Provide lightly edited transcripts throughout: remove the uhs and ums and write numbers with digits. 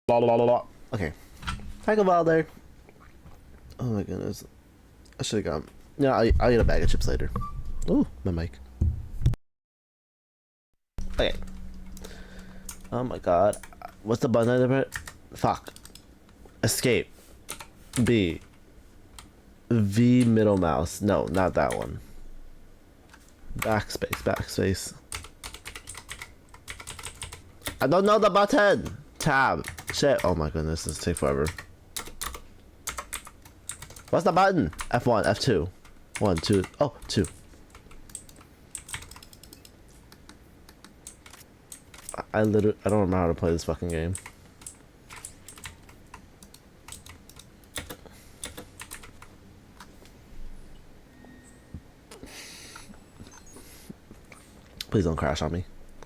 La la la la. Okay. Talk about there. Oh my goodness. I should have gone. Yeah, I'll eat a bag of chips later. Ooh, my mic. Okay. Oh my god. What's the button I never? Fuck. Escape. B. V middle mouse. No, not that one. Backspace, backspace. I don't know the button. Tab. Shit. Oh my goodness, this take forever. What's the button? F1, F2. 1, 2. Oh, 2. I don't remember how to play this fucking game. Please don't crash on me.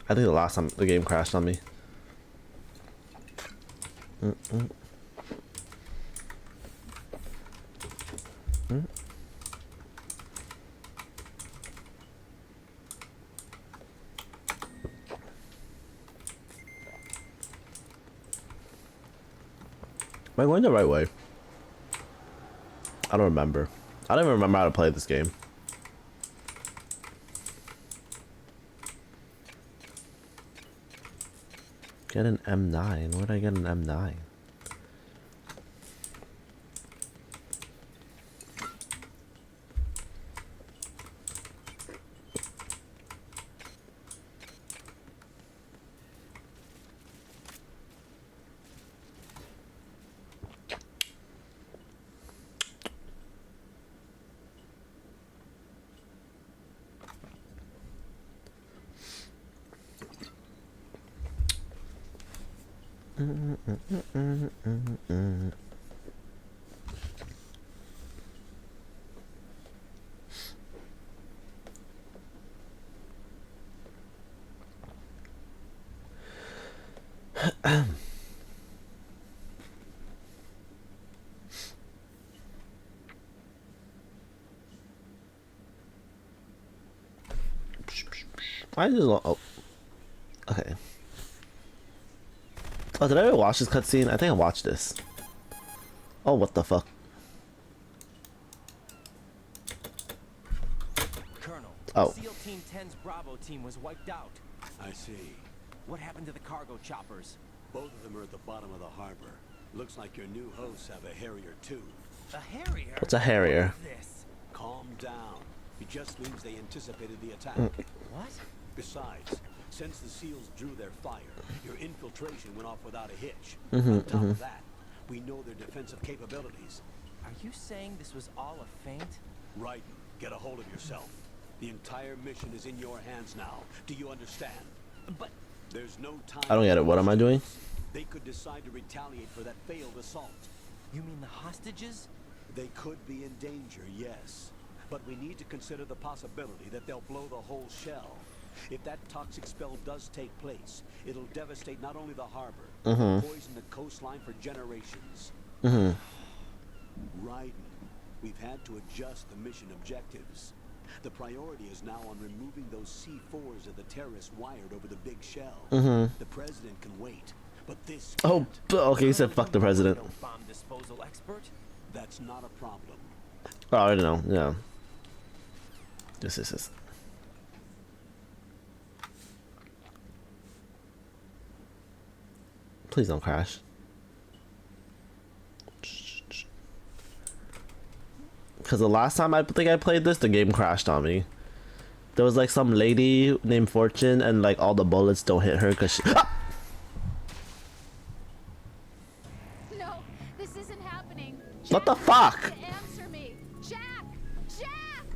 I think the last time the game crashed on me. Am I going the right way? I don't remember. I don't even remember how to play this game. Get an M9? Where'd I get an M9? Why is this long? Oh, okay. Oh, did I ever watch this cutscene? I think I watched this. Oh, what the fuck? Colonel, oh. SEAL Team 10's Bravo team was wiped out. I see. What happened to the cargo choppers? Both of them are at the bottom of the harbor. Looks like your new hosts have a Harrier too. A Harrier? What's a Harrier? What is this? Calm down. It just means they anticipated the attack. What? Besides, since the SEALs drew their fire, your infiltration went off without a hitch. On top of that, we know their defensive capabilities. Are you saying this was all a feint? Right. Get a hold of yourself. The entire mission is in your hands now. Do you understand? But there's no time. I don't get it. What am I doing? They could decide to retaliate for that failed assault. you mean the hostages? They could be in danger, yes. But we need to consider the possibility that they'll blow the whole shell. If that toxic spell does take place, it'll devastate not only the harbor, but poison the coastline for generations. Right. We've had to adjust the mission objectives. The priority is now on removing those C4s that the terrorists wired over the big shell. The president can wait, but this Oh, can't. okay, he said fuck the president. No bomb disposal expert? That's not a problem. Oh, I don't know. Yeah. This. Please don't crash. Because the last time I think I played this, the game crashed on me. There was like some lady named Fortune, and like all the bullets don't hit her because she. Ah! No, this isn't happening. What the Jack, fuck? answer me. Jack! Jack!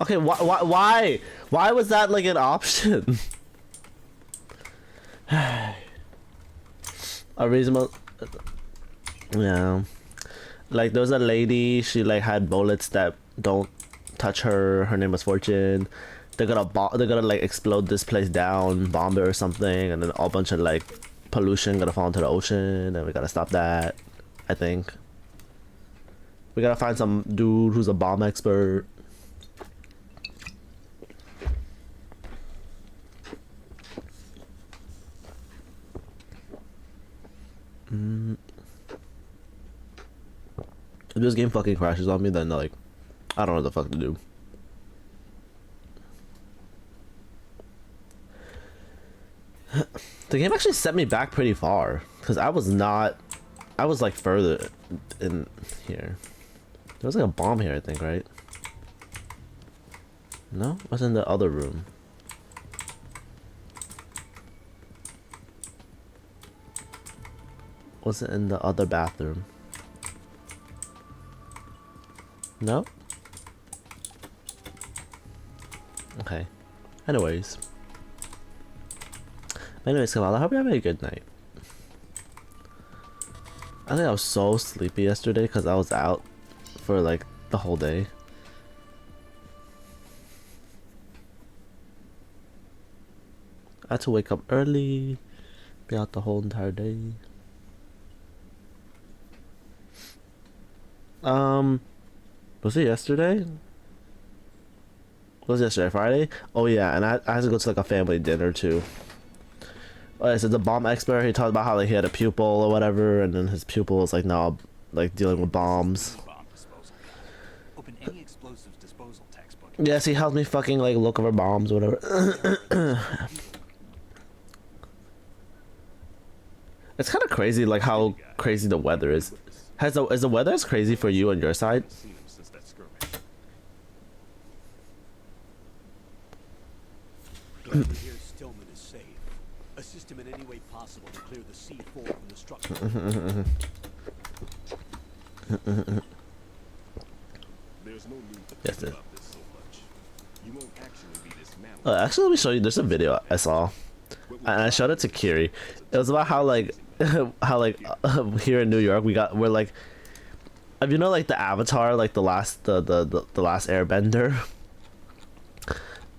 Okay, why was that like an option? A reasonable. Yeah. Like there was a lady, she like had bullets that don't touch her. Her name was Fortune. They're gonna like explode this place down, bomb it or something, and then a bunch of like pollution gonna fall into the ocean, and we gotta stop that. I think we gotta find some dude who's a bomb expert. If this game fucking crashes on me, then like, I don't know what the fuck to do. The game actually set me back pretty far because I was like further in here. There was like a bomb here, I think, right? No, it was in the other room. Was it in the other bathroom? No? Okay. Anyways, Kamala, I hope you're having a good night. I think I was so sleepy yesterday because I was out for like the whole day. I had to wake up early, be out the whole entire day. Was it yesterday? Was it yesterday, Friday? Oh yeah, and I had to go to like a family dinner too. Oh, so the bomb expert, he talked about how like he had a pupil or whatever, and then his pupil was like now like dealing with bombs. Open any explosives disposal textbook. Yes, he helped me fucking like look over bombs or whatever. It's kind of crazy like how crazy the weather is. Is the weather as crazy for you on your side? Glad to hear Stillman is safe. Assist him in any way possible to clear the C4 from the structure. There's no need to Yes, think about this so much. You won't actually be dismantled. Actually, let me show you. There's a video I saw, and I showed it to Kiri. It was about how like here in New York we're like, if you know like the Avatar, like the last Airbender.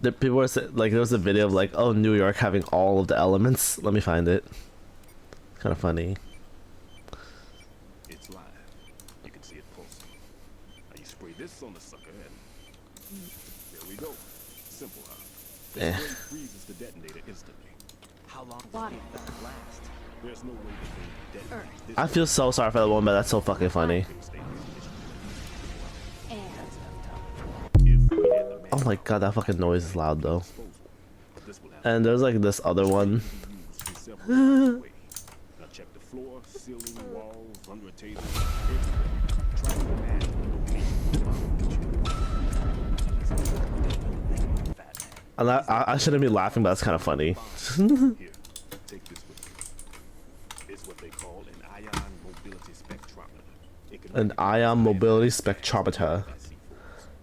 The people were like, there was a video of like, oh, New York having all of the elements. Let me find it. It's kind of funny. It's live. You can see it pulsing. Now you spray this on the sucker and there we go. Simple, huh? The Eh. spray freezes the detonator instantly. How long does Water. the effect last? There's no way the thing can detonate. This I feel so sorry for that woman, but that's so fucking funny. thing stays in And condition. If we had the Oh my god, that fucking noise is loud though. disposal, this will have And there's like this other one. to be used in several different ways. Now check the floor, ceiling, walls, under a table, everywhere. Try to imagine the location. And I shouldn't be laughing, but that's kind of funny. Here, take this with you. It's what they call an ion mobility spectrometer. It can An ion mobility spectrometer.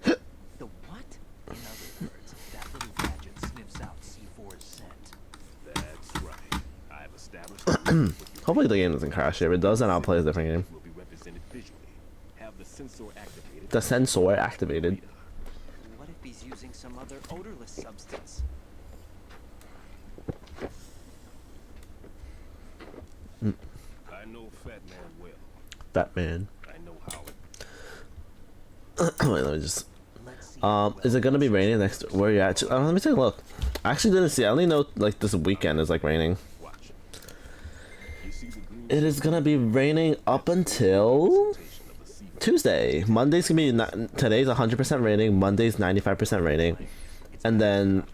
The what? In other words, that little gadget sniffs out C4's scent. That's right. I've established. Hopefully the game doesn't crash. If it does, then I'll play a different game. Will be represented visually. Have the sensor activated. The sensor activated. What if he's using some other odorless substance? I know Fat Man well. Batman. I know how it. Wait, let me just. Let's see. Is it gonna be raining next? Where you at? Let me take a look. I actually didn't see. I only know like this weekend is like raining. Watch. You see the green It is gonna be raining up until presentation of the sea. Tuesday. Monday's gonna be today's 100% raining. Monday's 95% raining, and then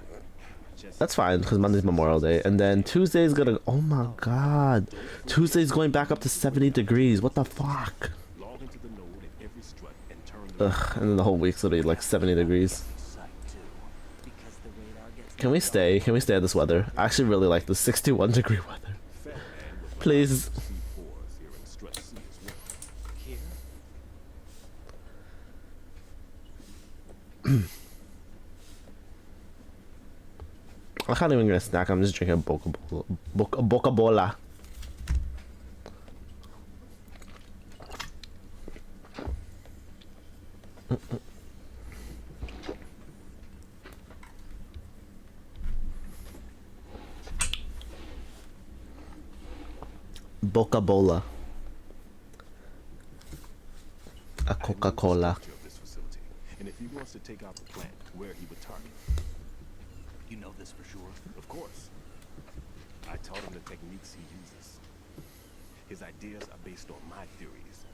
that's fine because Monday's Memorial Day. And then Tuesday's gonna. Oh my god, Tuesday's going back up to 70 degrees. What the fuck? Log into the node at every strut and turn the Ugh, and then the whole week's gonna be like 70 degrees. Sight too, because the radar gets Can we stay? Can we stay at this weather? I actually really like the 61-degree weather. Fat Man will Please. C4s here in strut C as well. here. I can't even get a snack. I'm just drinking Boca Bola. Boca Bola. A Coca-Cola. Structure of this facility. And if he wants to take out the plant, where he would target. You know this for sure. Of course. I taught him the techniques he uses. His ideas are based on my theories.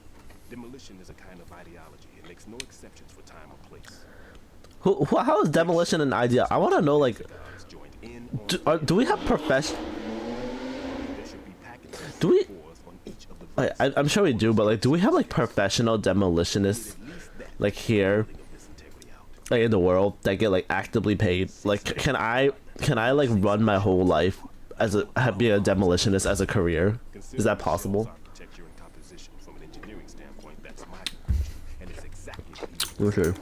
Demolition is a kind of ideology. It makes no exceptions for time or place. How is demolition an idea? I want to know, like, Cigars joined in do we have profession? there should be packets of Do we? C4s on each of the I'm sure we do, but like, do we have like professional demolitionists like here, building of this integrity out. like in the world that get like actively paid? Like, can I like run my whole life as be a demolitionist as a career? Is that possible? Architecture and composition from an engineering standpoint, that's my conclusion, and it's exactly what you Okay.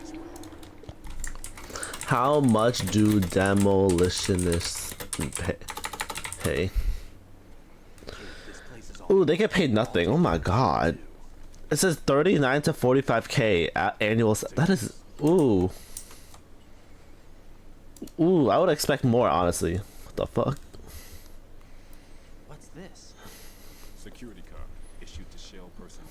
How much do demolitionists pay? This place is all Ooh, they get paid nothing. Oh my god. It says 39 to 45k annual. That is, ooh. Ooh, I would expect more, honestly. What the fuck? What's this? security card issued to shell personnel.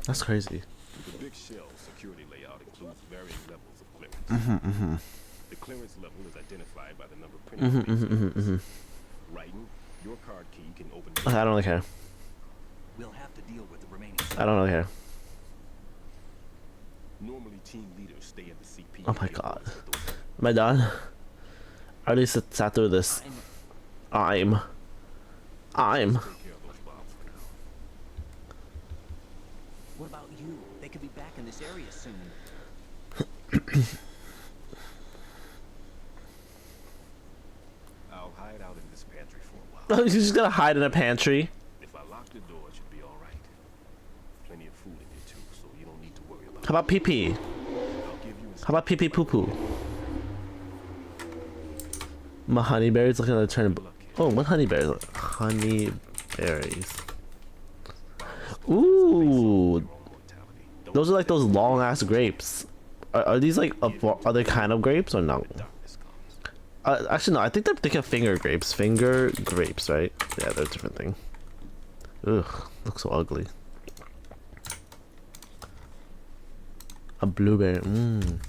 That's crazy. The big shell security layout includes varying levels of clearance. The clearance level is identified by the number of printing spaces. Writing, your card key can open Okay, I don't really care. We'll have to deal with the remaining. I don't really care. Normally team leaders stay at the CP. Oh my god. Am I done? I already sat through this. I'm. Take care of those bombs for now. What about you? They could be back in this area soon. I'll hide out in this pantry for a while. You just gotta hide in a pantry. If I lock the door, it should be all right. Plenty of food in here too, so you don't need to worry about How about pee pee? it. I'll give you How about pee pee poo poo? My honeyberries looking to turn. Oh, what honeyberries? Honeyberries. Ooh, those are like those long ass grapes. Are these like other kind of grapes or no? Actually, no. I think they're thinking finger grapes. Finger grapes, right? Yeah, they're a different thing. Ugh, looks so ugly. A blueberry. Mmm.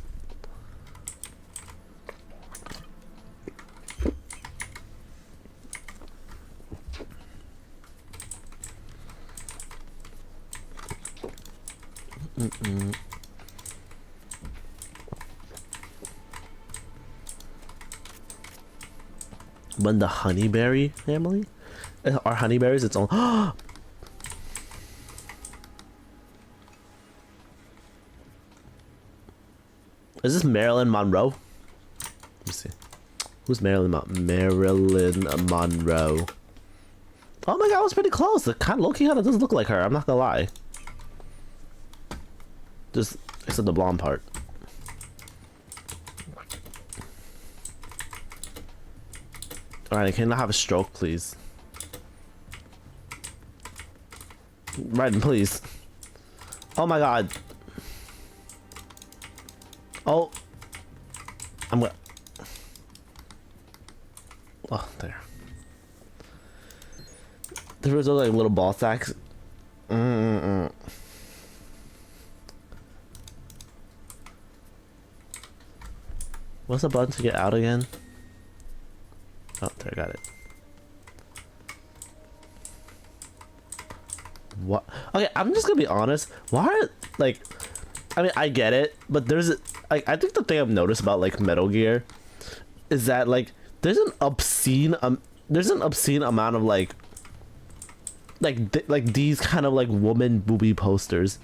When the honeyberry family? Are honeyberries its own? Is this Marilyn Monroe? Let me see. Who's Marilyn Monroe? Oh my god, I was pretty close. The kind of low-key kind of does look like her. I'm not gonna lie. Just except the blonde part. Alright, can I have a stroke, please? Right, please. Oh my god. Oh. I'm gonna. Oh, there. There was like little ball sacks. What's the button to get out again? Oh, there, I got it. What? Okay, I'm just gonna be honest. Why are, like, I mean, I get it, but there's, like, I think the thing I've noticed about, like, Metal Gear is that, like, there's an obscene amount of, like these kind of, like, woman booby posters.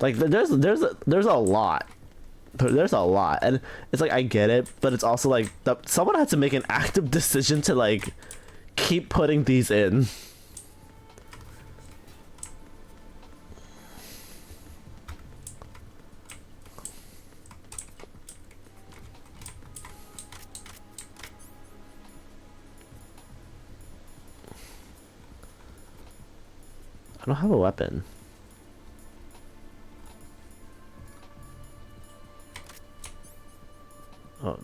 Like, there's a lot. There's a lot, and it's like I get it, but it's also like someone had to make an active decision to like keep putting these in. I don't have a weapon. Oh.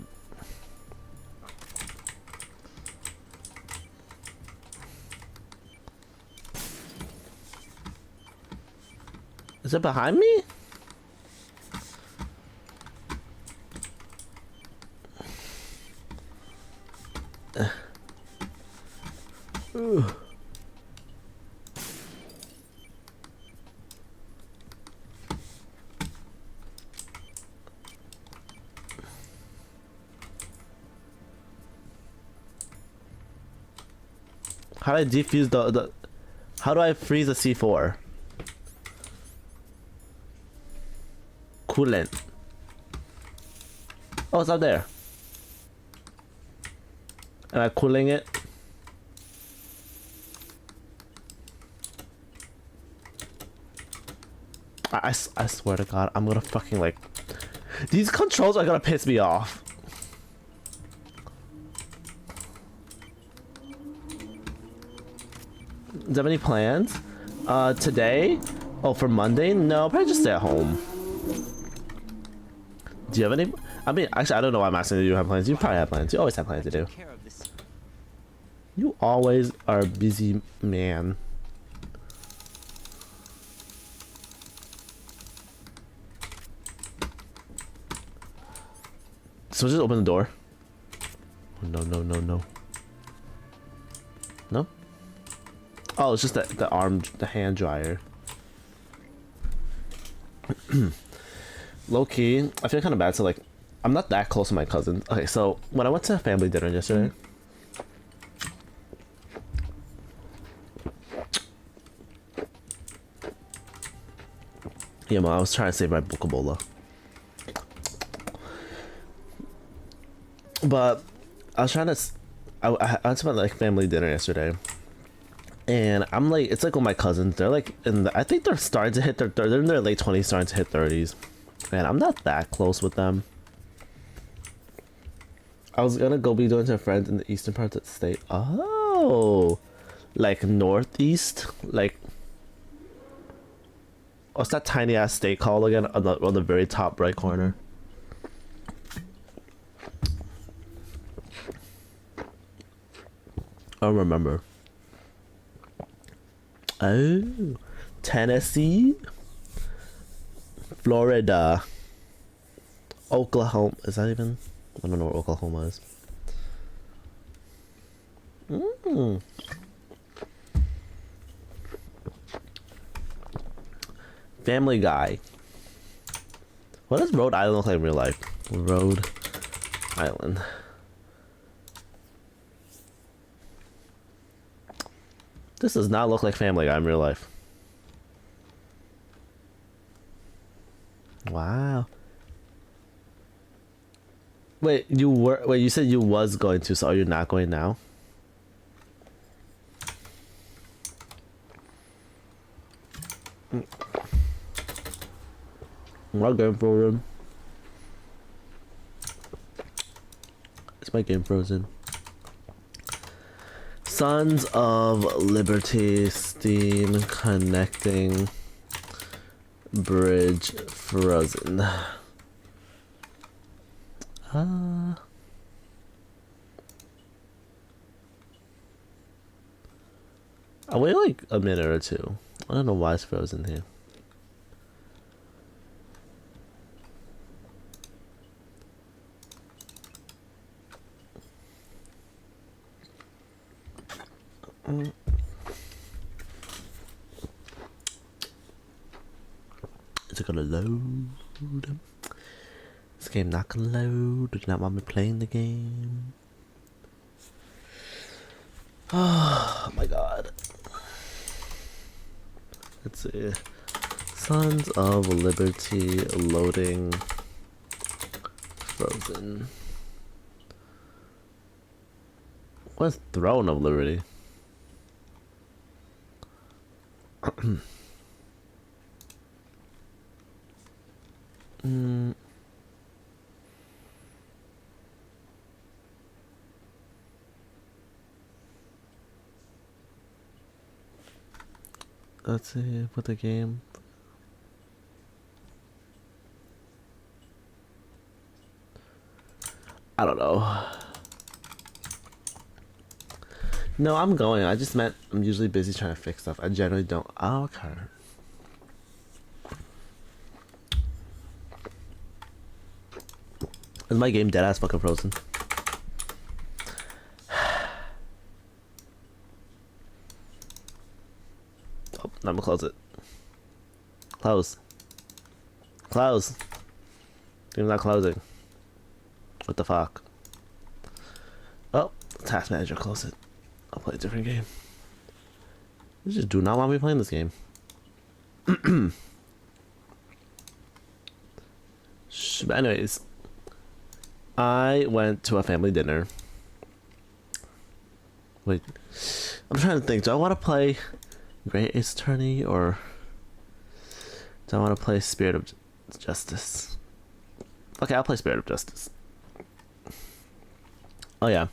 Is it behind me? How do I defuse the how do I freeze a C4? Coolant. Oh, it's up there. Am I cooling it? I swear to God, I'm gonna fucking like... These controls are gonna piss me off. Do you have any plans? Today? Oh, for Monday? No, probably just stay at home. Do you have any... I mean, actually, I don't know why I'm asking if you have plans. You probably have plans. You always have plans to do. Care of this. You always are a busy man. So just open the door. Oh, no, no, no, no. No? Oh, it's just the hand dryer. Low key, I feel kind of bad. So like, I'm not that close to my cousin. Okay, so when I went to family dinner yesterday, yeah, Mom, I was trying to save my Bokabola, but I was trying to. I went to my like family dinner yesterday, and I'm like, it's like with my cousins. They're like, I think they're starting to hit they're in their late 20s, starting to hit 30s, and I'm not that close with them. I was gonna go be doing to friends in the eastern part of the state. Oh, like northeast, like what's that tiny ass state called again? On the very top right corner. I don't remember. Oh, Tennessee, Florida, Oklahoma. Is that even? I don't know where Oklahoma is. Family Guy. What does Rhode Island look like in real life? Rhode Island. This does not look like Family Guy in real life. Wow. Wait, you said you was going to, so are you not going now? My game frozen. Is my game frozen? Sons of Liberty, Steam connecting bridge frozen. I wait like a minute or two. I don't know why it's frozen here. Is it gonna load? This game not gonna load. Do you not want me playing the game? Oh my god. Let's see. Sons of Liberty loading frozen. What's Throne of Liberty? Let's see, put the game. I don't know. No, I'm going. I just meant I'm usually busy trying to fix stuff. I generally don't. Oh, okay. Is my game dead ass fucking frozen? Oh, I'm gonna close it. Close. Close. Game's not closing. What the fuck? Oh, task manager, close it. I'll play a different game. You just do not want me playing this game. But anyways, I went to a family dinner. Wait, I'm trying to think. Do I want to play Great Ace Attorney or do I want to play Spirit of Justice? Okay, I'll play Spirit of Justice. Oh yeah,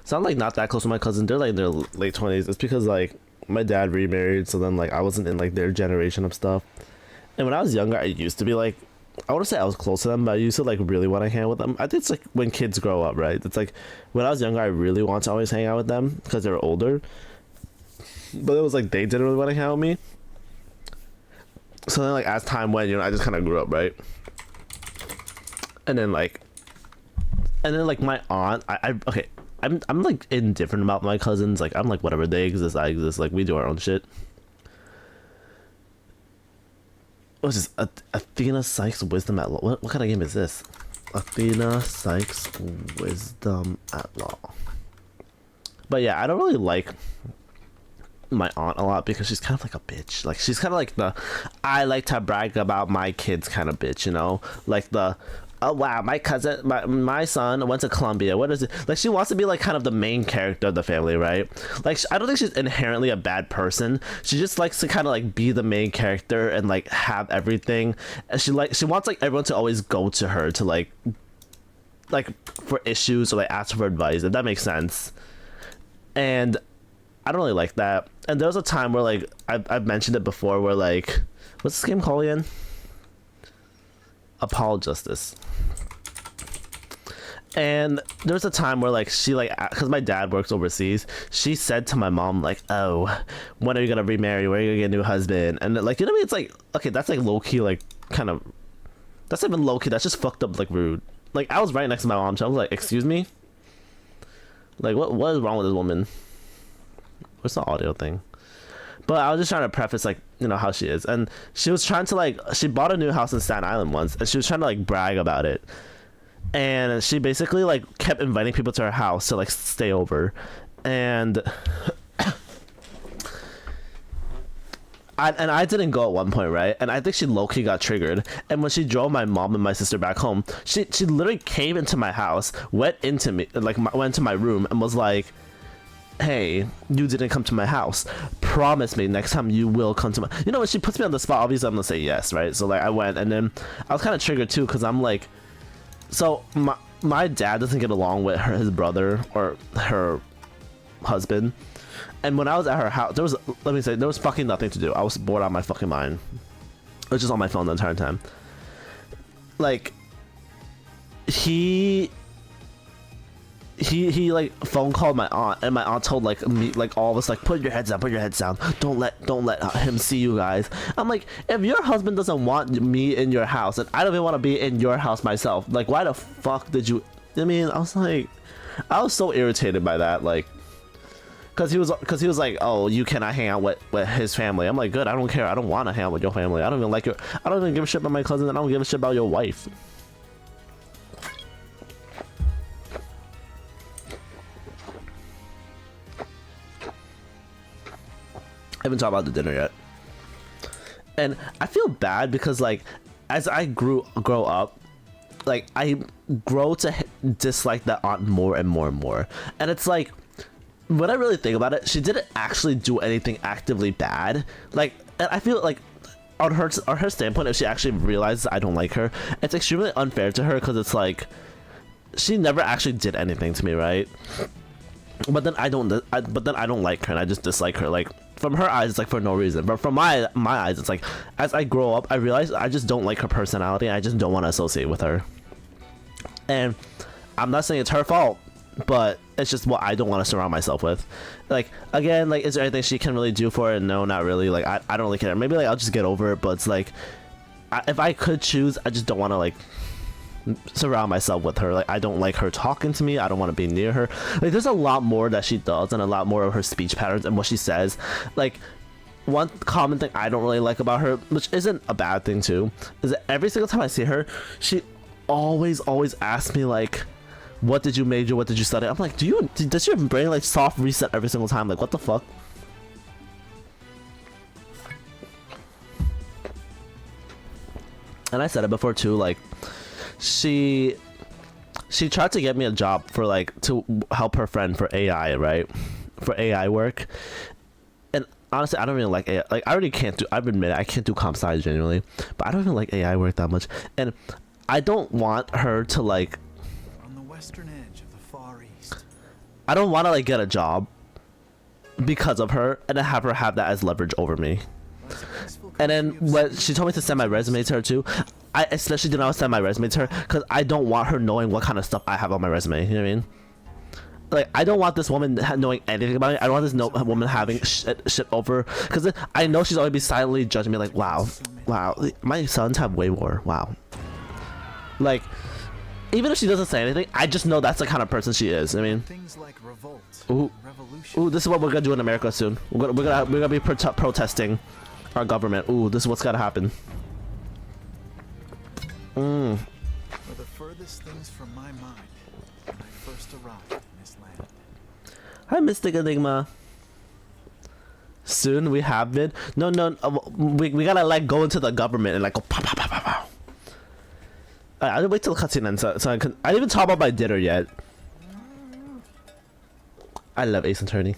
so I'm like not that close to my cousin. They're like in their late 20s. It's because like my dad remarried, so then like I wasn't in like their generation of stuff. And when I was younger, I used to be like, I want to say I was close to them, but I used to like really want to hang out with them. I think it's like when kids grow up, right? It's like when I was younger, I really wanted to always hang out with them because they were older. But it was like they didn't really want to hang out with me. So then like as time went, you know, I just kind of grew up, right? And then like my aunt, okay, I'm like indifferent about my cousins. Like I'm like whatever, they exist, I exist. Like we do our own shit. What's this? Athena Sykes Wisdom at Law. What kind of game is this? Athena Sykes Wisdom at Law. But yeah, I don't really like my aunt a lot because she's kind of like a bitch. Like she's kind of like the I like to brag about my kids kind of bitch, you know? Like the oh wow, my cousin, my son went to Columbia. What is it? Like she wants to be like kind of the main character of the family, right? Like I don't think she's inherently a bad person. She just likes to kind of like be the main character and like have everything. And she wants like everyone to always go to her to like for issues or like ask for advice, if that makes sense. And I don't really like that. And there was a time where like I've mentioned it before, where like what's this game called again? Apollo Justice. And there was a time where like she like, because my dad works overseas, she said to my mom like, oh, when are you gonna remarry, when are you gonna get a new husband? And like, you know what I mean? It's like, okay, that's like low-key, like kind of, that's not even low-key, that's just fucked up, like rude. Like I was right next to my mom, so I was like, excuse me, like what is wrong with this woman? What's the audio thing? But I was just trying to preface, like, you know, how she is. And she was trying to, like, she bought a new house in Staten Island once, and she was trying to, like, brag about it. And she basically, like, kept inviting people to her house to, like, stay over. And I didn't go at one point, right? And I think she low-key got triggered. And when she drove my mom and my sister back home, she literally came into my house, went into my room, and was like, hey, you didn't come to my house. Promise me next time you will come to my... You know, when she puts me on the spot, obviously I'm gonna say yes, right? So, like, I went, and then I was kind of triggered, too, because I'm like... So, my dad doesn't get along with his brother or her husband. And when I was at her house, there was fucking nothing to do. I was bored out of my fucking mind. I was just on my phone the entire time. Like, he like phone called my aunt, and my aunt told like me, like all of us, like put your heads down, don't let him see you guys. I'm like, if your husband doesn't want me in your house, and I don't even want to be in your house myself, like why the fuck did you... I mean, I was so irritated by that, like, because he was like, oh, you cannot hang out with his family. I'm like, good, I don't care, I don't want to hang out with your family, I don't even give a shit about my cousin, and I don't give a shit about your wife. I haven't talked about the dinner yet. And I feel bad because like as I grow up, like I grow to dislike that aunt more and more and more. And it's like, when I really think about it, she didn't actually do anything actively bad. Like, and I feel like on her standpoint, if she actually realizes I don't like her, it's extremely unfair to her, because it's like she never actually did anything to me, right? But then I don't like her, and I just dislike her. Like, from her eyes, it's like for no reason. But from my eyes, it's like as I grow up, I realize I just don't like her personality. And I just don't want to associate with her. And I'm not saying it's her fault, but it's just what I don't want to surround myself with. Like, again, like, is there anything she can really do for it? No, not really. Like, I don't really care. Maybe like I'll just get over it. But it's like, if I could choose, I just don't want to like surround myself with her. Like, I don't like her talking to me. I don't want to be near her. Like, there's a lot more that she does, and a lot more of her speech patterns and what she says. Like, one common thing I don't really like about her, which isn't a bad thing too, is that every single time I see her, she always asks me like, what did you major, what did you study? I'm like, does your brain like soft reset every single time? Like, what the fuck? and I said it before too, like she tried to get me a job for like to help her friend for AI, right? For AI work. And honestly, I don't really like AI. Like I already can't do, I've admitted I can't do comp sci genuinely, but I don't even like AI work that much. And I don't want her to like, On the western edge of the Far East. I don't want to like get a job because of her and then have her have that as leverage over me. And then when she told me to send my resume to her too, I especially did not send my resume to her because I don't want her knowing what kind of stuff I have on my resume. You know what I mean? Like I don't want this woman knowing anything about it. I don't want this woman having shit over, because I know she's always be silently judging me like, wow, my sons have way more. Wow. Like, even if she doesn't say anything, I just know that's the kind of person she is. I mean, Things like revolt, ooh, revolution. this is what we're gonna do in America soon. We're gonna be protesting our government. Ooh, this is what's gotta happen. Were the furthest things from my mind when I first arrived in this land. Hi, Mystic Enigma. Soon we have been. No, we gotta like go into the government and like go pow pow pow pow pow. I didn't wait till the cutscene ends so I didn't even talk about my dinner yet. I love Ace Attorney.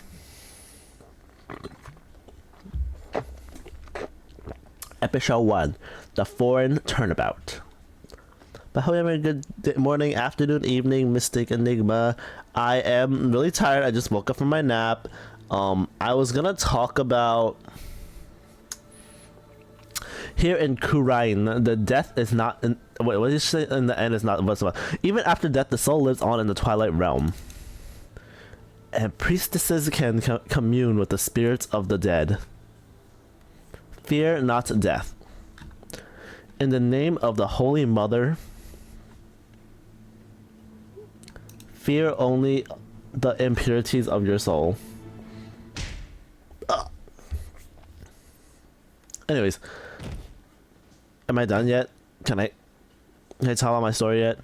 Episode 1, The Foreign Turnabout. But hope you're having a good morning, afternoon, evening, Mystic Enigma. I am really tired. I just woke up from my nap. I was gonna talk about here in Kurain, the death is not in. Wait, what did you say? In the end, is not what's about. Even after death, the soul lives on in the Twilight Realm, and priestesses can commune with the spirits of the dead. Fear not death. In the name of the Holy Mother, fear only the impurities of your soul. Anyways, am I done yet? Can I tell about my story yet?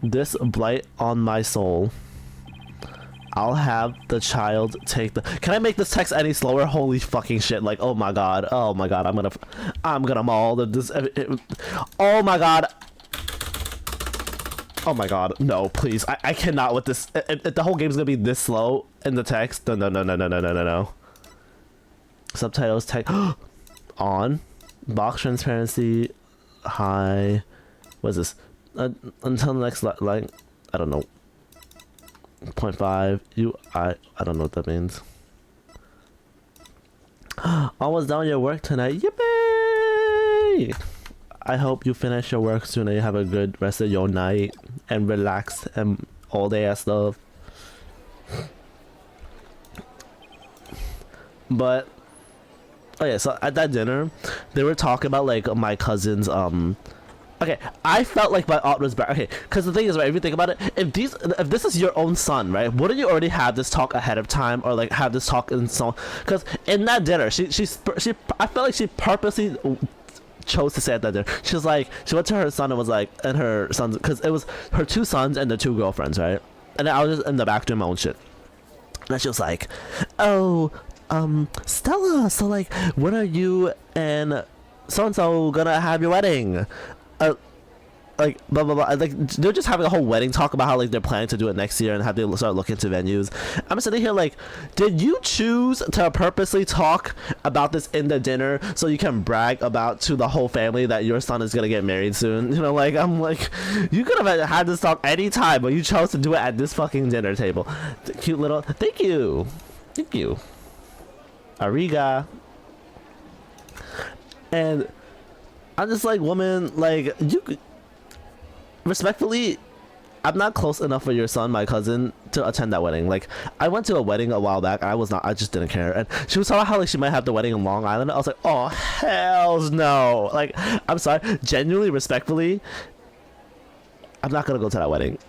This blight on my soul. I'll have the child take the. Can I make this text any slower? Holy fucking shit! Like, oh my god, I'm gonna maul this. Oh my god. Oh my god, no, please. I cannot with this. If the whole game's gonna be this slow in the text. No. Subtitles, text. On. Box transparency. High. What is this? Until the next line. I don't know. 0.5. I don't know what that means. Almost done with your work tonight. Yippee! I hope you finish your work soon and you have a good rest of your night and relax and all day and stuff. But oh yeah, so at that dinner they were talking about like my cousin's okay, I felt like my aunt was better. Okay, because the thing is, right, if you think about it, if this is your own son, right, wouldn't you already have this talk ahead of time, or like have this talk in so? Because in that dinner, she I felt like she purposely chose to say at that dinner. She was like, she went to her son and was like, and her sons, because it was her 2 sons and the 2 girlfriends, right? And then I was just in the back doing my own shit. And she was like, oh, Stella, so like, when are you and so-and-so gonna have your wedding? Like blah blah blah. Like they're just having a whole wedding talk about how like they're planning to do it next year and have they start looking into venues. I'm sitting here like, did you choose to purposely talk about this in the dinner so you can brag about to the whole family that your son is gonna get married soon? You know, like I'm like, you could have had this talk any time, but you chose to do it at this fucking dinner table. Cute little. Thank you. Ariga. And I'm just like, woman, like you. Respectfully, I'm not close enough for your son, my cousin, to attend that wedding. Like, I went to a wedding a while back. I just didn't care. And she was talking about how like she might have the wedding in Long Island. I was like, oh hells no! Like, I'm sorry, genuinely, respectfully, I'm not gonna go to that wedding,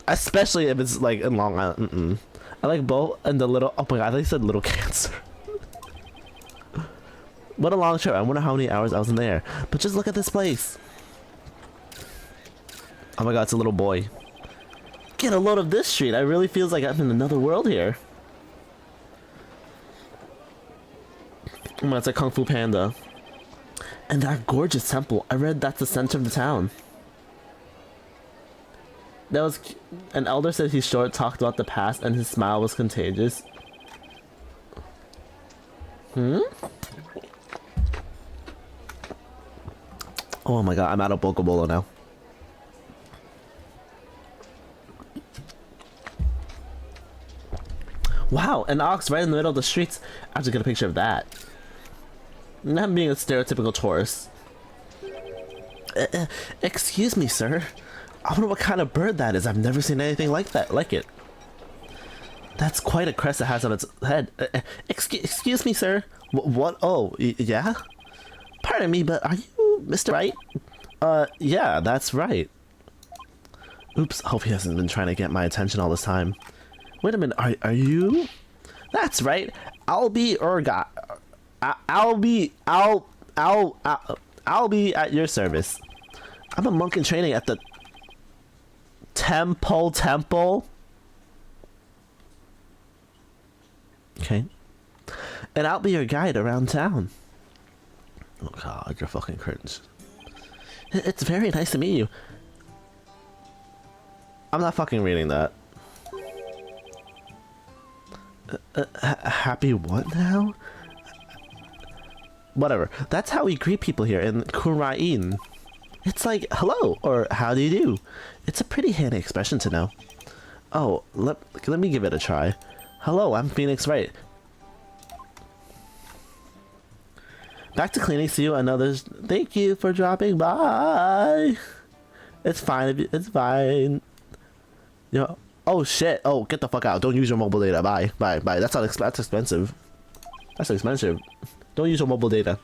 especially if it's like in Long Island. I like both and the little. Oh my god, I think said Little Cancer. What a long trip. I wonder how many hours I was in there. But just look at this place. Oh my god, it's a little boy. Get a load of this street. I really feels like I'm in another world here. Oh, it's a Kung Fu Panda. And that gorgeous temple. I read that's the center of the town. That was... An elder said he short talked about the past and his smile was contagious. Hmm? Oh my god, I'm out of Pokebolo now. Wow, an ox right in the middle of the streets. I have to get a picture of that. Not being a stereotypical tourist. Excuse me, sir. I wonder what kind of bird that is. I've never seen anything like that, like it. That's quite a crest it has on its head. Excuse me, sir. What? Oh, yeah? Pardon me, but are you Mr. Right? Yeah, that's right. Oops, hope he hasn't been trying to get my attention all this time. Wait a minute, are you? That's right. I'll be at your service. I'm a monk in training at the temple. Okay. And I'll be your guide around town. Oh god, you're fucking cringe. It's very nice to meet you. I'm not fucking reading that. Happy what now? Whatever. That's how we greet people here in Kurain. It's like, hello, or how do you do? It's a pretty handy expression to know. Oh, let me give it a try. Hello, I'm Phoenix Wright. Back to cleaning, see you another. Thank you for dropping by. It's fine, it's fine. You know, oh shit, oh, get the fuck out. Don't use your mobile data, bye. That's expensive. That's expensive. Don't use your mobile data.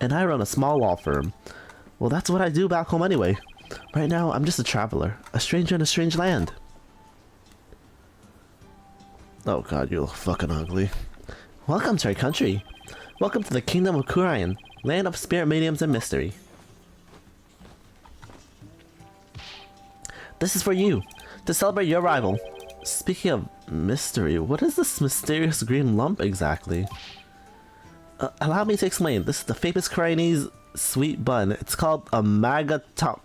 And I run a small law firm. Well, that's what I do back home anyway. Right now, I'm just a traveler. A stranger in a strange land. Oh god, you look fucking ugly. Welcome to our country. Welcome to the kingdom of Kurain, land of spirit mediums and mystery. This is for you, to celebrate your arrival. Speaking of mystery, what is this mysterious green lump exactly? Allow me to explain. This is the famous Kurainese sweet bun. It's called a magatom.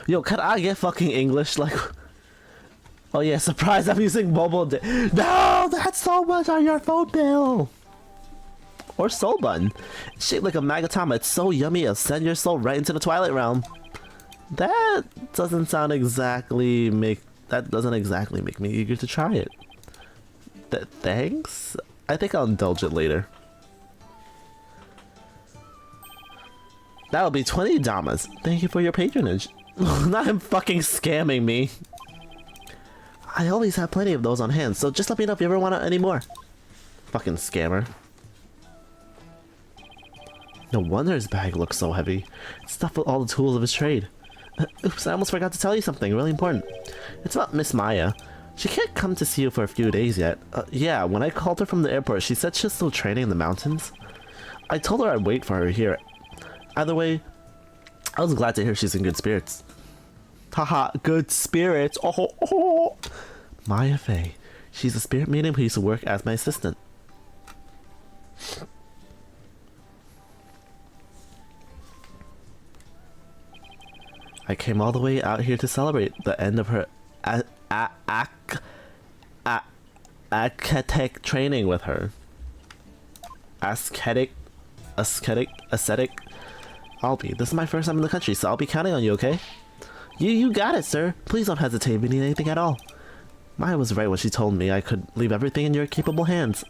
Yo, can I get fucking English? Like, oh yeah, surprise! I'm using mobile. No, that's so much on your phone bill. Or soul bun. It's shaped like a magatama. It's so yummy. It'll send your soul right into the Twilight Realm. That doesn't exactly make me eager to try it. Thanks? I think I'll indulge it later. That'll be 20 damas. Thank you for your patronage. Not him fucking scamming me. I always have plenty of those on hand, so just let me know if you ever want any more. Fucking scammer. No wonder his bag looks so heavy. It's stuffed with all the tools of his trade. Oops, I almost forgot to tell you something really important. It's about Miss Maya. She can't come to see you for a few days yet. Yeah, when I called her from the airport, she said she's still training in the mountains. I told her I'd wait for her here. Either way, I was glad to hear she's in good spirits. Haha, good spirits. Oh. Maya Fey. She's a spirit medium who used to work as my assistant. I came all the way out here to celebrate the end of her ascetic training with her. Ascetic. This is my first time in the country, so I'll be counting on you, okay? You got it, sir. Please don't hesitate if you need anything at all. Maya was right when she told me I could leave everything in your capable hands.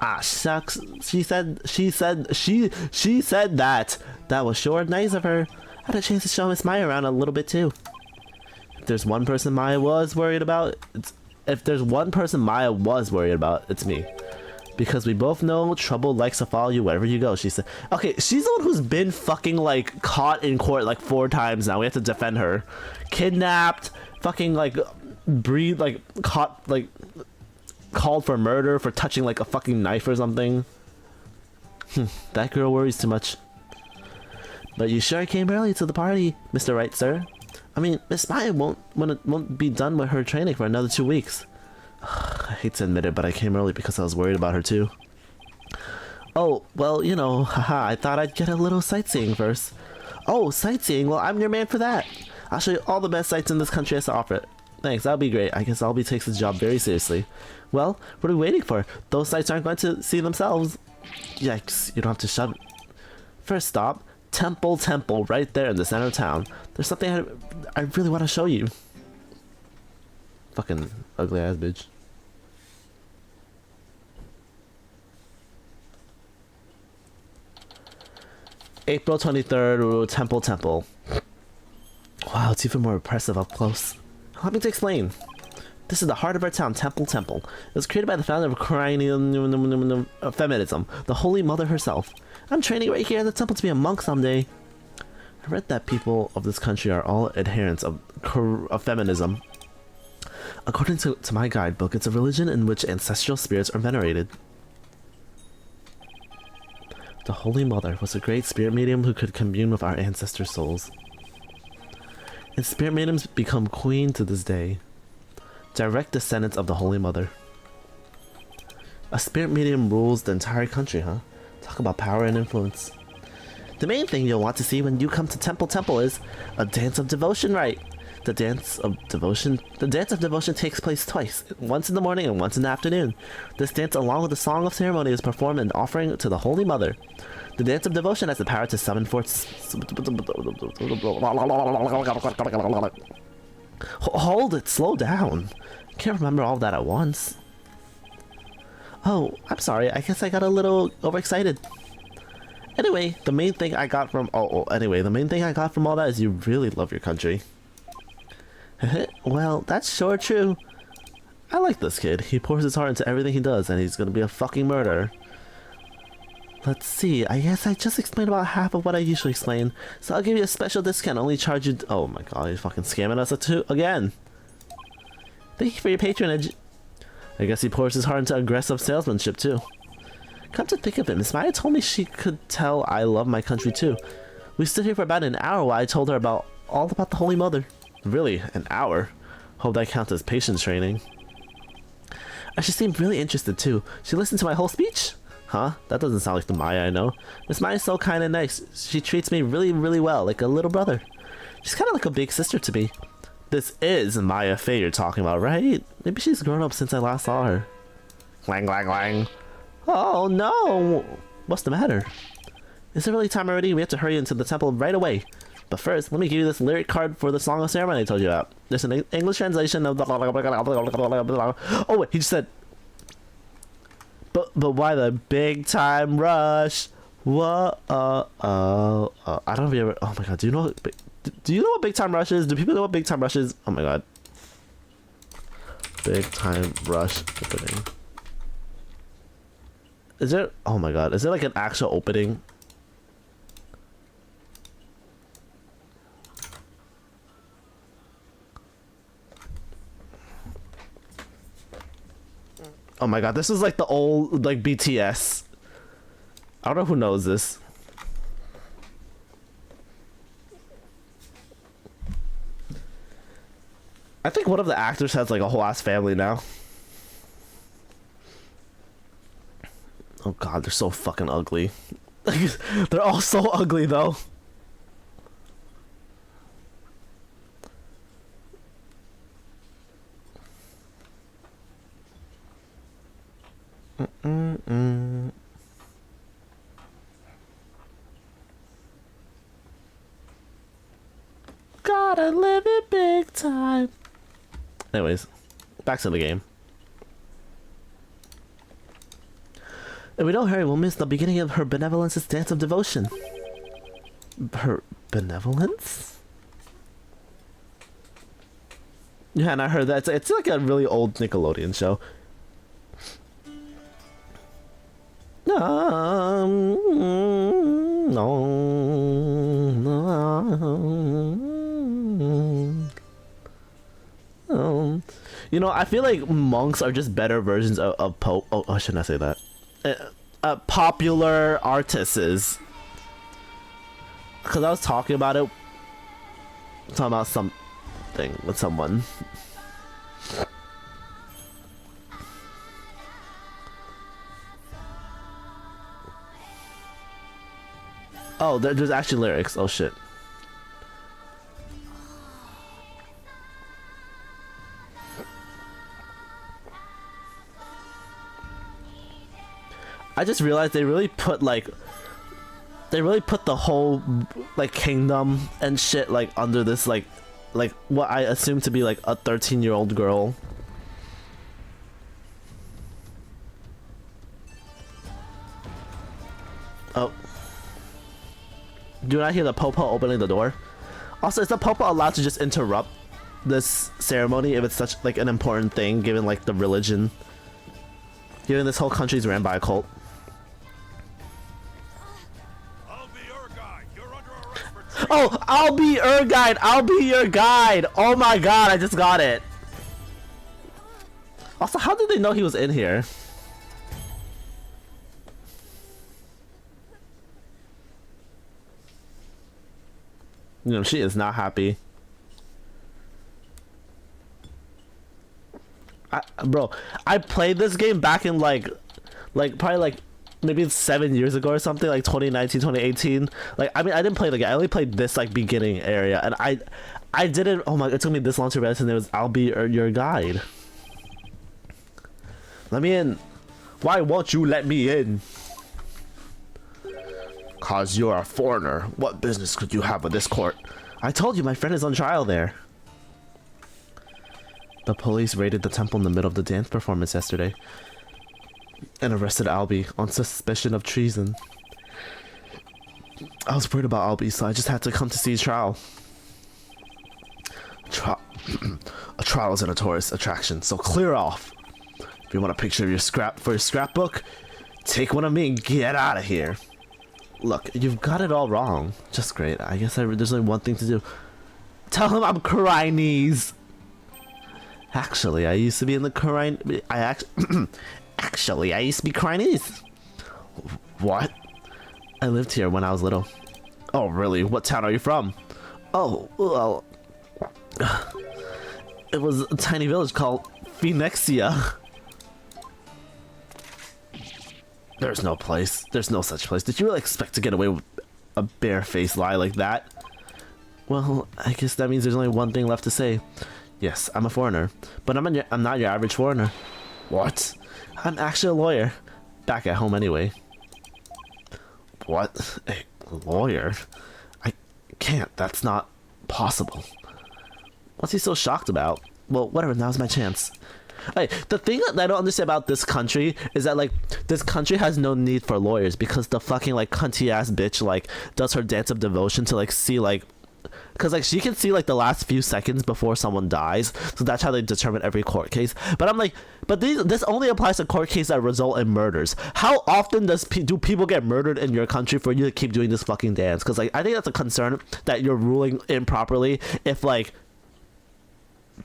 Ah, shucks. She said that. That was sure nice of her. I had a chance to show Miss Maya around a little bit too. If there's one person Maya was worried about, it's me. Because we both know trouble likes to follow you wherever you go, she said. Okay, she's the one who's been fucking, like, caught in court, like, 4 times now. We have to defend her. Kidnapped, fucking, like, caught, like, called for murder for touching, like, a fucking knife or something. That girl worries too much. But you sure came early to the party, Mr. Wright, sir. I mean, Miss Maya won't be done with her training for another 2 weeks. I hate to admit it, but I came early because I was worried about her too. Oh, well, you know, haha, I thought I'd get a little sightseeing first. Oh, sightseeing? Well, I'm your man for that. I'll show you all the best sights in this country has to offer. Thanks, that'll be great. I guess Albie takes his job very seriously. Well, what are we waiting for? Those sights aren't going to see themselves. Yikes, you don't have to shove it. First stop, Temple, right there in the center of town. There's something I really want to show you. Fucking ugly ass bitch. April 23rd, Temple. Wow, it's even more impressive up close. Allow me to explain. This is the heart of our town, Temple. It was created by the founder of feminism, the Holy Mother herself. I'm training right here in the temple to be a monk someday. I read that people of this country are all adherents of feminism. According to my guidebook, it's a religion in which ancestral spirits are venerated. The Holy Mother was a great spirit medium who could commune with our ancestors' souls. And spirit mediums become queen to this day. Direct descendants of the Holy Mother. A spirit medium rules the entire country, huh? Talk about power and influence. The main thing you'll want to see when you come to Temple is a dance of devotion, right? The dance of devotion takes place twice, once in the morning and once in the afternoon. This dance, along with the song of ceremony, is performed in offering to the Holy Mother. The dance of devotion has the power to summon forth. Hold it, slow down. I can't remember all of that at once. Oh, I'm sorry. I guess I got a little overexcited. Anyway, the main thing I got from all that is you really love your country. Well, that's sure true. I like this kid. He pours his heart into everything he does, and he's gonna be a fucking murderer. Let's see, I guess I just explained about half of what I usually explain, so I'll give you a special discount, only charge you— oh my god, he's fucking scamming us again. Thank you for your patronage. I guess he pours his heart into aggressive salesmanship too. Come to think of it, Miss Maya told me she could tell I love my country too. We stood here for about an hour while I told her all about the Holy Mother. Really? An hour? Hope that counts as patience training. And she seemed really interested too. She listened to my whole speech? Huh? That doesn't sound like the Maya I know. Miss Maya's so kind and nice. She treats me really well, like a little brother. She's kind of like a big sister to me. This is Maya Fey you're talking about, right? Maybe she's grown up since I last saw her. Clang. Oh no! What's the matter? Is it really time already? We have to hurry into the temple right away. But first, let me give you this lyric card for the Song of Ceremony I told you about. There's an English translation of— oh wait, he just said— But why the big time rush? What? I don't know if you ever— oh my god, do you know what big time rush is? Do people know what big time rush is? Oh my god. Big time rush opening. Is there— oh my god, is there like an actual opening? Oh my god, this is like the old, like, BTS. I don't know who knows this. I think one of the actors has like a whole ass family now. Oh god, they're so fucking ugly. They're all so ugly though. Gotta live it big time. Anyways, back to the game. If we don't hurry, we'll miss the beginning of her benevolence's dance of devotion. Her benevolence? Yeah, and I heard that it's like a really old Nickelodeon show. You know, I feel like monks are just better versions of Pope. Oh, shouldn't I say that? Popular artists. Because I was talking about it. Talking about something with someone. Oh, there's actually lyrics. Oh shit. I just realized they really put like the whole like kingdom and shit like under this like what I assume to be like a 13-year-old girl. Oh. Do not hear the Popo opening the door? Also, is the Popo allowed to just interrupt this ceremony if it's such like an important thing given like the religion? Given this whole country's ran by a cult. Oh, I'll be your guide. I'll be your guide. Oh my god, I just got it. Also, how did they know he was in here? You know, she is not happy. Bro, I played this game back in like probably like maybe 7 years ago or something, like 2019, 2018. Like, I mean, I didn't play the game. I only played this like beginning area, and I didn't. Oh my! It took me this long to realize his name was I'll be your guide. Let me in. Why won't you let me in? Cause you're a foreigner. What business could you have with this court? I told you my friend is on trial there. The police raided the temple in the middle of the dance performance yesterday and arrested Albie on suspicion of treason. I was worried about Albie, so I just had to come to see his trial. A trial isn't a tourist attraction, so clear off. If you want a picture of your scrapbook, take one of me and get out of here. Look, you've got it all wrong. Just great. I guess there's only one thing to do. Tell him I'm Chinese. Actually, I used to be in the Actually, I used to be Chinese. What? I lived here when I was little. Oh, really? What town are you from? Oh, well... It was a tiny village called Phoenixia. There's no place. There's no such place. Did you really expect to get away with a barefaced lie like that? Well, I guess that means there's only one thing left to say. Yes, I'm a foreigner, but I'm not your average foreigner. What? I'm actually a lawyer. Back at home anyway. What? A lawyer? I can't. That's not possible. What's he so shocked about? Well, whatever, now's my chance. Hey, the thing that I don't understand about this country is that, like, this country has no need for lawyers because the fucking, like, cunty-ass bitch, like, does her dance of devotion to, like, see, like... Because, like, she can see, like, the last few seconds before someone dies. So that's how they determine every court case. But I'm like... But this only applies to court cases that result in murders. How often do people get murdered in your country for you to keep doing this fucking dance? Because, like, I think that's a concern that you're ruling improperly if, like...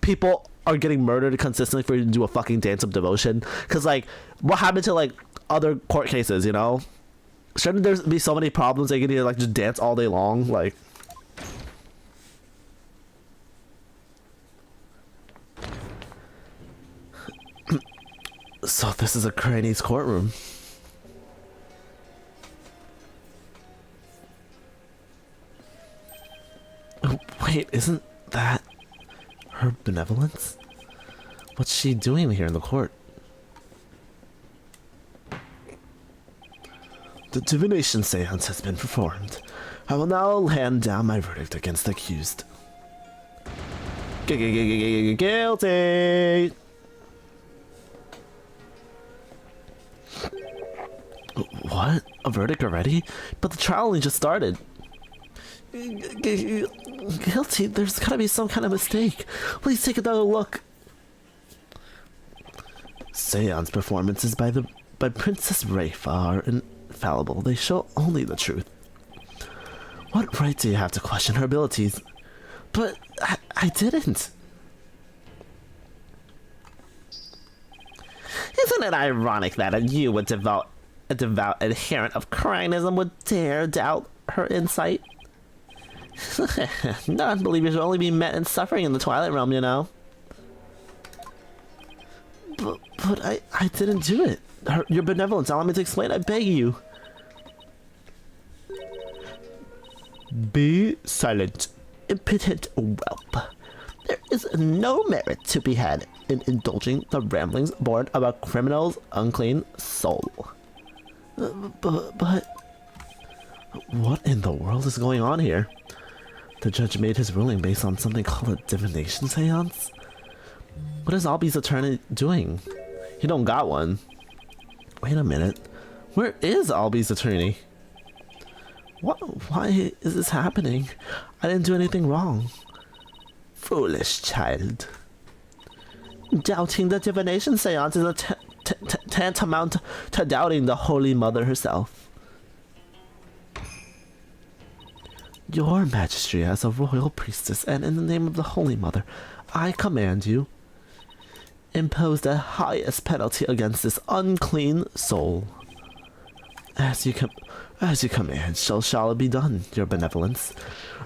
people are getting murdered consistently for you to do a fucking dance of devotion. Because, like, what happened to, like, other court cases, you know? Shouldn't there be so many problems that you can either, like, just dance all day long? Like... So this is a Chinese courtroom. Oh, wait, isn't that her benevolence? What's she doing here in the court? The divination seance has been performed. I will now hand down my verdict against the accused. Guilty! What? A verdict already? But the trial only just started. Guilty? There's gotta be some kind of mistake. Please take another look. Seance performances by Princess Rafe are infallible. They show only the truth. What right do you have to question her abilities? But I didn't. Isn't it ironic that you, a devout adherent of Cryanism, would dare doubt her insight? Non-believers will only be met in suffering in the Twilight Realm, you know. But I didn't do it. Your benevolence, allow me to explain, I beg you. Be silent, impotent whelp. There is no merit to be had in indulging the ramblings born of a criminal's unclean soul. But... What in the world is going on here? The judge made his ruling based on something called a divination seance? What is Albie's attorney doing? He don't got one. Wait a minute. Where is Albie's attorney? What? Why is this happening? I didn't do anything wrong. Foolish child. Doubting the divination seance is a tantamount to doubting the Holy Mother herself. Your Majesty, as a royal priestess, and in the name of the Holy Mother, I command you, impose the highest penalty against this unclean soul. As you command, so shall it be done, your benevolence.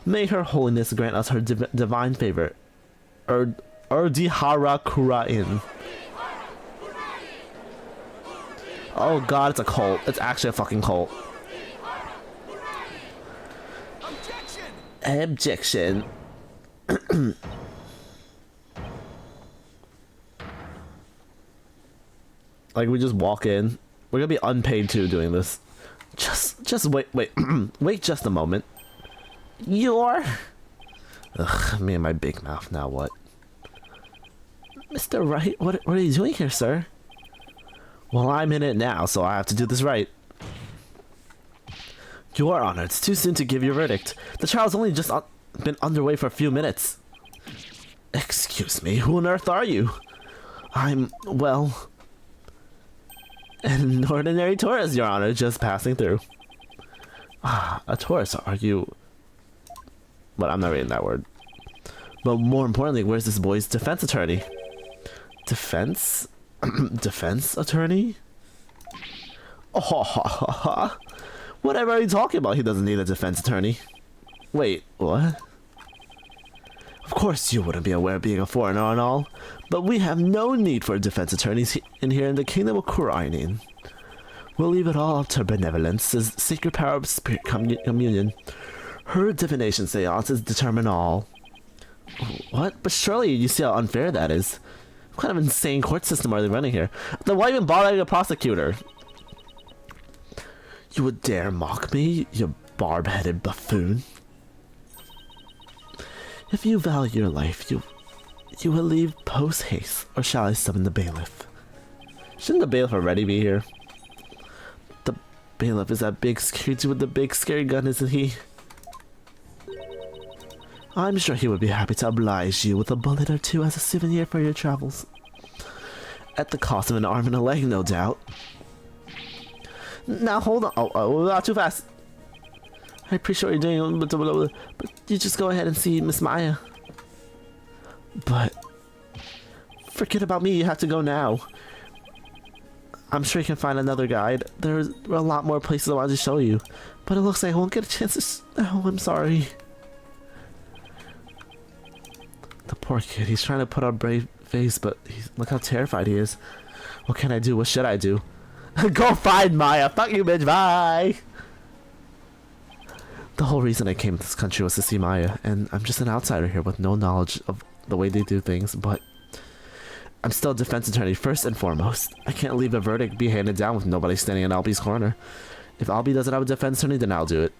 May her holiness grant us her divine favor. Erdihara Kurain. Oh god, it's a cult. It's actually a fucking cult. Objection. Like, we just walk in. We're gonna be unpaid too doing this. Just wait, wait just a moment. You're... Ugh, me and my big mouth, now what? Mr. Wright, what are you doing here, sir? Well, I'm in it now, so I have to do this right. Your Honor, it's too soon to give your verdict. The trial's only just been underway for a few minutes. Excuse me, who on earth are you? I'm, well... an ordinary tourist, Your Honor, just passing through. Ah, a tourist, are you... But I'm not reading that word. But more importantly, where's this boy's defense attorney? Defense? Defense attorney? Oh, whatever are you talking about? He doesn't need a defense attorney. Wait, what? Of course you wouldn't be aware of being a foreigner and all, but we have no need for defense attorneys here in the Kingdom of Kurainin. We'll leave it all up to Benevolence's sacred power of spirit communion. Her divination seances determine all. What? But surely you see how unfair that is. What kind of insane court system are they running here? Then why even bother a prosecutor? You would dare mock me, you barb-headed buffoon? If you value your life, you will leave post-haste, or shall I summon the bailiff? Shouldn't the bailiff already be here? The bailiff is that big scary dude with the big scary gun, isn't he? I'm sure he would be happy to oblige you with a bullet or two as a souvenir for your travels. At the cost of an arm and a leg, no doubt. Now hold on. Oh, not too fast. I appreciate what you're doing, but you just go ahead and see Miss Maya. But forget about me, you have to go now. I'm sure you can find another guide. There's a lot more places I wanted to show you, but it looks like I won't get a chance to... Oh, I'm sorry. The poor kid, he's trying to put on a brave face, but look how terrified he is. What can I do? What should I do? Go find Maya! Fuck you, bitch! Bye! The whole reason I came to this country was to see Maya, and I'm just an outsider here with no knowledge of the way they do things, but I'm still a defense attorney first and foremost. I can't leave a verdict be handed down with nobody standing in Albie's corner. If Albie doesn't have a defense attorney, then I'll do it.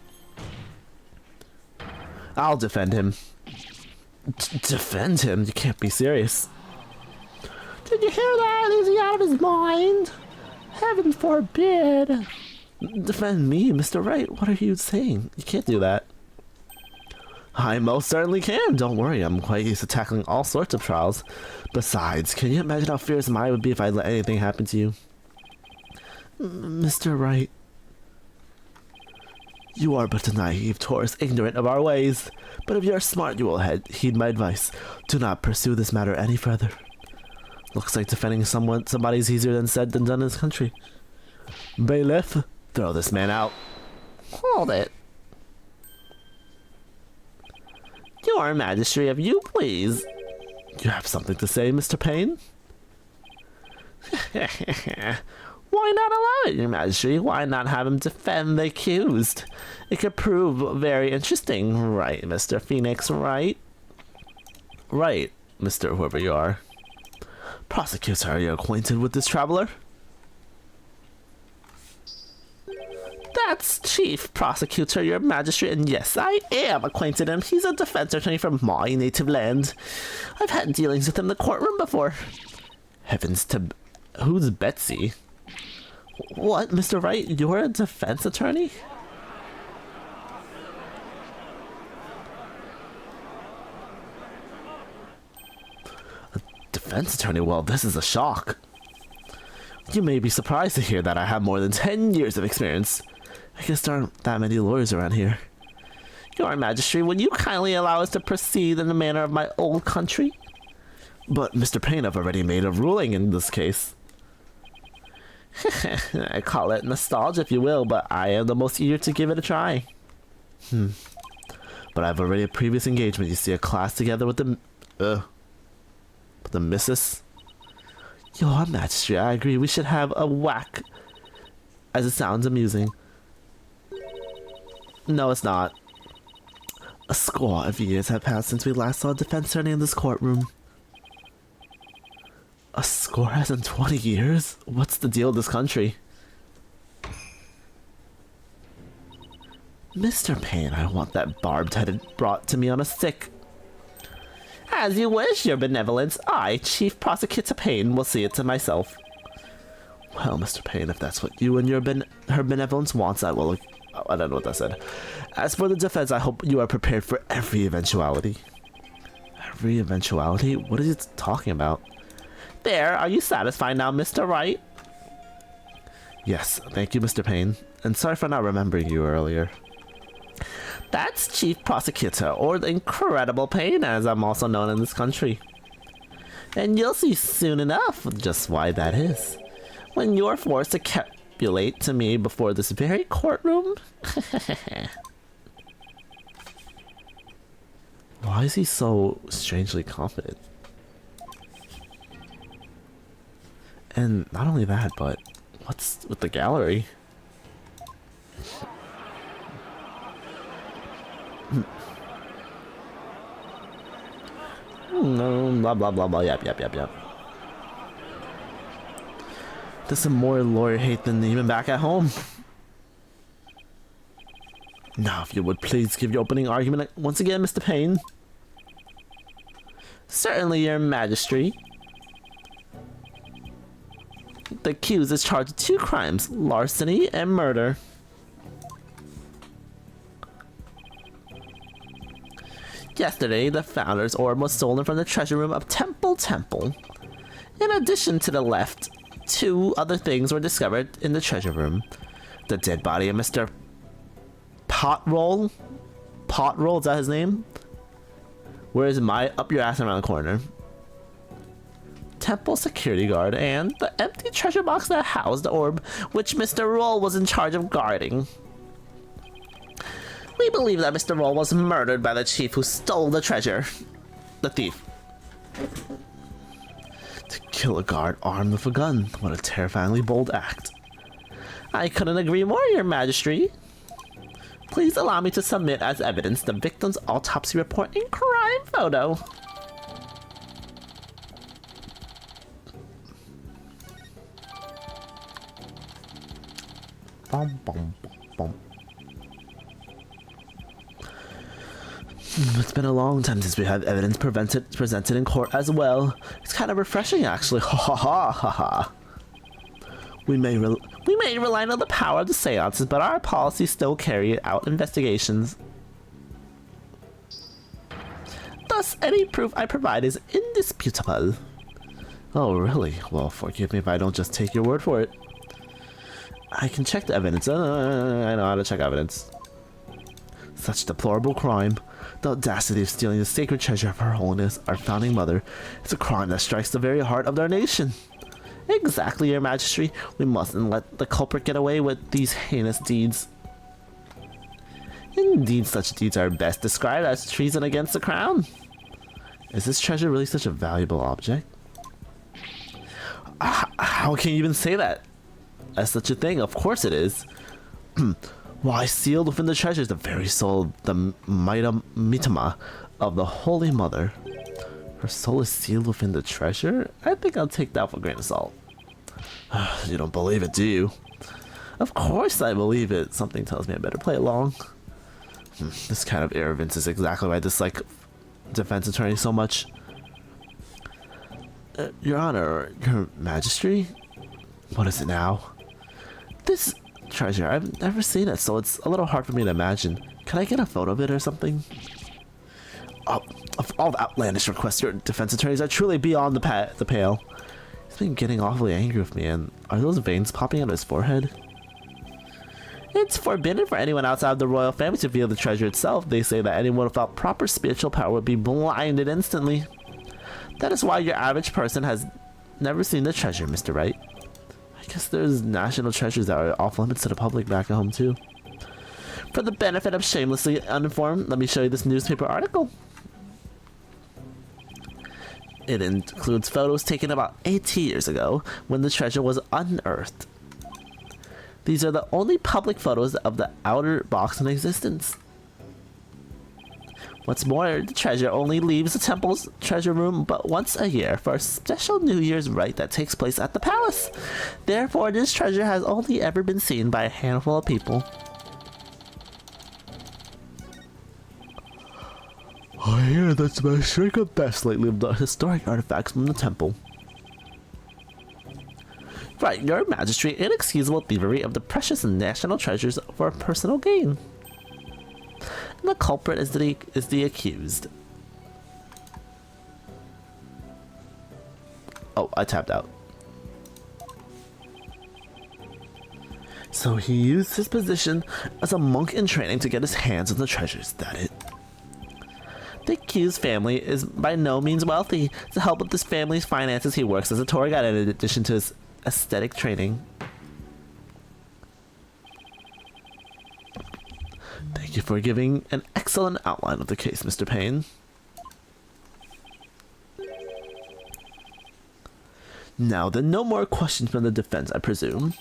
I'll defend him. Defend him? You can't be serious. Did you hear that? Is he out of his mind? Heaven forbid. Defend me, Mr. Wright. What are you saying? You can't do that. I most certainly can. Don't worry, I'm quite used to tackling all sorts of trials. Besides, can you imagine how fierce Maya would be if I let anything happen to you? Mr. Wright. You are but a naive tourist, ignorant of our ways. But if you are smart, you will heed my advice. Do not pursue this matter any further. Looks like defending somebody's easier than said than done in this country. Bailiff, throw this man out. Hold it. Your Majesty, if you please. You have something to say, Mr. Payne? Why not allow it, Your Majesty? Why not have him defend the accused? It could prove very interesting, right, Mr. Phoenix, right? Right, Mr. Whoever you are. Prosecutor, are you acquainted with this traveler? That's Chief Prosecutor, Your Majesty, and yes, I am acquainted with him. He's a defense attorney from my native land. I've had dealings with him in the courtroom before. Heavens to... Who's Betsy? What, Mr. Wright? You're a defense attorney? A defense attorney? Well, this is a shock. You may be surprised to hear that I have more than 10 years of experience. I guess there aren't that many lawyers around here. Your Majesty, would you kindly allow us to proceed in the manner of my old country? But, Mr. Payne, I've already made a ruling in this case. I call it nostalgia if you will, but I am the most eager to give it a try. But I've already a previous engagement. You see a class together with the missus? Your Majesty, I agree. We should have a whack. As it sounds amusing. No, it's not. A score of years have passed since we last saw a defense attorney in this courtroom. A score as in 20 years? What's the deal with this country? Mr. Payne, I want that barbed headed brought to me on a stick. As you wish, Your Benevolence. I, Chief Prosecutor Payne, will see it to myself. Well, Mr. Payne, if that's what you and her benevolence wants, I will... I don't know what that said. As for the defense, I hope you are prepared for every eventuality. Every eventuality? What is it talking about? There, are you satisfied now, Mr. Wright? Yes, thank you, Mr. Payne. And sorry for not remembering you earlier. That's Chief Prosecutor, or the Incredible Payne, as I'm also known in this country. And you'll see soon enough just why that is. When you're forced to capitulate to me before this very courtroom? Why is he so strangely confident? And not only that, but what's with the gallery? No, blah blah blah blah, yep. There's some more lawyer hate than even back at home. Now, if you would please give your opening argument once again, Mr. Payne. Certainly, Your Majesty. The accused is charged with 2 crimes, larceny and murder. Yesterday, the Founder's Orb was stolen from the treasure room of Temple. In addition to the left, 2 other things were discovered in the treasure room. The dead body of Mr. Potroll? Potroll, is that his name? Where is my up your ass around the corner? Temple security guard, and the empty treasure box that housed the orb, which Mr. Roll was in charge of guarding. We believe that Mr. Roll was murdered by the chief who stole the treasure. The thief. To kill a guard armed with a gun. What a terrifyingly bold act. I couldn't agree more, Your Majesty. Please allow me to submit as evidence the victim's autopsy report and crime photo. It's been a long time since we had evidence presented in court as well. It's kind of refreshing, actually. Ha ha ha ha ha. We may rely on the power of the seances, but our policies still carry out investigations. Thus, any proof I provide is indisputable. Oh, really? Well, forgive me if I don't just take your word for it. I can check the evidence. I know how to check evidence. Such deplorable crime. The audacity of stealing the sacred treasure of Her Holiness, our founding mother, is a crime that strikes the very heart of our nation. Exactly, Your Majesty. We mustn't let the culprit get away with these heinous deeds. Indeed, such deeds are best described as treason against the crown. Is this treasure really such a valuable object? How can you even say that? as such a thing. Of course it is. Why, sealed within the treasure is the very soul, the mitama of the Holy Mother. Her soul is sealed within the treasure? I think I'll take that for a grain of salt. You don't believe it, do you? Of course I believe it. Something tells me I better play along. This kind of arrogance is exactly why I dislike defense attorney so much. Your Honor, Your Majesty? What is it now? This treasure, I've never seen it, so it's a little hard for me to imagine. Can I get a photo of it or something? Of all the outlandish requests, your defense attorneys are truly beyond the pale. He's been getting awfully angry with me, and are those veins popping out of his forehead? It's forbidden for anyone outside the royal family to view the treasure itself. They say that anyone without proper spiritual power would be blinded instantly. That is why your average person has never seen the treasure, Mr. Wright. I guess there's national treasures that are off limits to the public back at home too. For the benefit of shamelessly uninformed, let me show you this newspaper article. It includes photos taken about 80 years ago when the treasure was unearthed. These are the only public photos of the outer box in existence. What's more, the treasure only leaves the temple's treasure room but once a year for a special New Year's rite that takes place at the palace. Therefore, this treasure has only ever been seen by a handful of people. I hear that's my secret best lately of the historic artifacts from the temple. Right, your majesty, inexcusable thievery of the precious national treasures for personal gain. And the culprit is the accused. Oh, I tapped out. So he used his position as a monk in training to get his hands on the treasures, that it? The accused family is by no means wealthy. To help with this family's finances, he works as a tour guide in addition to his aesthetic training. Thank you for giving an excellent outline of the case, Mr. Payne. Now then, no more questions from the defense, I presume.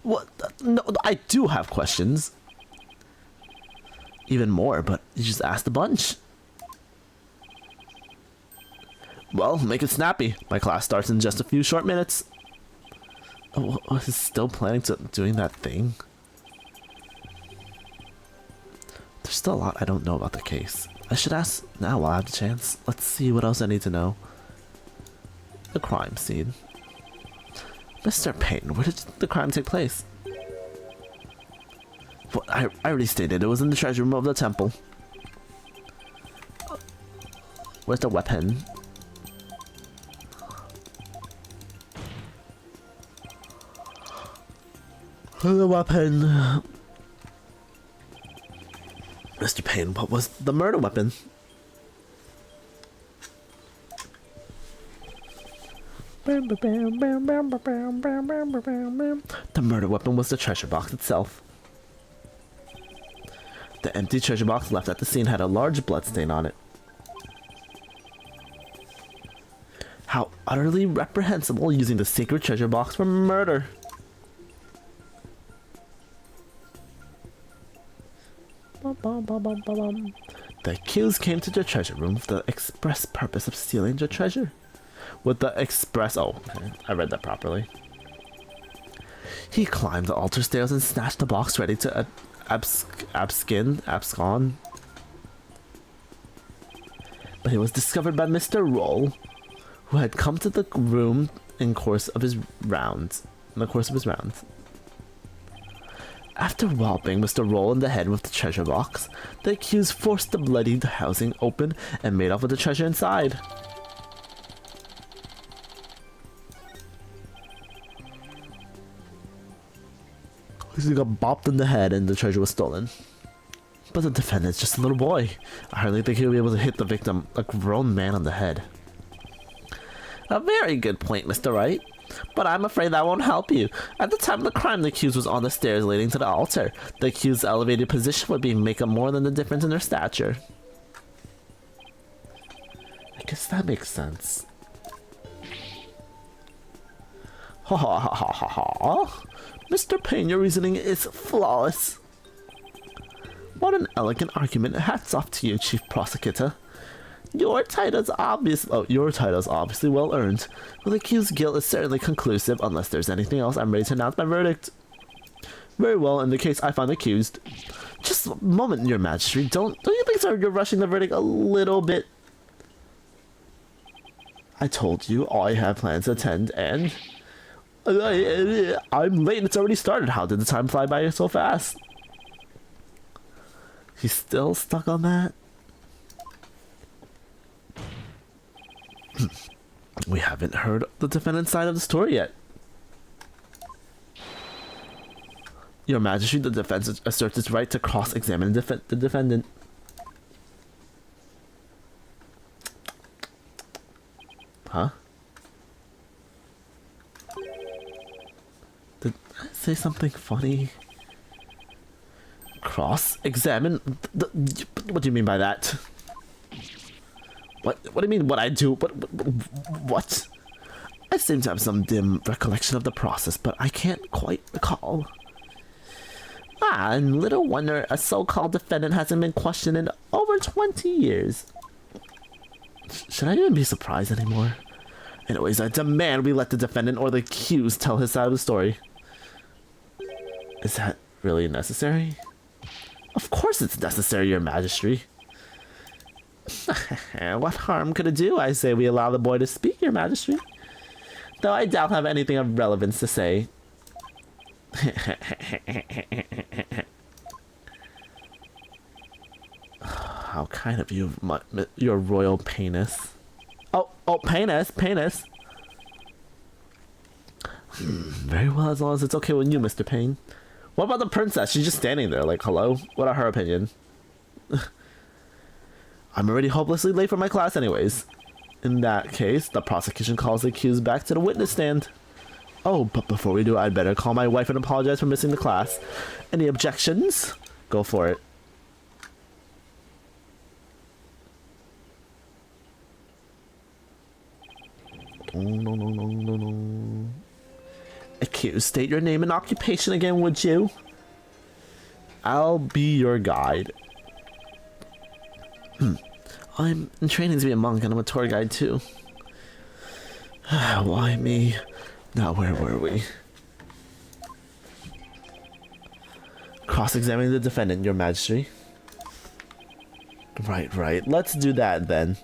What? No, I do have questions. Even more, but you just asked a bunch. Well, make it snappy. My class starts in just a few short minutes. Oh, he's still planning to doing that thing? There's still a lot I don't know about the case. I should ask now while I have the chance. Let's see what else I need to know. The crime scene. Mr. Payne, where did the crime take place? Well, I already stated it was in the treasure room of the temple. Where's the weapon? The weapon. Mr. Payne, what was the murder weapon? The murder weapon was the treasure box itself. The empty treasure box left at the scene had a large bloodstain on it. How utterly reprehensible using the sacred treasure box for murder. The accused came to the treasure room with the express purpose of stealing the treasure. With the express... Oh, okay. I read that properly. He climbed the altar stairs and snatched the box ready to abscond. But he was discovered by Mr. Roll, who had come to the room in the course of his rounds. After walloping Mr. Roll in the head with the treasure box, the accused forced the bloodied housing open and made off with the treasure inside. He got bopped in the head and the treasure was stolen. But the defendant's just a little boy. I hardly think he'll be able to hit the victim, a grown man, on the head. A very good point, Mr. Wright. But I'm afraid that won't help you. At the time of the crime, the accused was on the stairs leading to the altar. The accused's elevated position would make up more than the difference in their stature. I guess that makes sense. Ha ha ha ha ha ha. Mr. Payne, your reasoning is flawless. What an elegant argument. Hats off to you, Chief Prosecutor. Your title's obviously well earned. Well, the accused's guilt is certainly conclusive. Unless there's anything else, I'm ready to announce my verdict. Very well, in the case I find accused. Just a moment, Your Majesty. Don't you think, sir, you're rushing the verdict a little bit? I told you I have plans to attend, and I'm late and it's already started. How did the time fly by so fast? He's still stuck on that? We haven't heard the defendant's side of the story yet. Your Majesty, the defense asserts its right to cross-examine the defendant. Huh? Did I say something funny? Cross-examine? What do you mean by that? What do you mean what I do? What? I seem to have some dim recollection of the process, but I can't quite recall. Ah, and little wonder a so-called defendant hasn't been questioned in over 20 years. Should I even be surprised anymore? Anyways, I demand we let the defendant or the accused tell his side of the story. Is that really necessary? Of course it's necessary, Your Majesty. What harm could it do? I say we allow the boy to speak, Your Majesty. Though I doubt I have anything of relevance to say. How kind of you, your royal penis. Oh, penis. Very well, as long as it's okay with you, Mr. Payne. What about the princess? She's just standing there, like, hello? What are her opinion? I'm already hopelessly late for my class anyways. In that case, the prosecution calls the accused back to the witness stand. Oh, but before we do, I'd better call my wife and apologize for missing the class. Any objections? Go for it. No. Accused, state your name and occupation again, would you? I'll be your guide. I'm in training to be a monk and I'm a tour guide too. Why me? Now where were we? Cross-examining the defendant, Your Majesty. Right. Let's do that then.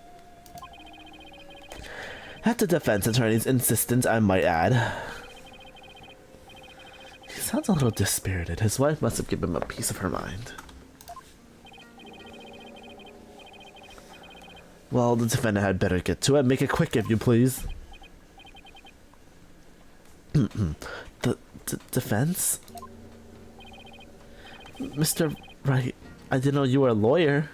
At the defense attorney's insistence, I might add. He sounds a little dispirited. His wife must have given him a piece of her mind. Well, the defendant had better get to it. Make it quick, if you please. The defense? Mr. Wright, I didn't know you were a lawyer.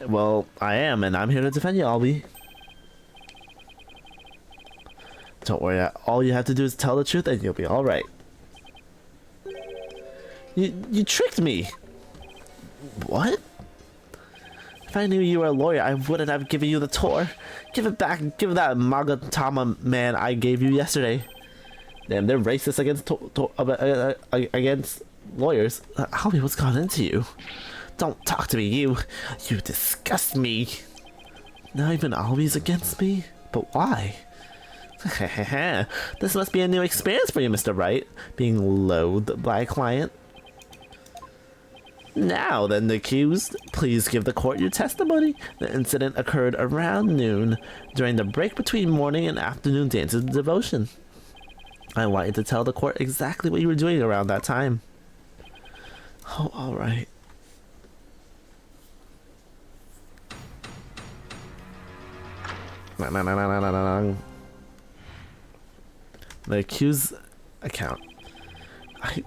Well, I am, and I'm here to defend you, Albie. Don't worry, all you have to do is tell the truth and you'll be alright. You tricked me! What? If I knew you were a lawyer, I wouldn't have given you the tour. Give it back, give that Magatama man I gave you yesterday. Damn, they're racist against lawyers. Albie, what's gone into you? Don't talk to me, you disgust me. Now even Albie's against me? But why? This must be a new experience for you, Mr. Wright, being loathed by a client. Now then, the accused, please give the court your testimony. The incident occurred around noon, during the break between morning and afternoon dances of devotion. I want you to tell the court exactly what you were doing around that time. Oh, alright. The accused account. I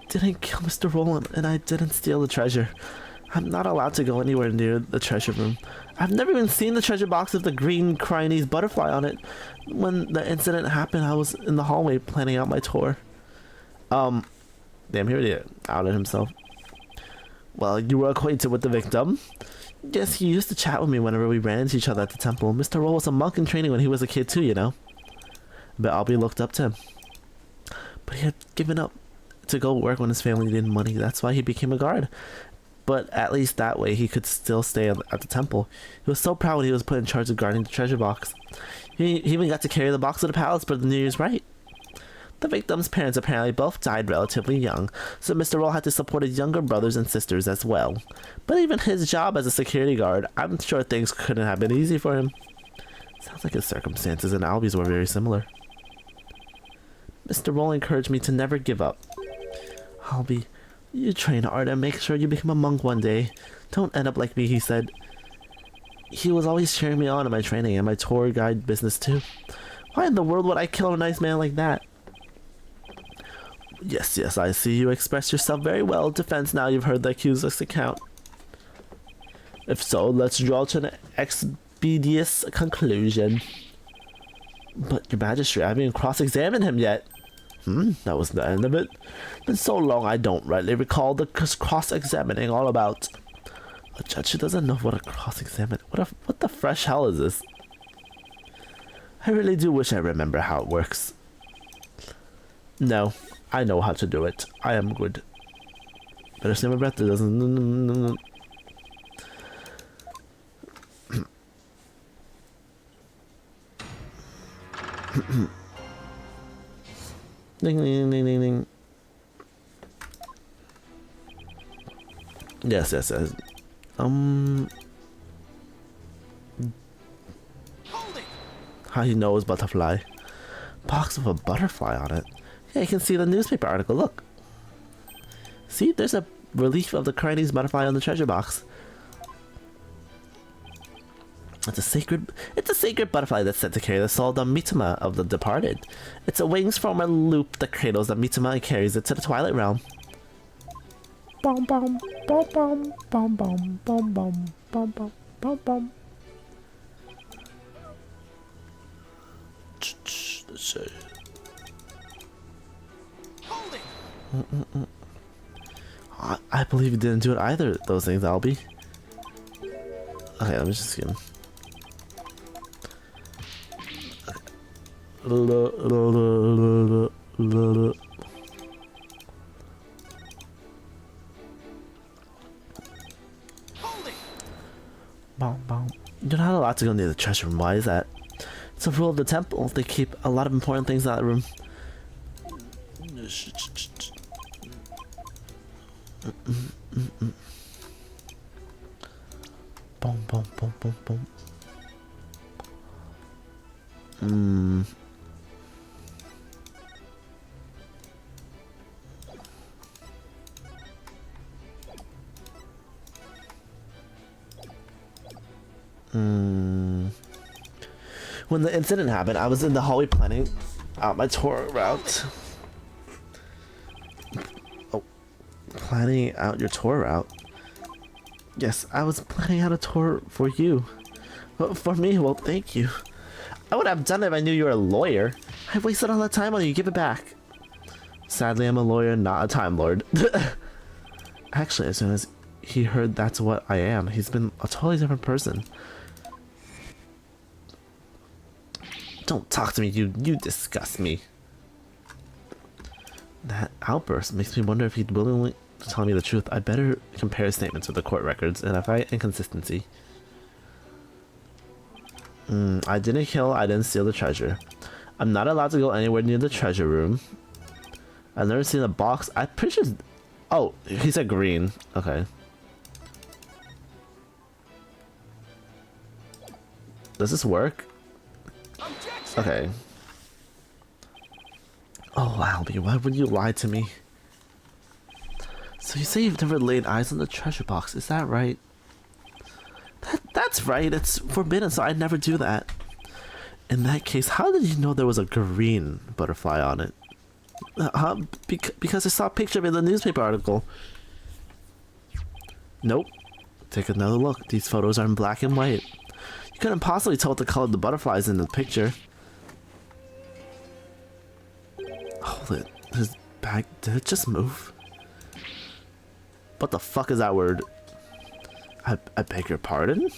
didn't kill Mr. Rowland, and I didn't steal the treasure. I'm not allowed to go anywhere near the treasure room. I've never even seen the treasure box with the green Chinese butterfly on it. When the incident happened, I was in the hallway planning out my tour. Damn, here he outed himself. Well, you were acquainted with the victim. Yes, he used to chat with me whenever we ran into each other at the temple. Mr. Roll was a monk in training when he was a kid too, you know. But Albie looked up to him. But he had given up to go work when his family needed money. That's why he became a guard. But at least that way he could still stay at the temple. He was so proud when he was put in charge of guarding the treasure box. He even got to carry the box to the palace for the New Year's rite. The victim's parents apparently both died relatively young, so Mr. Roll had to support his younger brothers and sisters as well. But even his job as a security guard, I'm sure things couldn't have been easy for him. Sounds like his circumstances and Albie's were very similar. Mr. Roll encouraged me to never give up. Albie, you train hard and make sure you become a monk one day. Don't end up like me, he said. He was always cheering me on in my training and my tour guide business too. Why in the world would I kill a nice man like that? Yes, I see you express yourself very well. Defense, now you've heard the accused's account. If so, let's draw to an expeditious conclusion. But, Your Majesty, I haven't cross-examined him yet. That was the end of it. Been so long I don't rightly recall the cross-examining all about. A judge who doesn't know what a cross-examine... What the fresh hell is this? I really do wish I remember how it works. No. I know how to do it. I am good. Better save my breath. It doesn't. Ding ding ding ding ding. Yes. How he knows butterfly? Box with a butterfly on it. Yeah, you can see the newspaper article, look. See, there's a relief of the Chinese butterfly on the treasure box. It's a sacred butterfly that's said to carry the soul of the Mitama of the departed. Its wings form a loop that cradles the Mitama and carries it to the Twilight Realm. Bum bum bum bum bum bum bum bum bum bum bum bum. Let's see. I believe you didn't do it either of those things, Albie. Okay, let me just skim. You're not allowed to go near the treasure room. Why is that? It's a rule of the temple. They keep a lot of important things in that room. Boom, boom, boom, boom, boom. When the incident happened, I was in the hallway planning out my tour route. Planning out your tour route? Yes, I was planning out a tour for you. Well, for me, well, thank you. I would have done it if I knew you were a lawyer. I wasted all that time on you. Give it back. Sadly, I'm a lawyer, not a Time Lord. Actually, as soon as he heard that's what I am, he's been a totally different person. Don't talk to me, you disgust me. That outburst makes me wonder if he'd willingly tell me the truth. I'd better compare his statements with the court records and if I inconsistency. I didn't kill, I didn't steal the treasure. I'm not allowed to go anywhere near the treasure room. I've never seen a box. I'm pretty sure... Oh, he said green. Okay. Does this work? Okay. Oh, Albie, why would you lie to me? So you say you've never laid eyes on the treasure box, is that right? That's right, it's forbidden, so I'd never do that. In that case, how did you know there was a green butterfly on it? Because I saw a picture of it in the newspaper article. Nope. Take another look, these photos are in black and white. You couldn't possibly tell what the color of the butterfly is in the picture. Hold it. His bag, did it just move? What the fuck is that word? I beg your pardon?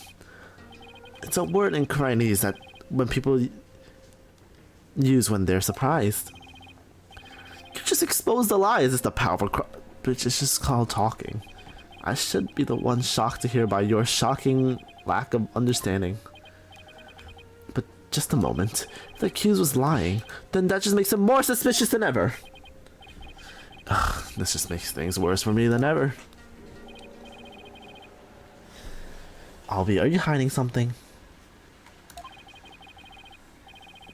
It's a word in Chinese that when people use when they're surprised. You just exposed the lies. It's the powerful which is just called talking. I should be the one shocked to hear by your shocking lack of understanding. But just a moment. If the accused was lying, then that just makes him more suspicious than ever. Ugh, this just makes things worse for me than ever. Alvi, are you hiding something?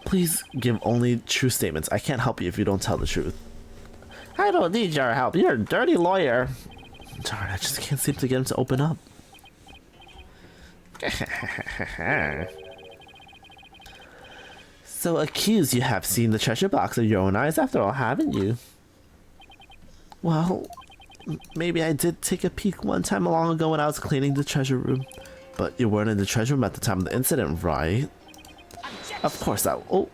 Please give only true statements. I can't help you if you don't tell the truth. I don't need your help. You're a dirty lawyer. Darn, I just can't seem to get him to open up. So, accused, you have seen the treasure box with your own eyes after all, haven't you? Well, maybe I did take a peek one time long ago when I was cleaning the treasure room. But you weren't in the treasure room at the time of the incident, right? Of course I... Oh.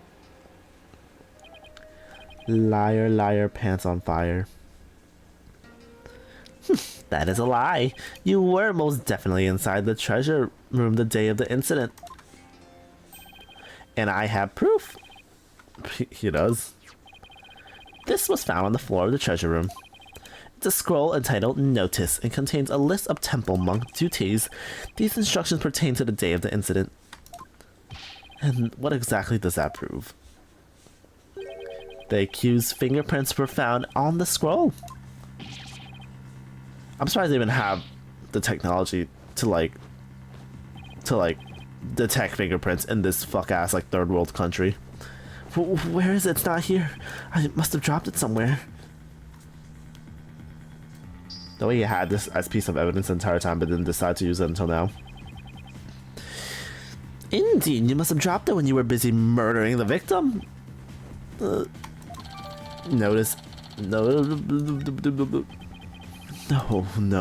Liar, liar, pants on fire. That is a lie. You were most definitely inside the treasure room the day of the incident. And I have proof. He does. This was found on the floor of the treasure room. It's a scroll entitled Notice and contains a list of temple monk duties. These instructions pertain to the day of the incident. And what exactly does that prove? The accused's fingerprints were found on the scroll. I'm surprised they even have the technology to detect fingerprints in this fuck-ass third world country. Where is it? It's not here. I must have dropped it somewhere. The way he had this as piece of evidence the entire time but didn't decide to use it until now. Indeed, you must have dropped it when you were busy murdering the victim. Notice. No,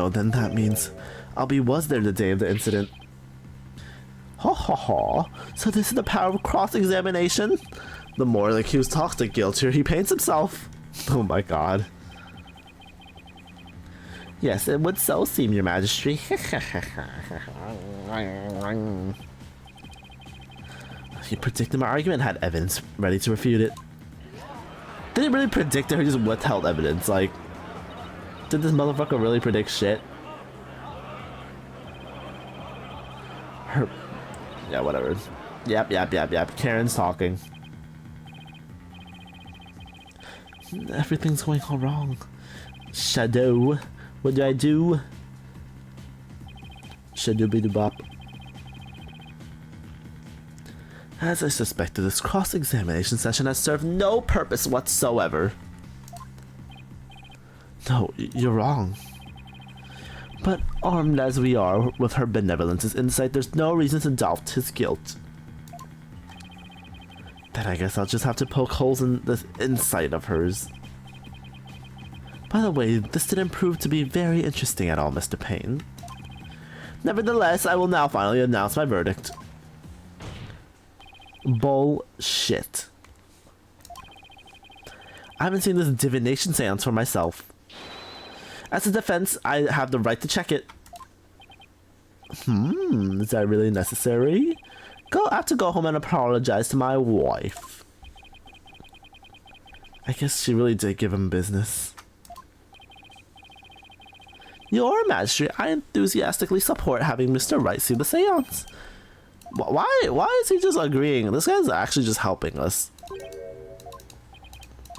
then that means Albie was there the day of the incident. Ha ha ha. So this is the power of cross-examination? The more the accused talks, the guiltier he paints himself. Oh my god. Yes, it would so seem, your majesty. He predicted my argument, had evidence ready to refute it. Did he really predict it or just withheld evidence? Like, did this motherfucker really predict shit? Yeah, whatever. Yep. Karen's talking. Everything's going all wrong. Shadow. What do I do? Shadow-be-do-bop. As I suspected, this cross-examination session has served no purpose whatsoever. No, you're wrong. But armed as we are with her benevolence's insight, there's no reason to doubt his guilt. Then I guess I'll just have to poke holes in this insight of hers. By the way, this didn't prove to be very interesting at all, Mr. Payne. Nevertheless, I will now finally announce my verdict. Bullshit. I haven't seen this divination seance for myself. As a defense, I have the right to check it. Is that really necessary? I have to go home and apologize to my wife. I guess she really did give him business. Your Majesty, I enthusiastically support having Mr. Wright see the seance. Why is he just agreeing? This guy's actually just helping us.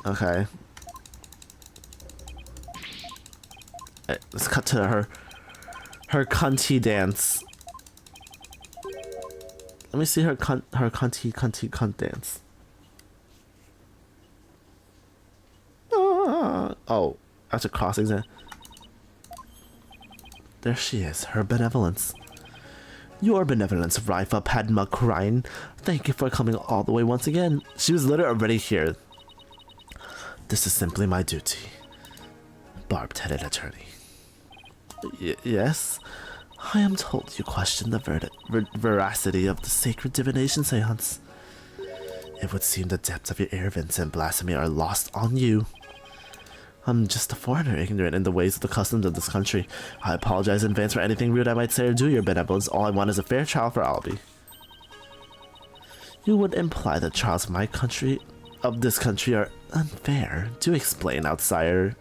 Okay. Let's cut to her cunty dance. Let me see her cunt dance. Oh, that's a cross exam. There she is, her benevolence. Your benevolence, Rifa Padma Crine. Thank you for coming all the way once again. She was literally already here. This is simply my duty. Barbed-headed attorney. Yes? I am told you question the veracity of the sacred divination seance. It would seem the depths of your arrogance and blasphemy are lost on you. I'm just a foreigner, ignorant in the ways of the customs of this country. I apologize in advance for anything rude I might say or do, your benevolence. All I want is a fair trial for Albie. You would imply that trials of this country are unfair. Do explain, outsider.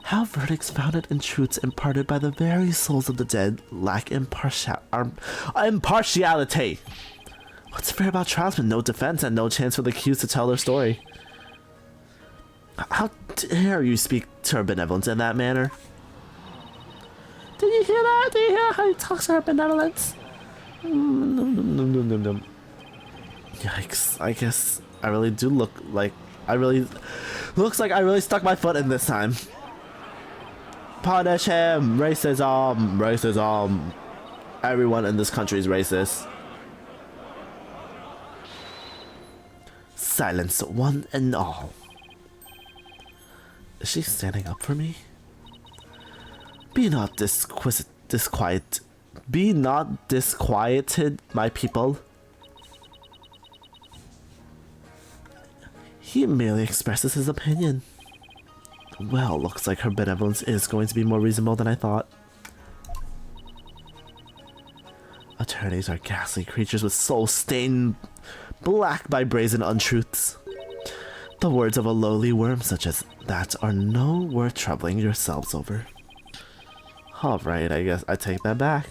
How verdicts founded in truths imparted by the very souls of the dead lack impartiality. What's fair about trials with no defense and no chance for the accused to tell their story? How dare you speak to her benevolence in that manner? Did you hear that? Did you hear how he talks to her benevolence? Yikes. I guess I really do look like looks like I really stuck my foot in this time. Punish him! Racism! Racism! Everyone in this country is racist. Silence, one and all. Is she standing up for me? Be not disquieted, my people. He merely expresses his opinion. Well, looks like her benevolence is going to be more reasonable than I thought. Attorneys are ghastly creatures with souls stained black by brazen untruths. The words of a lowly worm such as that are no worth troubling yourselves over. Alright, I guess I take that back.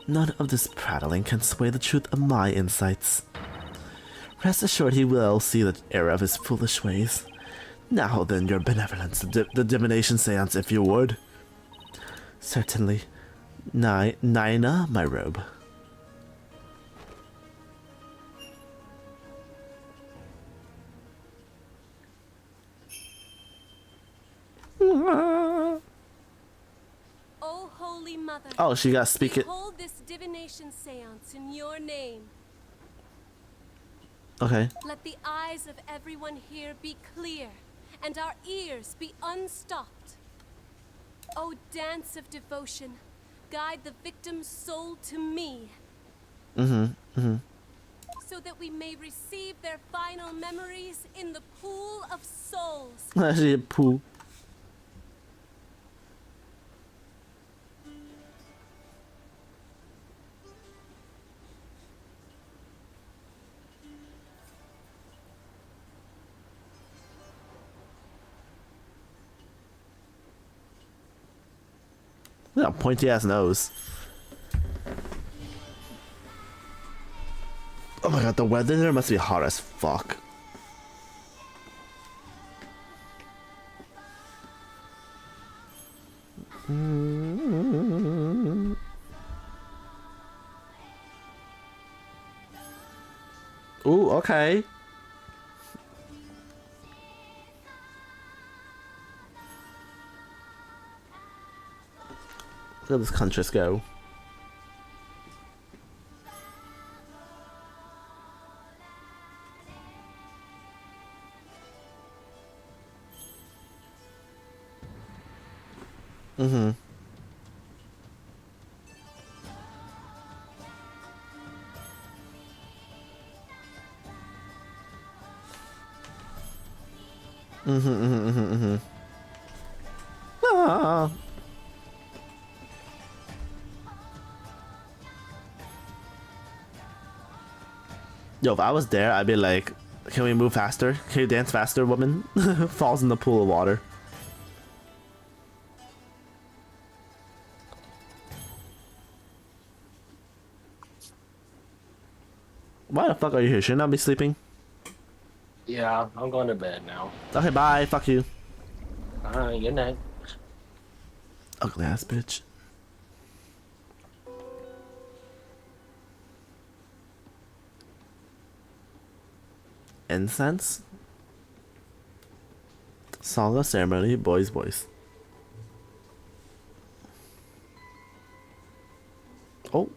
None of this prattling can sway the truth of my insights. Rest assured he will see the error of his foolish ways. Now then, your benevolence, the divination seance, if you would. Certainly. Nina, my robe. O Holy Mother, Oh, she got to speak it. hold this divination seance in your name. Okay. Let the eyes of everyone here be clear, and our ears be unstopped. O dance of devotion, guide the victim's soul to me. So that we may receive their final memories in the pool of souls. She poo. Look at that pointy ass nose. Oh my god, the weather there must be hot as fuck. Ooh, okay. Look at this Contras go. Ah. Yo, if I was there, I'd be like, can we move faster? Can you dance faster, woman? Falls in the pool of water. Why the fuck are you here? Shouldn't I be sleeping? Yeah, I'm going to bed now. Okay, bye. Fuck you. Alright, good night. Ugly ass bitch. Incense? Song of ceremony, boy's voice. Oh.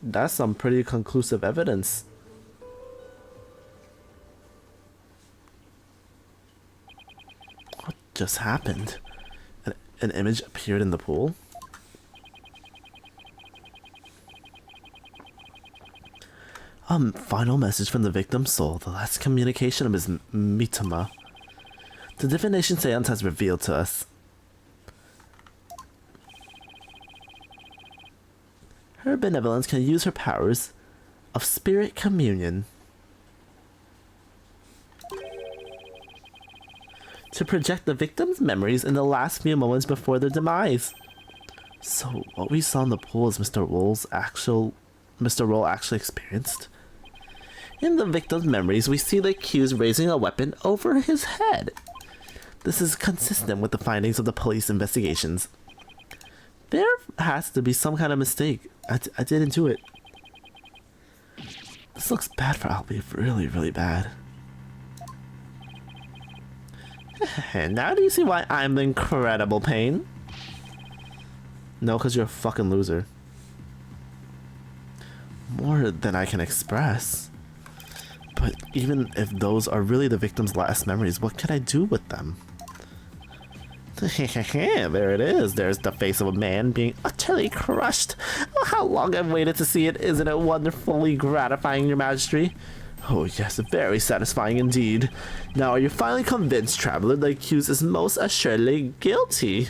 That's some pretty conclusive evidence. What just happened? An image appeared in the pool? Final message from the victim's soul. The last communication of his Mitama. The divination seance has revealed to us. Her benevolence can use her powers of spirit communion to project the victim's memories in the last few moments before their demise. So what we saw in the pool is Mr. Roll actually experienced. In the victim's memories, we see the accused raising a weapon over his head. This is consistent with the findings of the police investigations. There has to be some kind of mistake. I didn't do it. This looks bad for Albie, really, really bad. And now do you see why I'm in incredible pain? No, because you're a fucking loser. More than I can express. But even if those are really the victim's last memories, what can I do with them? There it is. There's the face of a man being utterly crushed. Oh, how long I've waited to see it. Isn't it wonderfully gratifying, Your Majesty? Oh yes, very satisfying indeed. Now are you finally convinced, Traveler, the accused is most assuredly guilty?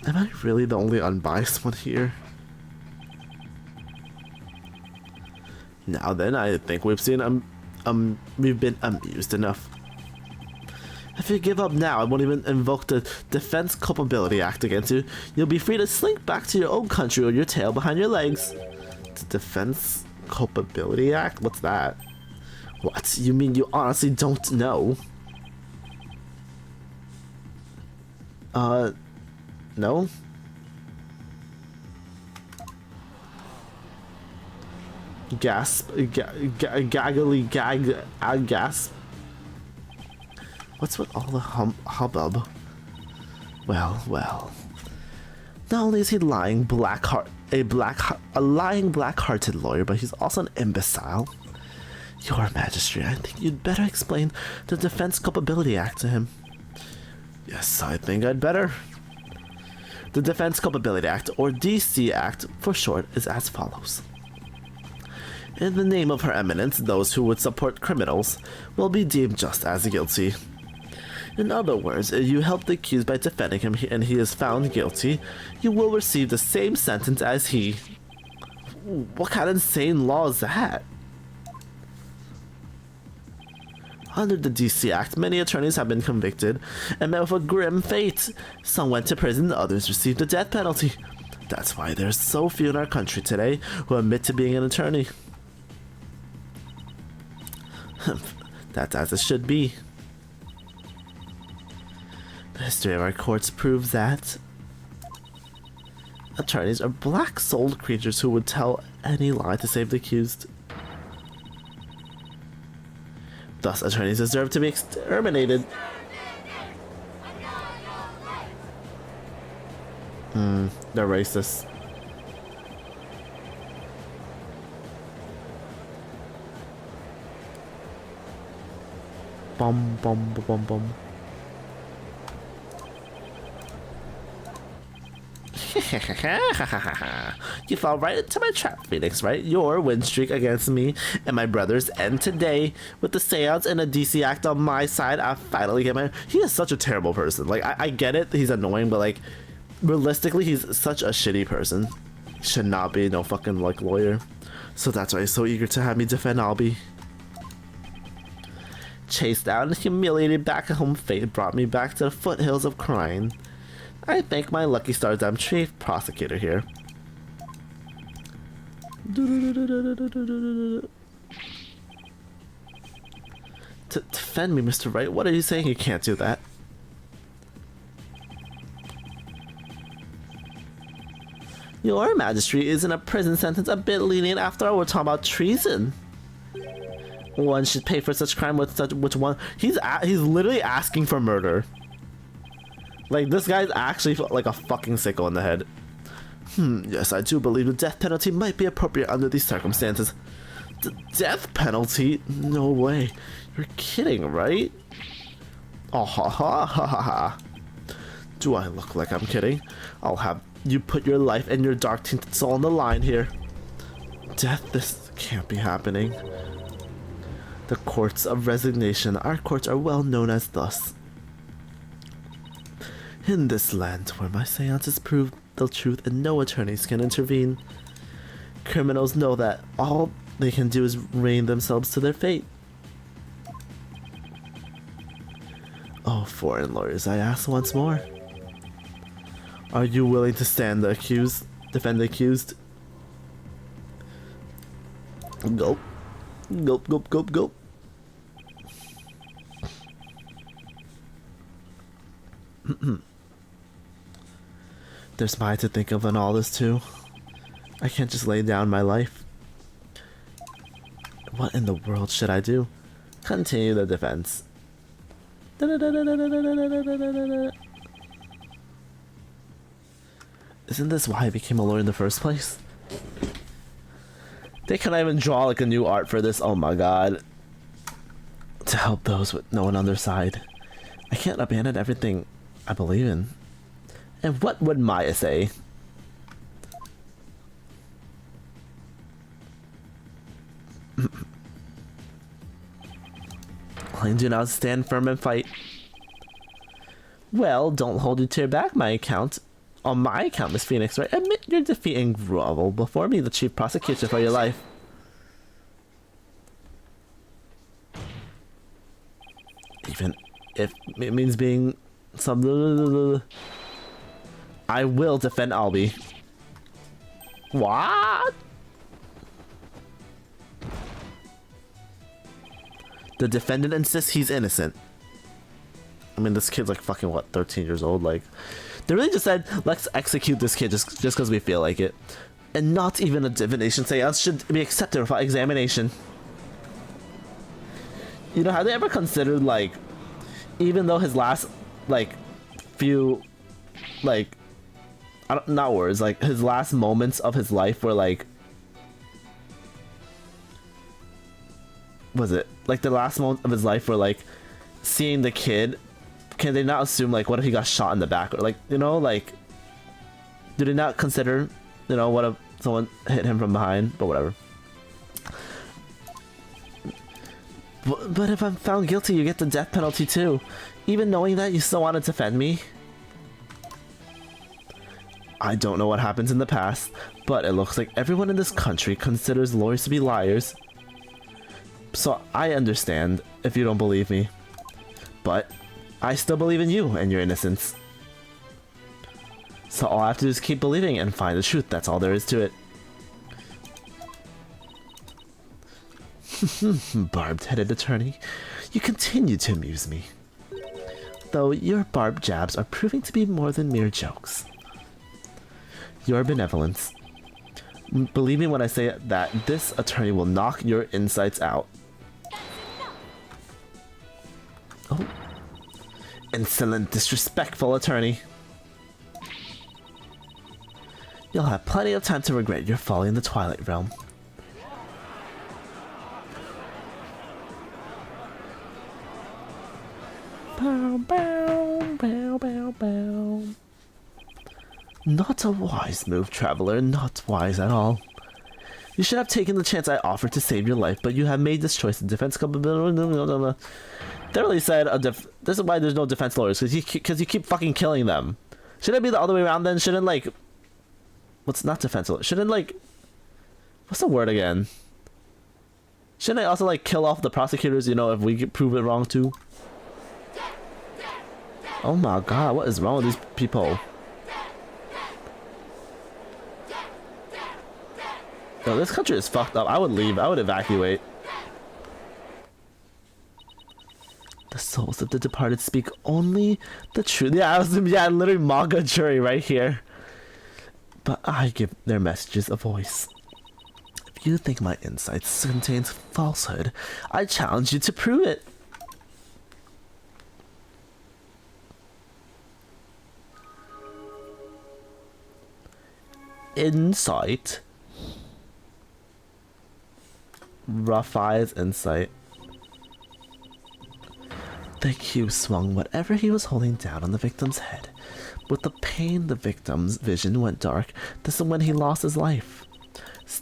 Am I really the only unbiased one here? Now then, I think we've been amused enough. If you give up now, I won't even invoke the Defense Culpability Act against you. You'll be free to slink back to your own country with your tail behind your legs. The Defense Culpability Act? What's that? What? You mean you honestly don't know? No? Gasp. Gaggly gasp. What's with all the hubbub? Well. Not only is he a lying black-hearted lawyer, but he's also an imbecile. Your Majesty, I think you'd better explain the Defense Culpability Act to him. Yes, I think I'd better. The Defense Culpability Act, or DC Act for short, is as follows. In the name of Her Eminence, those who would support criminals will be deemed just as guilty. In other words, if you help the accused by defending him and he is found guilty, you will receive the same sentence as he. What kind of insane law is that? Under the DC Act, many attorneys have been convicted and met with a grim fate. Some went to prison, others received the death penalty. That's why there's so few in our country today who admit to being an attorney. That's as it should be. The history of our courts proves that attorneys are black-souled creatures who would tell any lie to save the accused. Thus, attorneys deserve to be exterminated. They're racist. Bum bum bum bum. You fell right into my trap, Phoenix, right? Your win streak against me and my brothers end today. With the seance and a DC Act on my side, I finally get my... He is such a terrible person. Like, I get it, he's annoying, but like, realistically, he's such a shitty person. Should not be no fucking, like, lawyer. So that's why he's so eager to have me defend Albie. Chased out and humiliated back at home, fate brought me back to the foothills of crime. I thank my lucky stars I'm chief prosecutor here. Defend me, Mr. Wright. What are you saying? You can't do that. Your Majesty is in a prison sentence a bit lenient after all. We're talking about treason. One should pay for such crime with such which one. He's literally asking for murder. Like, this guy's actually like a fucking sicko in the head. Yes, I do believe the death penalty might be appropriate under these circumstances. The death penalty? No way. You're kidding, right? Oh, ha ha ha ha ha. Do I look like I'm kidding? I'll have you put your life and your dark tinted soul on the line here. Death, this can't be happening. The courts of resignation. Our courts are well known as thus. In this land where my seances prove the truth and no attorneys can intervene, criminals know that all they can do is rein themselves to their fate. Oh, foreign lawyers, I ask once more. Are you willing to stand the accused, defend the accused? Gulp. Gulp, gulp, gulp, gulp. There's mine to think of in all this too. I can't just lay down my life. What in the world should I do? Continue the defense. Isn't this why I became a lawyer in the first place? They cannot even draw like a new art for this. Oh my god. To help those with no one on their side. I can't abandon everything I believe in. And what would Maya say? I do not stand firm and fight. Well, don't hold you to your back, my account. On my account, Miss Phoenix, right? Admit your defeat and grovel before me, the chief prosecutor, for your life. Even if it means being some... I will defend Albie. What? The defendant insists he's innocent. I mean, this kid's like fucking, what, 13 years old? Like, they really just said, let's execute this kid just because we feel like it. And not even a divination seance should be accepted without examination. You know, have they ever considered, like, even though his last, like, few, like, not words, like, his last moments of his life were, like, was it? Like, the last moment of his life were, like, seeing the kid, can they not assume, like, what if he got shot in the back? Or, like, you know, like, do they not consider, you know, what if someone hit him from behind? But whatever. But if I'm found guilty, you get the death penalty too. Even knowing that, you still want to defend me? I don't know what happens in the past, but it looks like everyone in this country considers lawyers to be liars. So I understand if you don't believe me. But I still believe in you and your innocence. So all I have to do is keep believing and find the truth. That's all there is to it. Barbed-headed attorney, you continue to amuse me. Though your barbed jabs are proving to be more than mere jokes. Your benevolence. Believe me when I say that this attorney will knock your insides out. Oh. Insolent, disrespectful attorney. You'll have plenty of time to regret your folly in the Twilight Realm. Bow, bow, bow, bow, bow. Not a wise move, traveler. Not wise at all. You should have taken the chance I offered to save your life, but you have made this choice in defense. They really said this is why there's no defense lawyers, because you keep fucking killing them. Shouldn't it be the other way around then? Shouldn't, like, what's not defense lawyer? Shouldn't, like, what's the word again? Shouldn't I also, like, kill off the prosecutors, you know, if we prove it wrong too? Oh my god, what is wrong with these people? Yo, this country is fucked up. I would leave. I would evacuate. The souls of the departed speak only the truth. Yeah, literally manga jury right here. But I give their messages a voice. If you think my insights contains falsehood, I challenge you to prove it. Insight. Rough eyes, insight. The cue swung whatever he was holding down on the victim's head. With the pain, the victim's vision went dark. This is when he lost his life.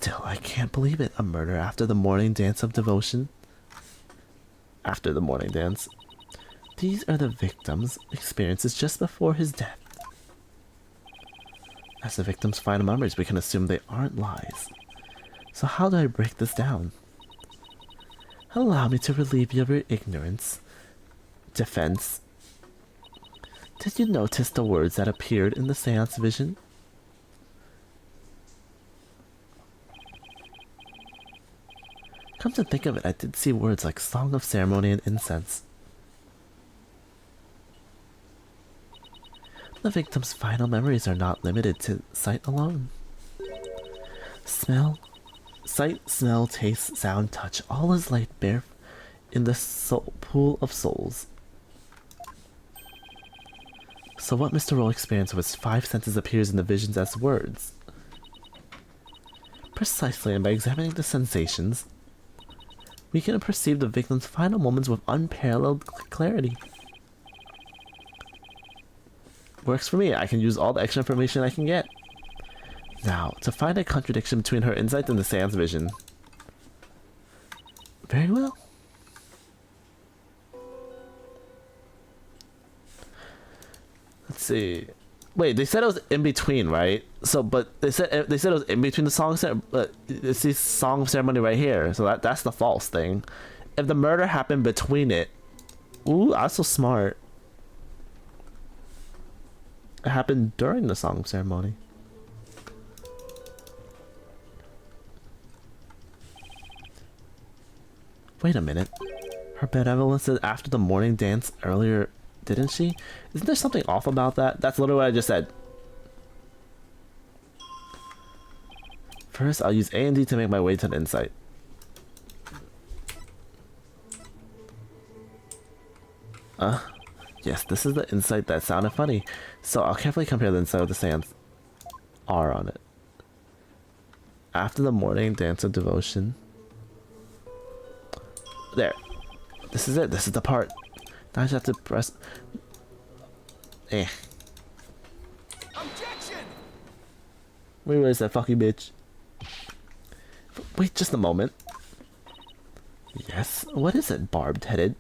Still, I can't believe it. A murder after the morning dance of devotion. After the morning dance. These are the victim's experiences just before his death. As the victim's final memories, we can assume they aren't lies. So how do I break this down? Allow me to relieve you of your ignorance. Defense. Did you notice the words that appeared in the seance vision? Come to think of it, I did see words like Song of Ceremony and Incense. The victim's final memories are not limited to sight alone. Smell, sight, smell, taste, sound, touch, all is laid bare in the pool of souls. So what Mr. Roll experienced with his 5 senses appears in the visions as words. Precisely, and by examining the sensations, we can perceive the victim's final moments with unparalleled clarity. Works for me. I can use all the extra information I can get. Now, to find a contradiction between her insight and the seance vision. Very well. Let's see. Wait, they said it was in between, right? So, but they said it was in between the songs, but it's this song ceremony right here. So that's the false thing. If the murder happened between it, ooh, that's so smart. It happened during the song ceremony. Wait a minute. Her benevolence said after the morning dance earlier, didn't she? Isn't there something off about that? That's literally what I just said. First, I'll use A and D to make my way to the insight. Yes, this is the insight that sounded funny. So I'll carefully compare the insight with the seance R on it. After the morning dance of devotion. There. This is it. This is the part. Now I just have to press. Objection! Where's that fucking bitch? Wait just a moment. Yes? What is it, barbed-headed?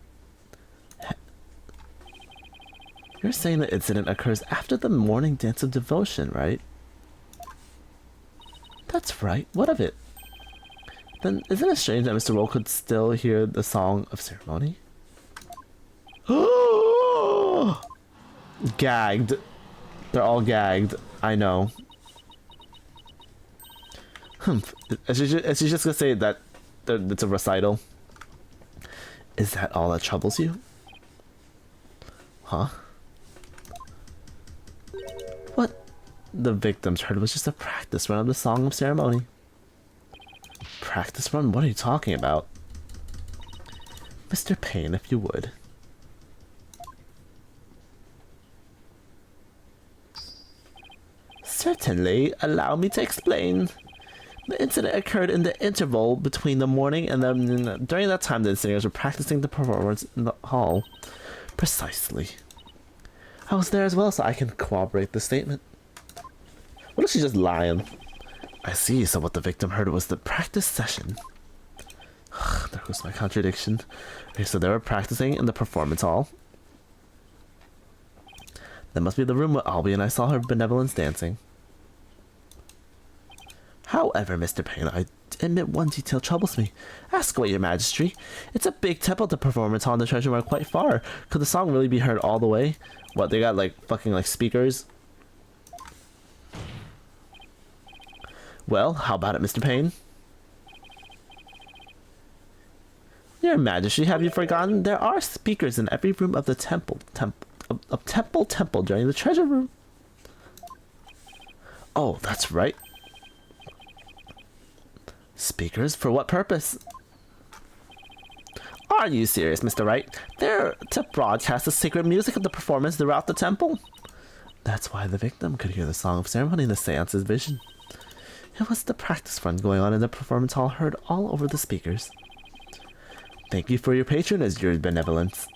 You're saying the incident occurs after the morning dance of devotion, right? That's right. What of it? Then isn't it strange that Mr. Roll could still hear the song of ceremony? Gagged. They're all gagged. I know. Is she just gonna say that it's a recital? Is that all that troubles you? Huh? What the victims heard was just a practice run of the Song of Ceremony. Practice run? What are you talking about? Mr. Payne, if you would. Certainly, allow me to explain. The incident occurred in the interval between the morning and the... During that time, the singers were practicing the performance in the hall. Precisely. I was there as well, so I can corroborate the statement. What if she's just lying? I see, so what the victim heard was the practice session. There goes my contradiction. Okay, so they were practicing in the performance hall. That must be the room where Albie and I saw her benevolence dancing. However, Mr. Payne, I admit one detail troubles me. Ask away, your majesty. It's a big temple to performance hall in the treasure room quite far. Could the song really be heard all the way? What, they got like fucking like speakers? Well, how about it, Mr. Payne? Your Majesty, have you forgotten? There are speakers in every room of the temple during the treasure room. Oh, that's right. Speakers? For what purpose? Are you serious, Mr. Wright? They're to broadcast the sacred music of the performance throughout the temple. That's why the victim could hear the Song of Ceremony in the seance's vision. It was the practice run going on in the performance hall heard all over the speakers. Thank you for your patronage, your benevolence.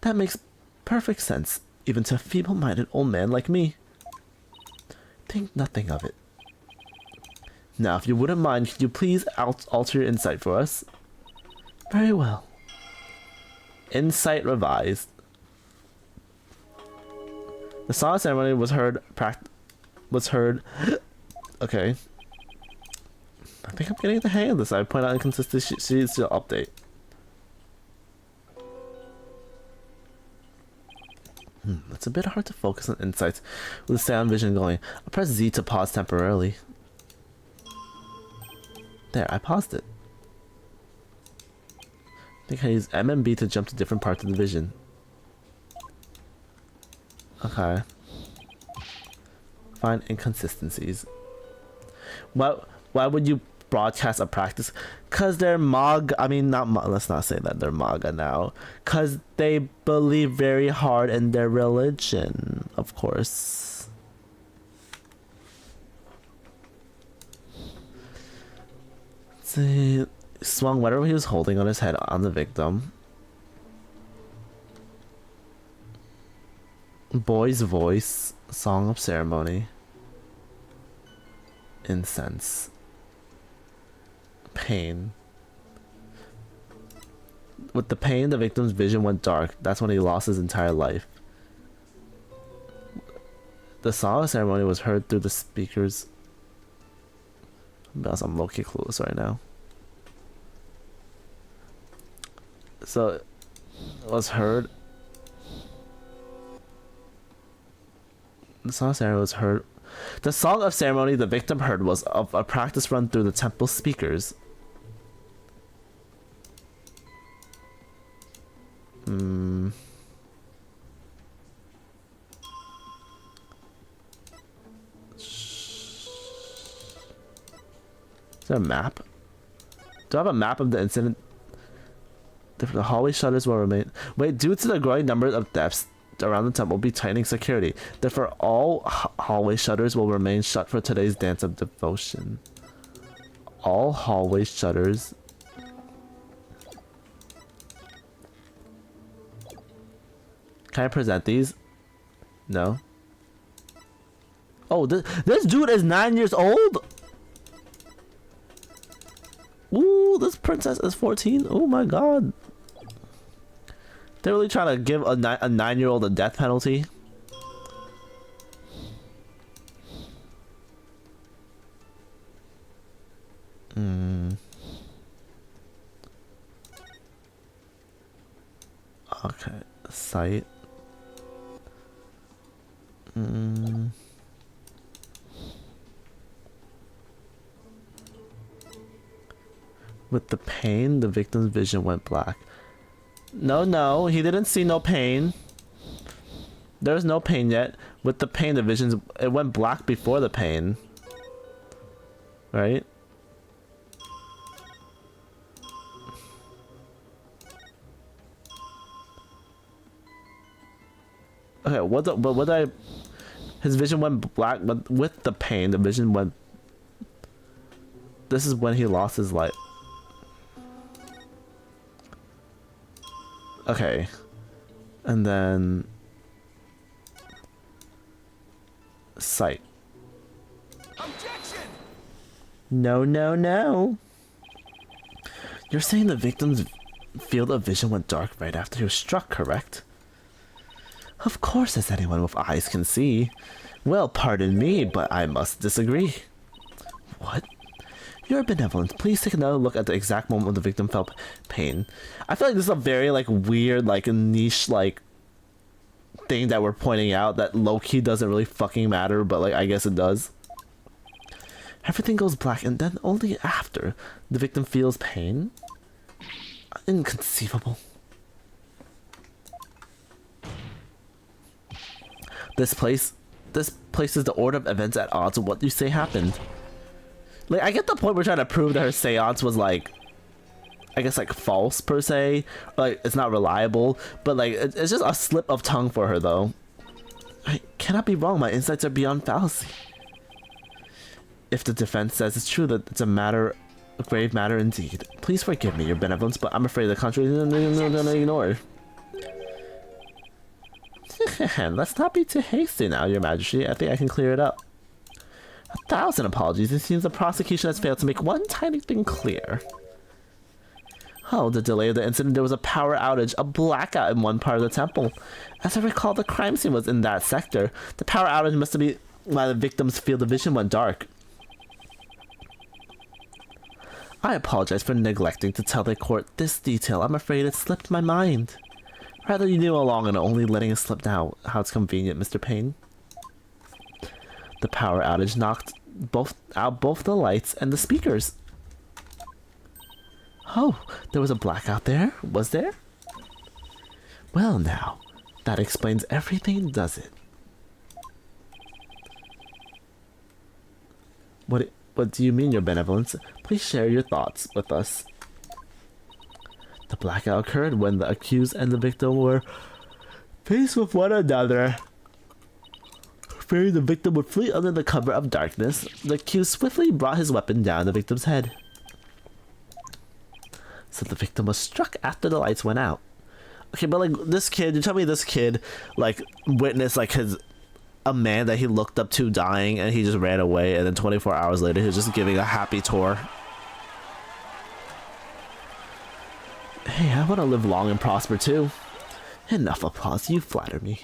That makes perfect sense, even to a feeble-minded old man like me. Think nothing of it. Now, if you wouldn't mind, could you please alter your insight for us? Very well. Insight revised. The song ceremony was heard. Okay. I think I'm getting the hang of this. I point out inconsistencies to update. It's a bit hard to focus on insights with the sound vision going. I'll press Z to pause temporarily. There, I paused it. I think I use M and B to jump to different parts of the vision. Okay. Find inconsistencies. Why would you broadcast a practice? Cause they're let's not say that they're MAGA now. Cause they believe very hard in their religion, of course. Let's see, swung whatever he was holding on his head on the victim. Boy's voice, song of ceremony. Incense. Pain. With the pain, the victim's vision went dark. That's when he lost his entire life. The song of ceremony was heard through the speakers. I'm low-key clueless right now. So, it was heard. The song of ceremony was heard. The song of ceremony the victim heard was of a practice run through the temple speakers. Is there a map? Do I have a map of the incident? The hallway shutters will remain. Wait, due to the growing number of deaths around the temple, will be tightening security. Therefore, all hallway shutters will remain shut for today's dance of devotion. All hallway shutters. Can I present these? No. Oh, this dude is 9 years old? Ooh, this princess is 14. Oh my god. They're really trying to give a 9-year-old a death penalty. Okay, sight. With the pain, the victim's vision went black. No, he didn't see no pain. There's no pain yet. With the pain, the visions, it went black before the pain. Right? Okay, his vision went black, but with the pain, the vision went. This is when he lost his life. Okay. And then sight. Objection! No. You're saying the victim's field of vision went dark right after he was struck, correct? Of course, as anyone with eyes can see. Well, pardon me, but I must disagree. What? Your benevolence, please take another look at the exact moment when the victim felt pain. I feel like this is a very weird niche thing that we're pointing out that low-key doesn't really fucking matter, but I guess it does. Everything goes black and then only after the victim feels pain? Inconceivable. This places the order of events at odds with what you say happened. I get the point we're trying to prove that her seance was I guess false per se, it's not reliable, but it's just a slip of tongue for her though. I cannot be wrong, my insights are beyond fallacy. If the defense says it's true, that it's a grave matter indeed. Please forgive me, your benevolence, but I'm afraid the contrary is ignored. Let's not be too hasty now, your majesty. I think I can clear it up. 1,000 apologies. It seems the prosecution has failed to make one tiny thing clear. Oh, the delay of the incident, there was a power outage, a blackout in one part of the temple. As I recall, the crime scene was in that sector. The power outage must have been why the victim's field of vision went dark. I apologize for neglecting to tell the court this detail. I'm afraid it slipped my mind. Rather, you knew all along and only letting it slip now. How it's convenient, Mr. Payne. The power outage knocked out both the lights and the speakers. Oh, there was a blackout there, was there? Well now, that explains everything, does it? What do you mean, Your Benevolence? Please share your thoughts with us. The blackout occurred when the accused and the victim were faced with one another. Fearing the victim would flee under the cover of darkness, the accused swiftly brought his weapon down the victim's head. So the victim was struck after the lights went out. Okay, but like this kid, you tell me this kid like witnessed like a man that he looked up to dying and he just ran away, and then 24 hours later he was just giving a happy tour. Hey, I want to live long and prosper too. Enough applause, you flatter me.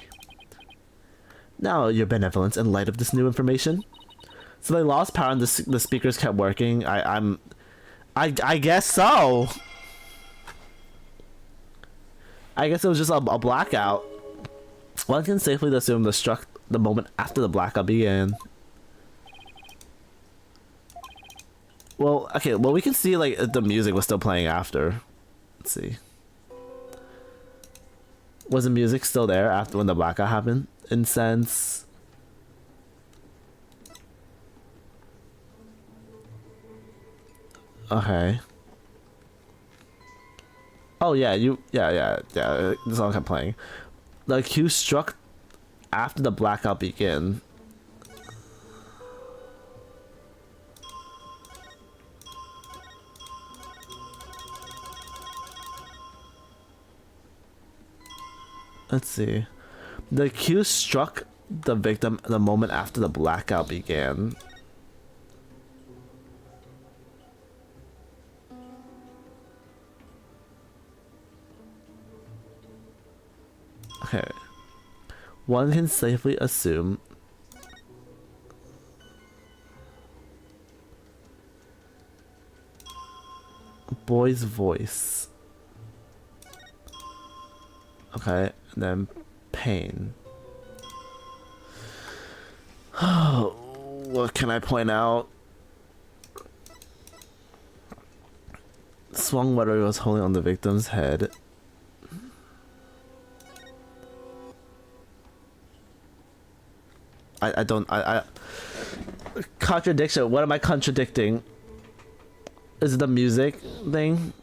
Now, Your Benevolence, in light of this new information. So they lost power and the speakers kept working. I guess so. I guess it was just a blackout. One can safely assume the struck the moment after the blackout began. Well, okay, well we can see like the music was still playing after. Let's see. Was the music still there after when the blackout happened? Incense. Okay. Oh yeah, yeah. The song kept playing. The accused struck after the blackout began. Let's see. The accused struck the victim the moment after the blackout began. Okay. One can safely assume boy's voice. Okay, and then pain. What can I point out? Swung whatever was holding on the victim's head. I contradiction. What am I contradicting? Is it the music thing?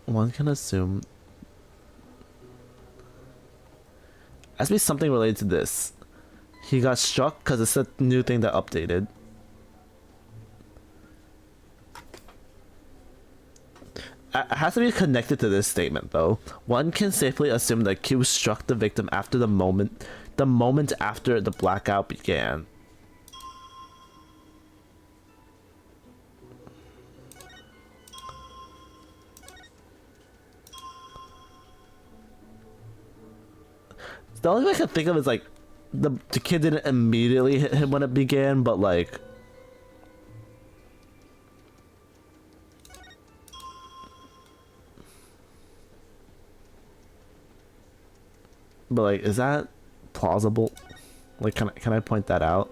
One can assume. Has to be something related to this. He got struck because it's a new thing that updated. It has to be connected to this statement though. One can safely assume that Q struck the victim after the moment after the blackout began. The only way I can think of is like the kid didn't immediately hit him when it began, but like is that plausible? Like can I point that out?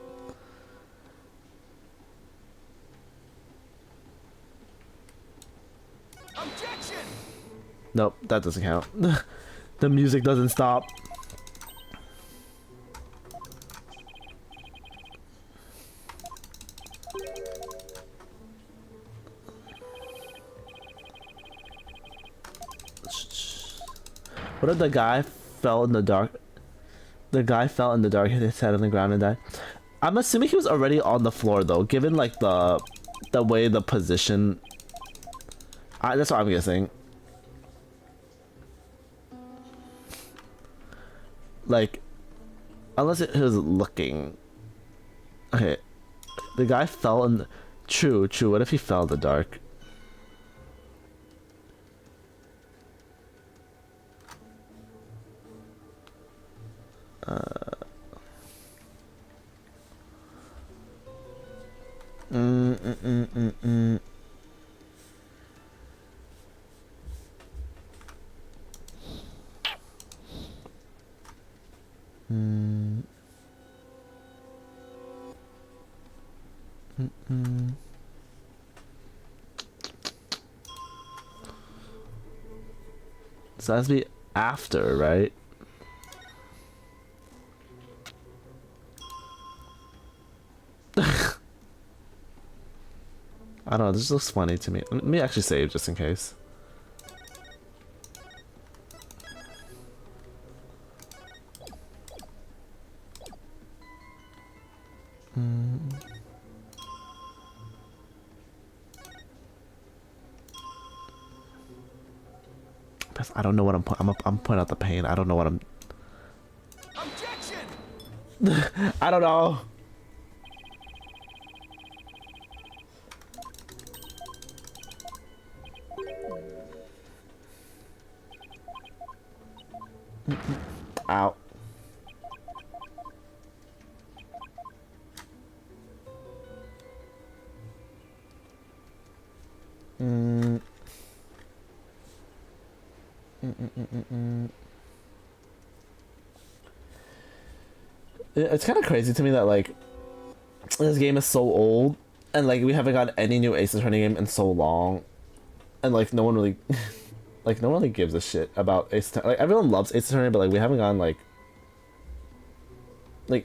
Objection! Nope, that doesn't count. The music doesn't stop. What if the guy fell in the dark? The guy fell in the dark, hit his head on the ground and died. I'm assuming he was already on the floor though, given like the way the position That's what I'm guessing. Like, unless it was looking. Okay, the guy fell in. True. What if he fell in the dark? Mm, mm, mm, mm, mm. Mm. Mm, mm. So that has to be after, right? I don't know, this looks funny to me. Let me actually save just in case. I don't know what I'm pointing out the pain. I don't know what I'm. Objection! I don't know. Ow. It's kind of crazy to me that like this game is so old and like we haven't got any new Ace Attorney game in so long, and like no one really like no one really gives a shit about Ace Attorney. Like everyone loves Ace Attorney, but like we haven't gotten like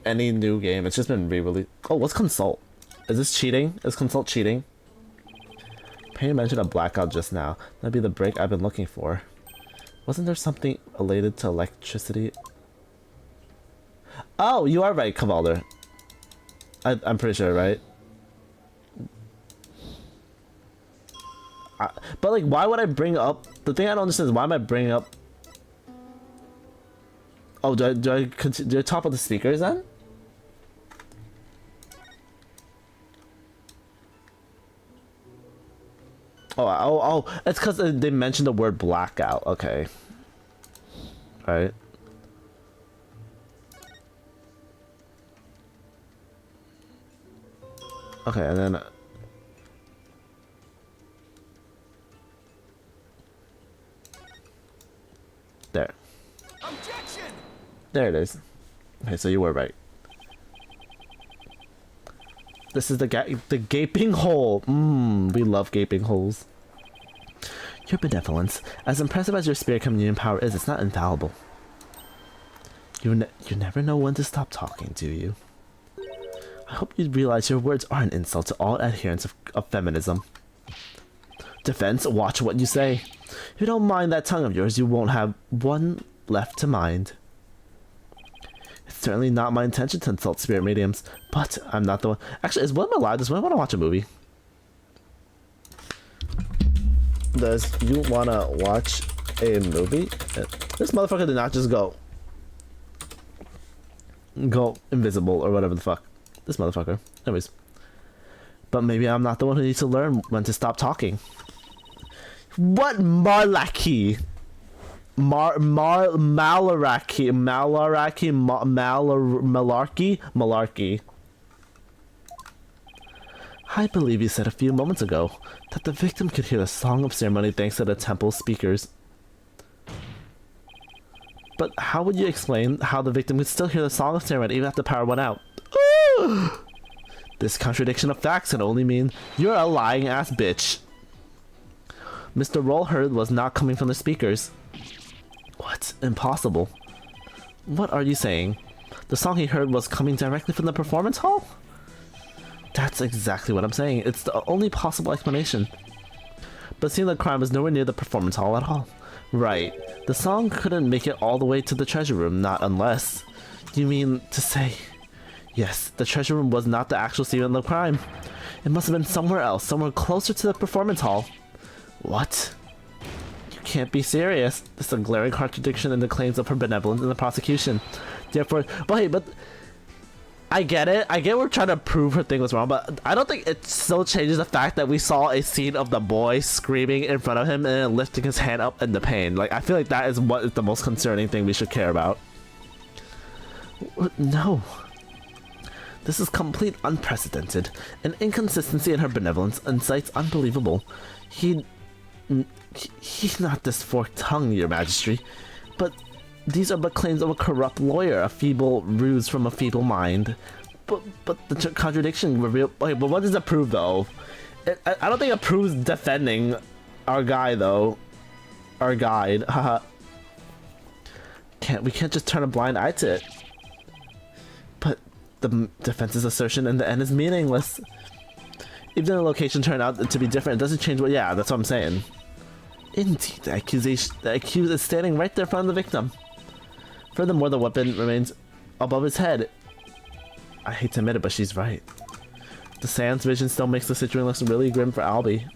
any new game. It's just been re-released. Oh, what's Consult? Is this cheating? Is Consult cheating? Payne mentioned a blackout just now. That'd be the break I've been looking for. Wasn't there something related to electricity? Oh, you are right, Cavalder. I'm pretty sure, right? But like, why would I bring up... The thing I don't understand is why am I bringing up... Oh, do I talk about the speakers then? Oh, it's because they mentioned the word blackout. Okay. Right. Okay, and then... There. Objection! There it is. Okay, so you were right. This is the gaping hole. We love gaping holes. Your benevolence, as impressive as your spirit communion power is, it's not infallible. You never know when to stop talking, do you? I hope you realize your words are an insult to all adherents of feminism. Defense, watch what you say. If you don't mind that tongue of yours, you won't have one left to mind. It's certainly not my intention to insult spirit mediums, but I'm not the one. Actually, is William alive? Does William want to watch a movie? Does you want to watch a movie? This motherfucker did not just go invisible or whatever the fuck. This motherfucker. Anyways. But maybe I'm not the one who needs to learn when to stop talking. What Malarkey? Malarkey. I believe you said a few moments ago that the victim could hear the song of ceremony thanks to the temple speakers. But how would you explain how the victim could still hear the song of ceremony even after the power went out? This contradiction of facts can only mean you're a lying ass bitch. Mr. Roll heard was not coming from the speakers. What? Impossible. What are you saying? The song he heard was coming directly from the performance hall? That's exactly what I'm saying. It's the only possible explanation. But seeing the crime was nowhere near the performance hall at all. Right. The song couldn't make it all the way to the treasure room, not unless... You mean to say... Yes, the treasure room was not the actual scene of the crime. It must have been somewhere else, somewhere closer to the performance hall. What? You can't be serious. This is a glaring contradiction in the claims of her benevolence in the prosecution. Therefore, but I get it. I get we're trying to prove her thing was wrong, but I don't think it still changes the fact that we saw a scene of the boy screaming in front of him and then lifting his hand up in the pain. Like, I feel like that is what is the most concerning thing we should care about. No. This is complete unprecedented. An inconsistency in her benevolence incites unbelievable. He's not this forked tongue, your majesty, but these are but claims of a corrupt lawyer, a feeble ruse from a feeble mind. But the contradiction revealed. Okay, but what does it prove though? I don't think it proves defending our guy though. Our guide. Haha. We can't just turn a blind eye to it. But the defense's assertion in the end is meaningless. Even though the location turned out to be different, it doesn't change what. Yeah, that's what I'm saying. Indeed, the accused is standing right there in front of the victim. Furthermore, the weapon remains above his head. I hate to admit it, but she's right. The Sans vision still makes the situation look really grim for Albie.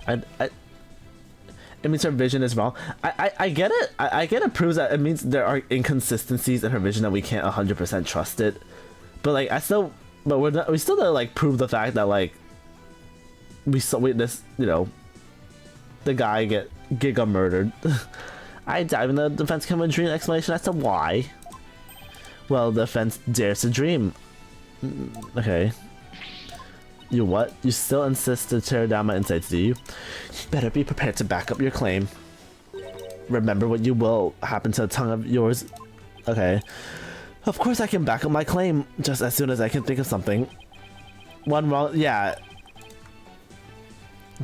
It means her vision is wrong. I get it. I get it proves that it means there are inconsistencies in her vision that we can't 100% trust it. But like, we still gotta like prove the fact that like we saw witness, you know, the guy get Giga murdered. I doubt even the defense can dream an explanation as to why. Well, the defense dares to dream. Okay. You what? You still insist to tear down my insights, do you? You better be prepared to back up your claim. Remember what you will happen to a tongue of yours. Okay. Of course I can back up my claim just as soon as I can think of something. One wrong. Yeah.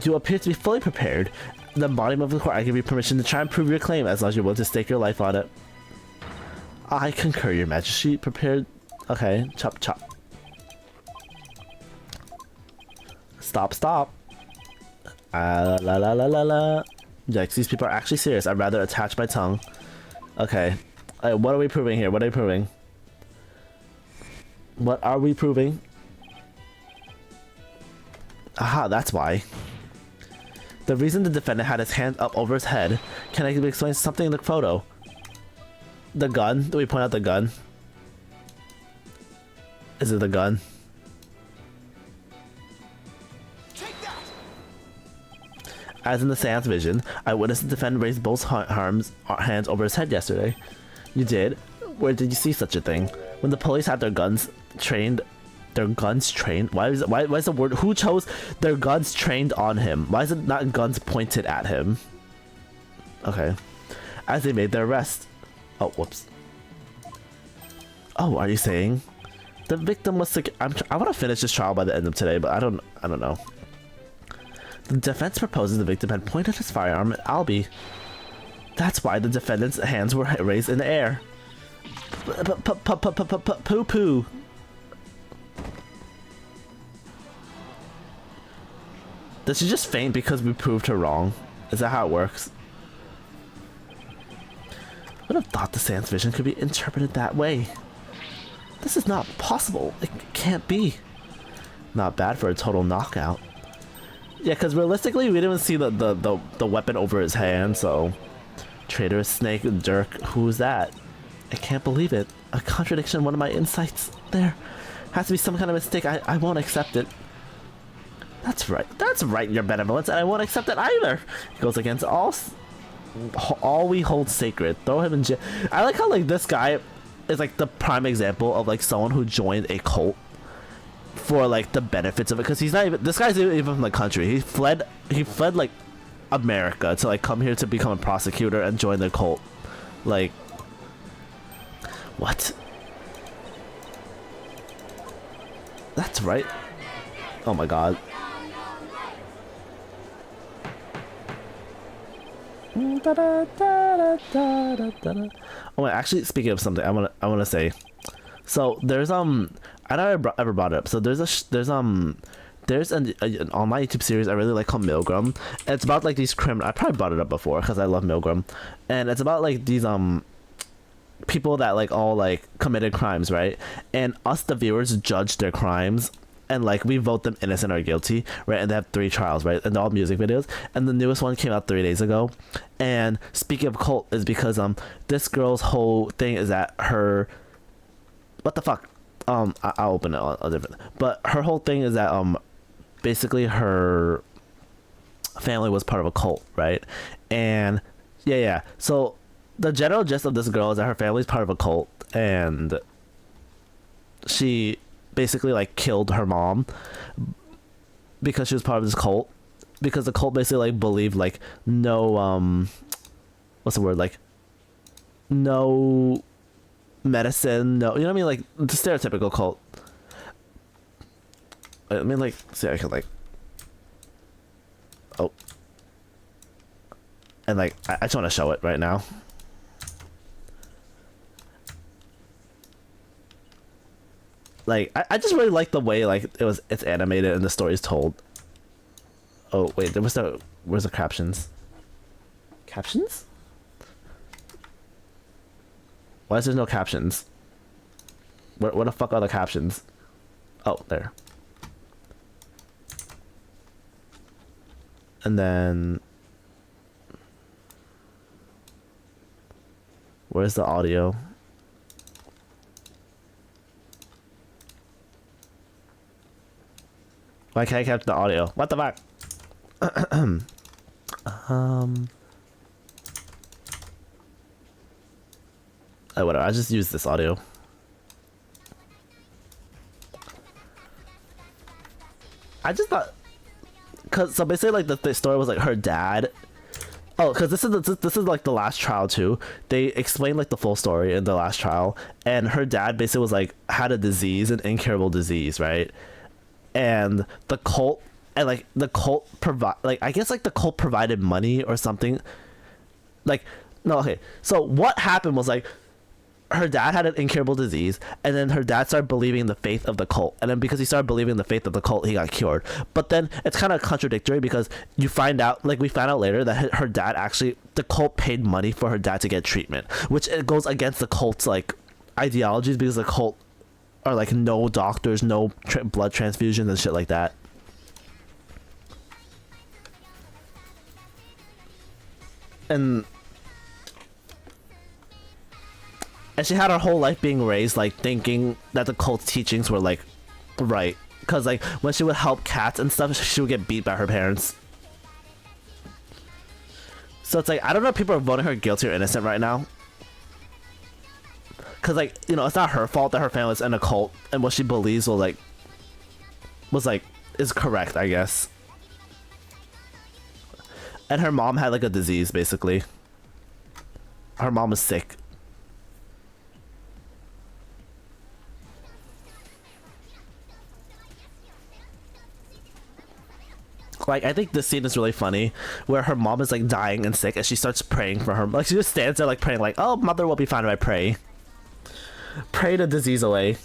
You appear to be fully prepared. The embodiment of the court, I give you permission to try and prove your claim as long as you're willing to stake your life on it. I concur, your majesty. Prepared. Okay, chop chop. Stop. La la la la la. Yikes, these people are actually serious. I'd rather attach my tongue. Okay. What are we proving here? What are we proving? What are we proving? Aha, that's why. The reason the defendant had his hand up over his head, can I explain something in the photo? The gun? Do we point out the gun? Is it the gun? Take that! As in the Sans vision, I witnessed the defendant raise both hands over his head yesterday. You did? Where did you see such a thing? When the police had their guns trained? Why is the word? Who chose their guns trained on him? Why is it not guns pointed at him? Okay. As they made their arrest. Oh, whoops. Oh, are you saying the victim was sick? I want to finish this trial by the end of today, but I don't know. The defense proposes the victim had pointed his firearm at Albie. That's why the defendant's hands were raised in the air. Poo poo. Does she just faint because we proved her wrong? Is that how it works? I would have thought the Sans vision could be interpreted that way. This is not possible. It can't be. Not bad for a total knockout. Yeah, because realistically, we didn't even see the weapon over his hand, so... Traitorous snake, jerk, who's that? I can't believe it. A contradiction in one of my insights. There has to be some kind of mistake. I won't accept it. That's right, your benevolence, and I won't accept it either. It goes against all we hold sacred. Throw him in jail. I like how like this guy is like the prime example of like someone who joined a cult for like the benefits of it, because he's not even, this guy's even from the country. He fled like America to like come here to become a prosecutor and join the cult. Like, what? That's right. Oh my god. Oh wait, actually, speaking of something, I wanna say. So there's I never ever brought it up. So there's an online YouTube series I really like called Milgram. And it's about like these criminals. I probably brought it up before because I love Milgram, and it's about like these people that like all like committed crimes, right? And us, the viewers, judge their crimes and like we vote them innocent or guilty, right? And they have 3 trials, right? And they're all music videos. And the newest one came out 3 days ago. And speaking of cult, is because this girl's whole thing is that her, what the fuck? I'll open it on a different. But her whole thing is that basically her family was part of a cult, right? And yeah. So the general gist of this girl is that her family's part of a cult, and she basically like killed her mom because she was part of this cult, because the cult basically like believed like no what's the word, like no medicine, no, you know what I mean, like the stereotypical cult. I mean, like, see, I can like, oh, and like I just want to show it right now. Like I just really like the way like it's animated and the story's told. Oh wait, where's the captions? Captions? Why is there no captions? Where the fuck are the captions? Oh, there. And then where's the audio? Why can't I capture the audio? What the fuck? Oh, whatever. I just use this audio. I just thought, so basically, like the story was like her dad. Oh, because this is like the last trial too. They explained like the full story in the last trial, and her dad basically was like had a disease, an incurable disease, right? And the cult, and like the cult I guess like the cult provided money or something. Like, no, okay. So what happened was like her dad had an incurable disease, and then her dad started believing in the faith of the cult, and then because he started believing in the faith of the cult, he got cured. But then it's kind of contradictory, because you find out, like we found out later, that her dad actually, the cult paid money for her dad to get treatment, which it goes against the cult's like ideologies, because the cult are like no doctors, no blood transfusions and shit like that. And she had her whole life being raised like thinking that the cult's teachings were like right, because like when she would help cats and stuff, she would get beat by her parents. So it's like, I don't know if people are voting her guilty or innocent right now, because like, you know, it's not her fault that her family's in a cult, and what she believes is correct, I guess. And her mom had like a disease, basically. Her mom was sick. Like, I think this scene is really funny, where her mom is like dying and sick, and she starts praying for her. Like, she just stands there like praying, like, oh, mother will be fine if I pray. Pray the disease away.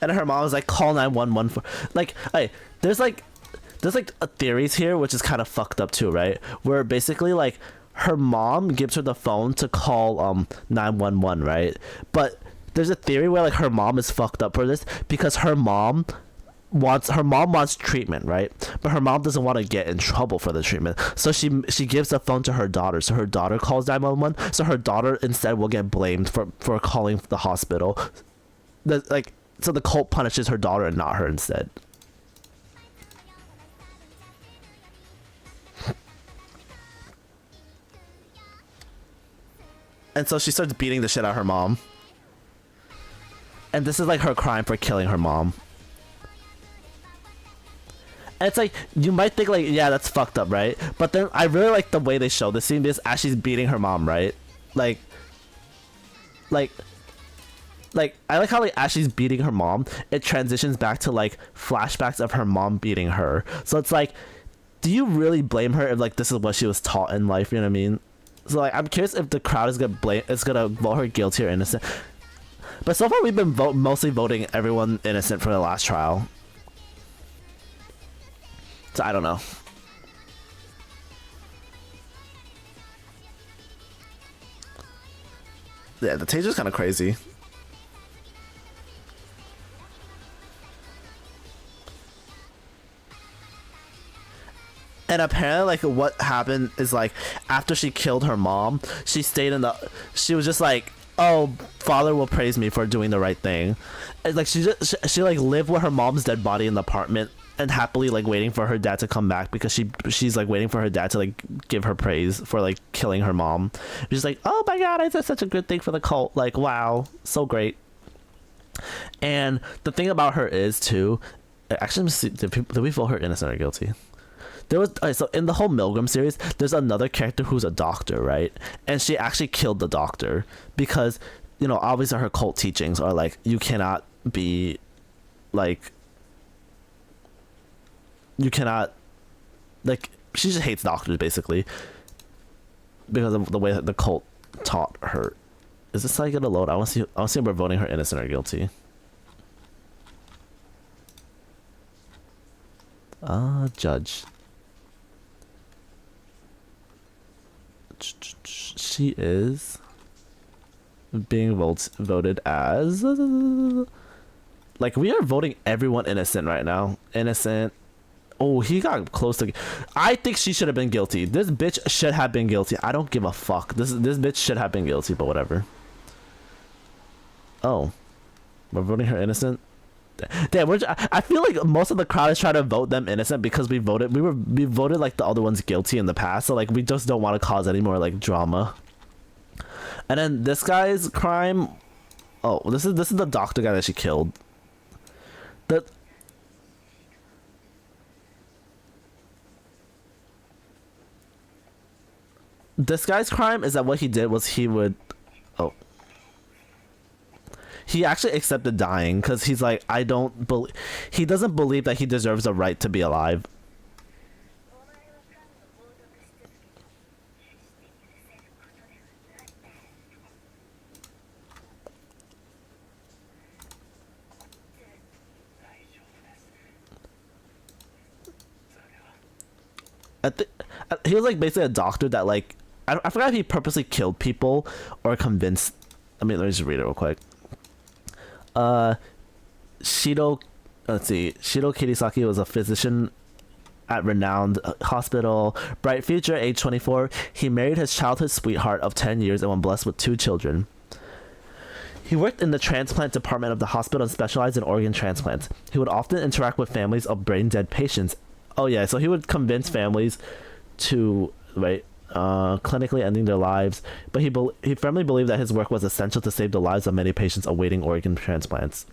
And her mom was like, call 911 for, like, hey, there's theories here, which is kind of fucked up too, right? Where basically like her mom gives her the phone to call 911, right? But there's a theory where like her mom is fucked up for this, because her mom wants treatment, right? But her mom doesn't want to get in trouble for the treatment, so she gives the phone to her daughter, so her daughter calls 911, so her daughter instead will get blamed for calling the hospital. So the cult punishes her daughter and not her instead. And so she starts beating the shit out of her mom. And this is like her crime for killing her mom. And it's like, you might think like, yeah, that's fucked up, right? But then I really like the way they show this scene, because as she's beating her mom, right? Like I like how like as she's beating her mom, it transitions back to like flashbacks of her mom beating her. So it's like, do you really blame her if like this is what she was taught in life? You know what I mean? So like, I'm curious if the crowd is gonna vote her guilty or innocent. But so far we've been mostly voting everyone innocent for the last trial. So I don't know. Yeah, the taser's kind of crazy. And apparently, like, what happened is, like, after she killed her mom, she stayed in the... She was just like, oh, father will praise me for doing the right thing. And, like, she like, lived with her mom's dead body in the apartment and happily, like, waiting for her dad to come back because she's, like, waiting for her dad to, like, give her praise for, like, killing her mom. She's like, oh, my God, I did such a good thing for the cult. Like, wow, so great. And the thing about her is, too... Actually, did we vote her innocent or guilty? There was so in the whole Milgram series, there's another character who's a doctor, right? And she actually killed the doctor because, you know, obviously her cult teachings are like, you cannot be, like, you cannot, like, she just hates doctors basically because of the way that the cult taught her. Is this site gonna load? I want to see if we're voting her innocent or guilty. Judge. She is being voted as, like, we are voting everyone innocent right now. Innocent. Oh, he got close to... I think she should have been guilty. This bitch should have been guilty. I don't give a fuck. This bitch should have been guilty, but whatever. Oh, we're voting her innocent. Damn, I feel like most of the crowd is trying to vote them innocent because we voted like the other ones guilty in the past, so like we just don't want to cause any more like drama. And then this guy's crime, oh, this is the doctor guy that she killed. This guy's crime is that what he did was he actually accepted dying because he's like, he doesn't believe that he deserves the right to be alive. He was like basically a doctor that like, I forgot if he purposely killed people or convinced. I mean, let me just read it real quick. Shido Kirisaki was a physician at renowned hospital. Bright future, age 24. He married his childhood sweetheart of 10 years and was blessed with 2 children. He worked in the transplant department of the hospital and specialized in organ transplants. He would often interact with families of brain-dead patients. Oh yeah, so he would convince families to, right, clinically ending their lives, but he firmly believed that his work was essential to save the lives of many patients awaiting organ transplants.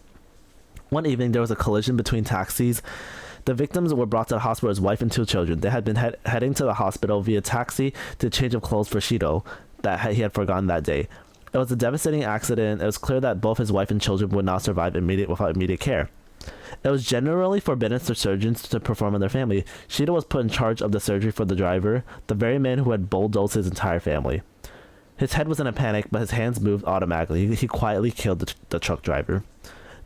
One evening, there was a collision between taxis. The victims were brought to the hospital as wife and 2 children. They had been heading to the hospital via taxi to change of clothes for Shido that he had forgotten that day. It was a devastating accident. It was clear that both his wife and children would not survive without immediate care. It was generally forbidden for surgeons to perform on their family. Shido was put in charge of the surgery for the driver, the very man who had bulldozed his entire family. His head was in a panic, but his hands moved automatically. He quietly killed the truck driver,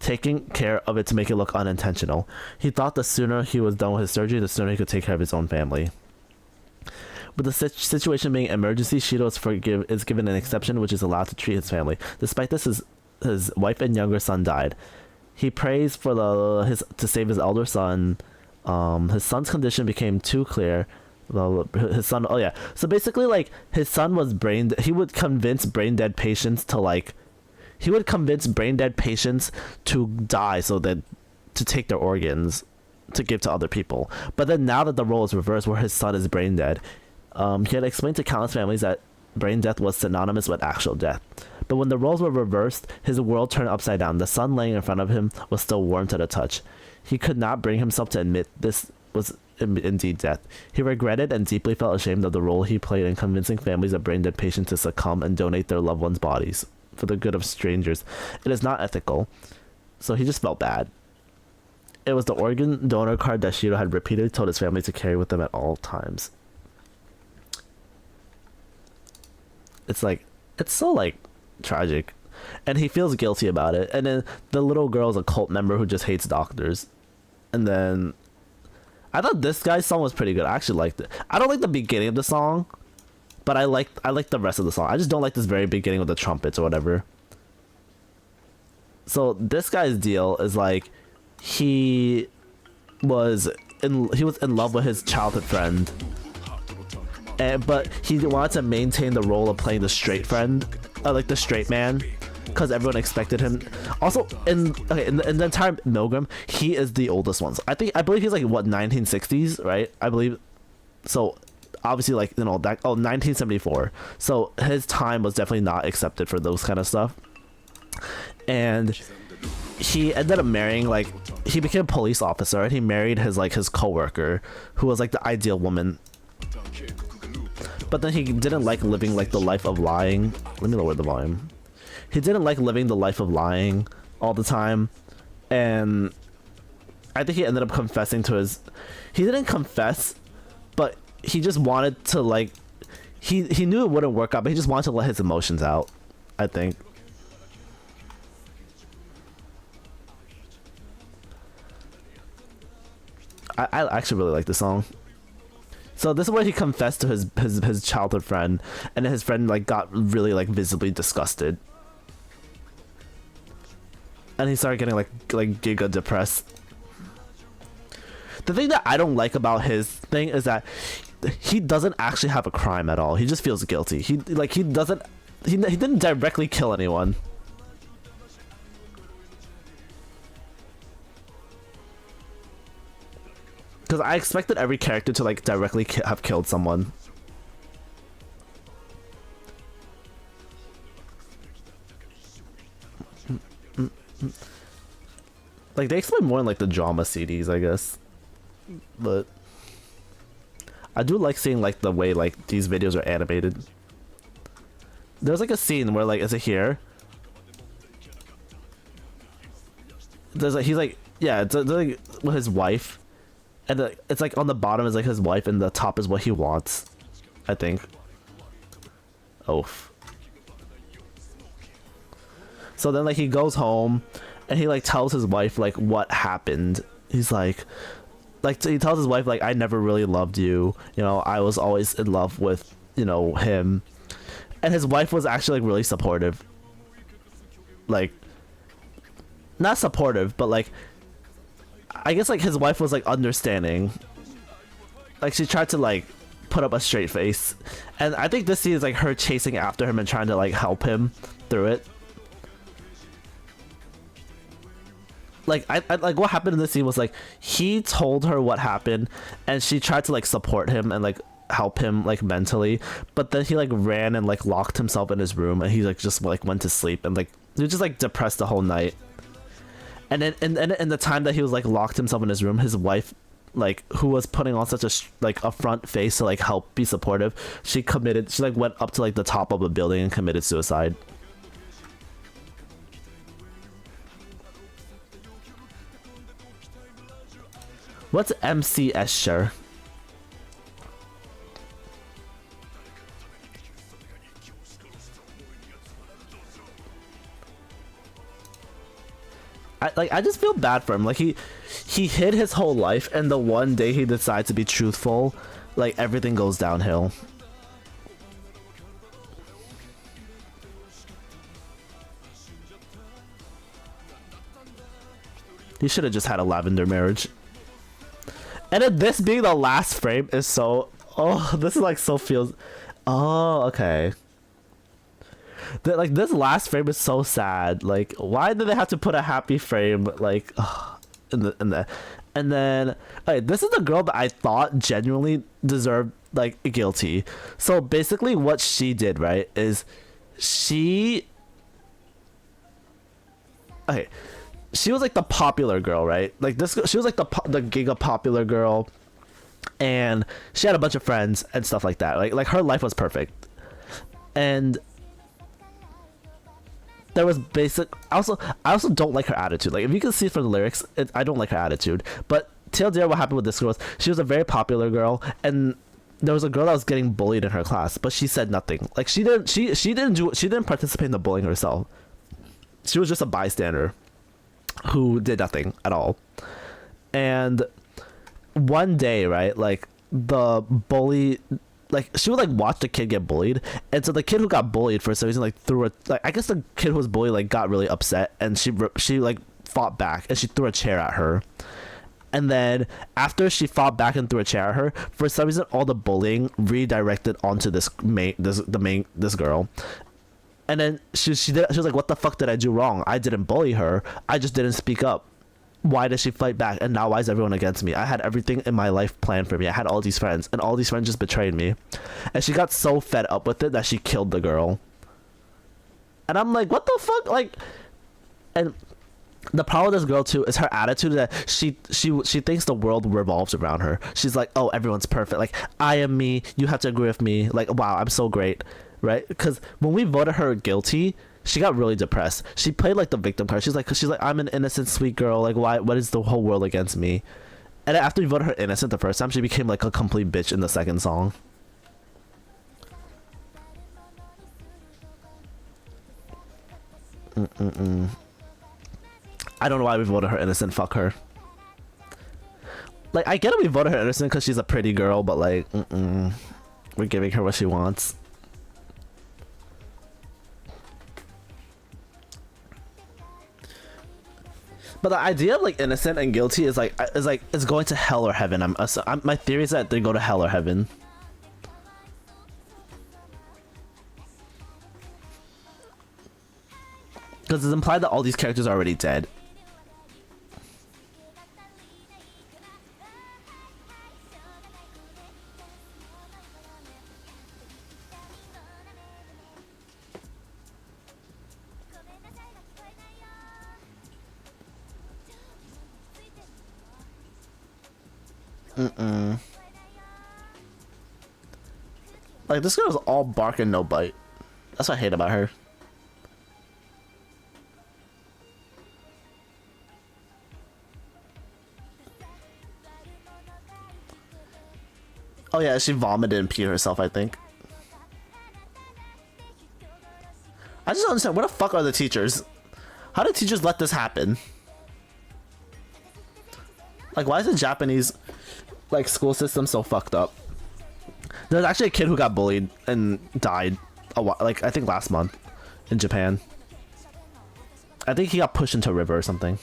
taking care of it to make it look unintentional. He thought the sooner he was done with his surgery, the sooner he could take care of his own family. With the situation being emergency, Shido is given an exception, which is allowed to treat his family. Despite this, his wife and younger son died. He prays for to save his elder son. His son's condition became too clear. His son, oh yeah. So basically, like, his son was he would convince brain dead patients to die so that to take their organs to give to other people. But then now that the role is reversed, where his son is brain dead, he had explained to countless families that brain death was synonymous with actual death. But when the roles were reversed, his world turned upside down. The son laying in front of him was still warm to the touch. He could not bring himself to admit this was indeed death. He regretted and deeply felt ashamed of the role he played in convincing families of brain-dead patients to succumb and donate their loved ones' bodies for the good of strangers. It is not ethical. So he just felt bad. It was the organ donor card that Shido had repeatedly told his family to carry with them at all times. It's so like tragic, and he feels guilty about it. And then the little girl's a cult member who just hates doctors. And then I thought this guy's song was pretty good. I actually liked it. I don't like the beginning of the song, but I like the rest of the song. I just don't like this very beginning with the trumpets or whatever. So this guy's deal is like he was in love with his childhood friend, but he wanted to maintain the role of playing the straight friend, like the straight man, because everyone expected him. Also, in the entire Milgram, he is the oldest one. I believe he's like what 1960s, right? I believe. So obviously, like, you know, that 1974. So his time was definitely not accepted for those kind of stuff. And he ended up marrying, like, he became a police officer, and he married his coworker, who was like the ideal woman. But then he didn't like living like the life of lying. Let me lower the volume. He didn't like living the life of lying all the time, and I think he ended up confessing to his. He didn't confess, but he just wanted to, like, he knew it wouldn't work out, but he just wanted to let his emotions out, I think. I actually really like this song. So this is where he confessed to his childhood friend, and his friend like got really like visibly disgusted, and he started getting like giga depressed. The thing that I don't like about his thing is that he doesn't actually have a crime at all. He just feels guilty. He didn't directly kill anyone. Because I expected every character to like directly have killed someone. Like, they explain more in like the drama CDs, I guess. But I do like seeing like the way like these videos are animated. There's like a scene where, like, is it here? There's like, he's like, yeah, it's like with his wife. And it's like on the bottom is like his wife, and the top is what he wants, I think. Oof. So then like he goes home, and he like tells his wife like what happened. He's like he tells his wife like, I never really loved you. You know, I was always in love with, you know, him. And his wife was actually like really supportive. Like, not supportive, but like, I guess like his wife was like understanding. Like, she tried to like put up a straight face, and I think this scene is like her chasing after him and trying to like help him through it. Like, I like what happened in this scene was like he told her what happened, and she tried to like support him and like help him like mentally, but then he like ran and like locked himself in his room, and he like just like went to sleep, and like he was just like depressed the whole night. And then in the time that he was like locked himself in his room, his wife, like, who was putting on such a like a front face to like help be supportive, she like went up to like the top of a building and committed suicide. What's MCS share? I just feel bad for him. Like, he hid his whole life, and the one day he decides to be truthful, like, everything goes downhill. He should have just had a lavender marriage. And then this being the last frame is so... Oh, this is like so feels... Oh, okay. Like, this last frame is so sad. Like, why did they have to put a happy frame, like, in the and then, okay, this is the girl that I thought genuinely deserved like guilty. So basically what she did, right, is she was like the popular girl, right? Like, this, she was like the giga popular girl, and she had a bunch of friends and stuff like that. Like her life was perfect. And there was basic. I also don't like her attitude. Like, if you can see from the lyrics, I don't like her attitude. But TLDR, what happened with this girl was she was a very popular girl, and there was a girl that was getting bullied in her class, but she said nothing. Like, she didn't participate in the bullying herself. She was just a bystander who did nothing at all. And one day, right, like, the bully like she would like watch the kid get bullied, and so the kid who got bullied for some reason like threw a like I guess the kid who was bullied like got really upset, and she like fought back, and she threw a chair at her. And then after she fought back and threw a chair at her, for some reason all the bullying redirected onto this girl. And then she was like, what the fuck did I do wrong? I didn't bully her. I just didn't speak up. Why did she fight back? And now why is everyone against me? I had everything in my life planned for me. I had all these friends, and all these friends just betrayed me. And she got so fed up with it that she killed the girl. And I'm like, what the fuck? Like, and the problem with this girl too is her attitude that she thinks the world revolves around her. She's like, oh, everyone's perfect. Like, I am me. You have to agree with me. Like, wow, I'm so great. Right? Because when we voted her guilty, she got really depressed. She played like the victim card. She's like, I'm an innocent, sweet girl. Like, what is the whole world against me? And after we voted her innocent the first time, she became like a complete bitch in the second song. I don't know why we voted her innocent. Fuck her. Like, I get it, we voted her innocent because she's a pretty girl, but like, we're giving her what she wants. But the idea of like innocent and guilty is going to hell or heaven. My theory is that they go to hell or heaven. Because it's implied that all these characters are already dead. Like, this girl is all bark and no bite. That's what I hate about her. Oh yeah, she vomited and peed herself, I think. I just don't understand, where the fuck are the teachers? How did teachers let this happen? Like, why is the Japanese like school system so fucked up? There's actually a kid who got bullied and died a while, like I think last month in Japan. I think he got pushed into a river or something.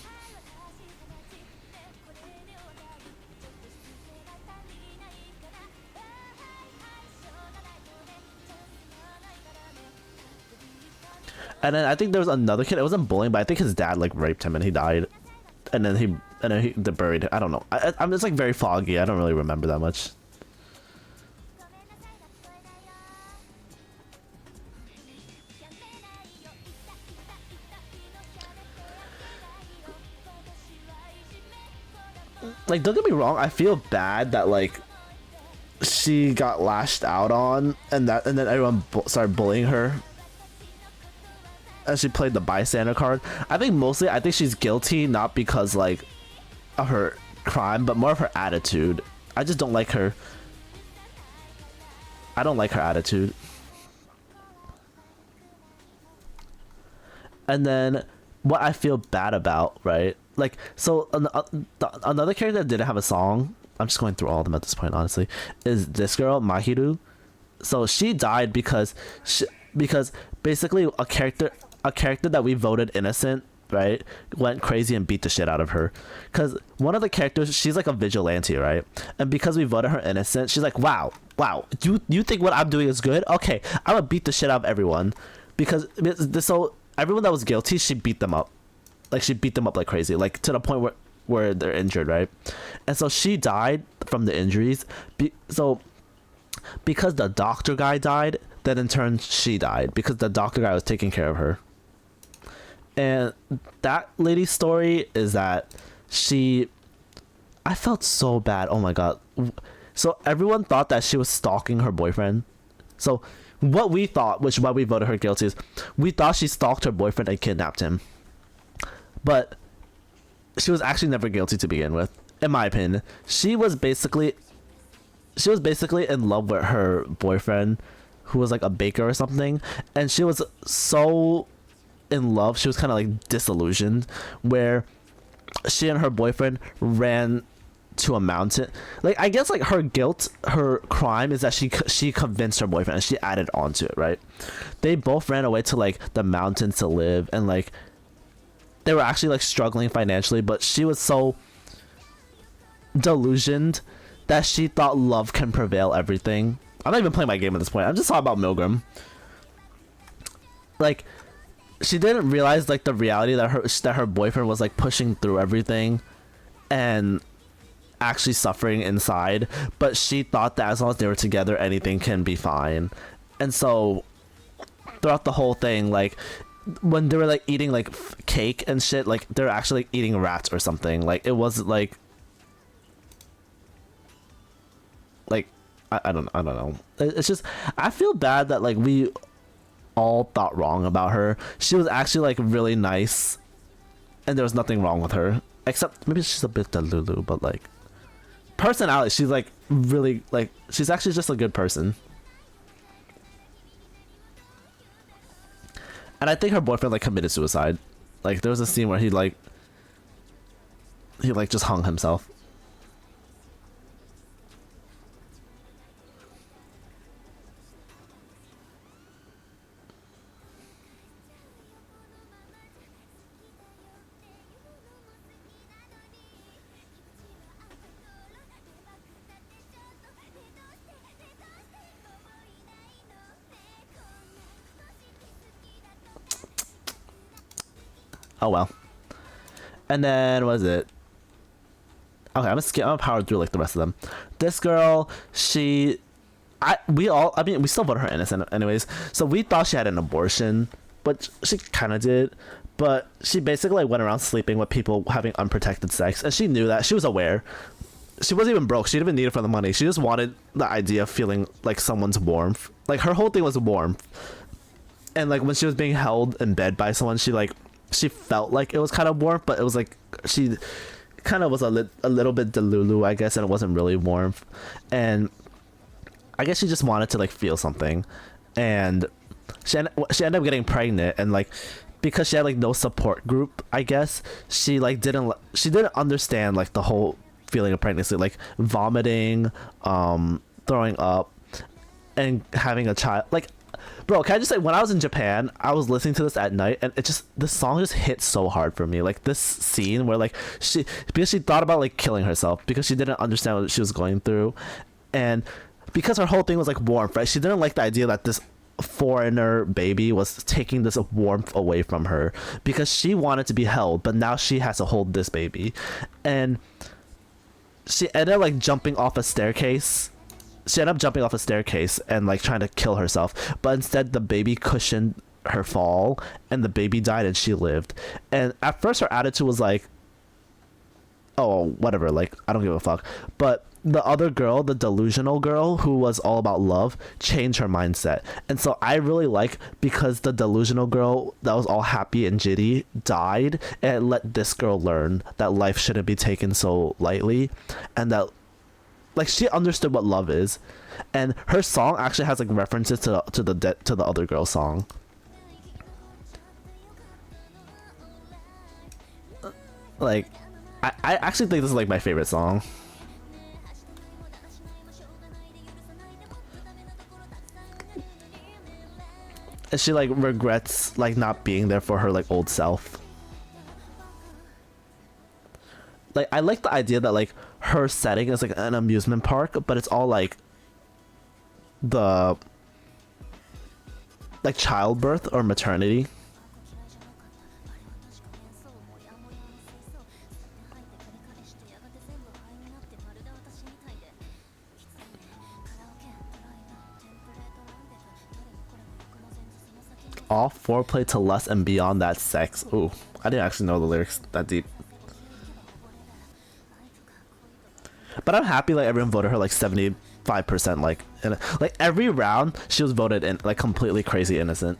And then I think there was another kid. It wasn't bullying, but I think his dad like raped him and he died. And then they buried him. I don't know. I'm just like very foggy. I don't really remember that much. Like, don't get me wrong, I feel bad that like she got lashed out on and then everyone started bullying her and she played the bystander card. I think she's guilty, not because like of her crime, but more of her attitude. I just don't like her. I don't like her attitude. And then what I feel bad about, right? Like, so another character that didn't have a song, I'm just going through all of them at this point, honestly, is this girl, Mahiru. So she died because basically a character that we voted innocent, right, went crazy and beat the shit out of her. Because one of the characters, she's like a vigilante, right? And because we voted her innocent, she's like, wow, you think what I'm doing is good? Okay, I'm gonna beat the shit out of everyone. So everyone that was guilty, she beat them up. Like, she beat them up like crazy, like to the point where they're injured, right? And so she died from the injuries. Because the doctor guy died, then in turn she died because the doctor guy was taking care of her. And that lady's story is that I felt so bad. Oh my god. So everyone thought that she was stalking her boyfriend. So what we thought, which is why we voted her guilty, is we thought she stalked her boyfriend and kidnapped him. But she was actually never guilty to begin with, in my opinion. She was basically in love with her boyfriend, who was like a baker or something, and she was so in love, she was kind of like disillusioned, where she and her boyfriend ran to a mountain. Like, I guess like her guilt, her crime is that she convinced her boyfriend and she added on to it, right? They both ran away to like the mountains to live, and like they were actually like struggling financially, but she was so delusioned that she thought love can prevail everything. I'm not even playing my game at this point. I'm just talking about Milgram. Like, she didn't realize like the reality that her boyfriend was like pushing through everything and actually suffering inside, but she thought that as long as they were together, anything can be fine. And so throughout the whole thing, like when they were like eating like cake and shit, like they're actually like, eating rats or something. Like it wasn't like I don't know. It's just, I feel bad that like we all thought wrong about her. She was actually like really nice, and there was nothing wrong with her, except maybe she's a bit delulu, but like personality, she's like really like, she's actually just a good person. And I think her boyfriend like committed suicide. Like there was a scene where he just hung himself. Oh well. And then what is it? Okay, I'm gonna power through like the rest of them. This girl, we still voted her innocent anyways. So we thought she had an abortion, but she kind of did. But she basically like, went around sleeping with people having unprotected sex, and she knew that. She was aware. She wasn't even broke. She didn't even need it for the money. She just wanted the idea of feeling like someone's warmth. Like her whole thing was warmth. And like when she was being held in bed by someone, she felt like it was kind of warmth, but it was like she kind of was a little bit delulu, I guess, and it wasn't really warmth. And I guess she just wanted to like feel something, and she ended up getting pregnant, and like because she had like no support group, I guess she didn't understand like the whole feeling of pregnancy, like vomiting, throwing up, and having a child. Like, bro, can I just say, when I was in Japan, I was listening to this at night, and the song just hit so hard for me. Like this scene where like because she thought about like killing herself because she didn't understand what she was going through, and because her whole thing was like warmth, right? She didn't like the idea that this foreigner baby was taking this warmth away from her, because she wanted to be held, but now she has to hold this baby. And she ended up like jumping off a staircase. She ended up jumping off a staircase and like trying to kill herself, but instead the baby cushioned her fall, and the baby died and she lived. And at first her attitude was like, oh, whatever, like I don't give a fuck. But the other girl, the delusional girl who was all about love, changed her mindset. And so I really like, because the delusional girl that was all happy and jitty died, and it let this girl learn that life shouldn't be taken so lightly, and that like she understood what love is. And her song actually has like references to the other girl's song. Like I actually think this is like my favorite song. And she like regrets like not being there for her like old self. Like I like the idea that like her setting is like an amusement park, but it's all like the like childbirth or maternity. All foreplay to lust and beyond that sex. Ooh, I didn't actually know the lyrics that deep. But I'm happy like everyone voted her like 75%, like every round she was voted in like completely crazy innocent.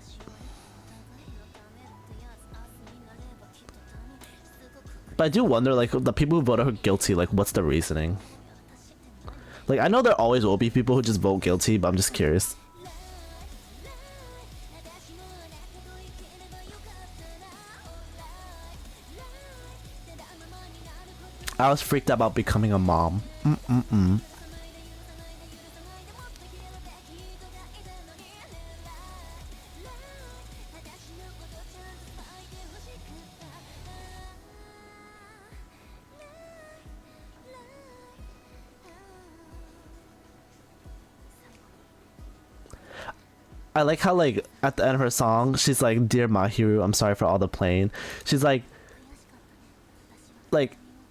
But I do wonder, like, the people who voted her guilty, like, what's the reasoning? Like, I know there always will be people who just vote guilty, but I'm just curious. I was freaked out about becoming a mom. Mm-mm-mm. I like how, like, at the end of her song, she's like, "Dear Mahiru, I'm sorry for all the pain." She's like,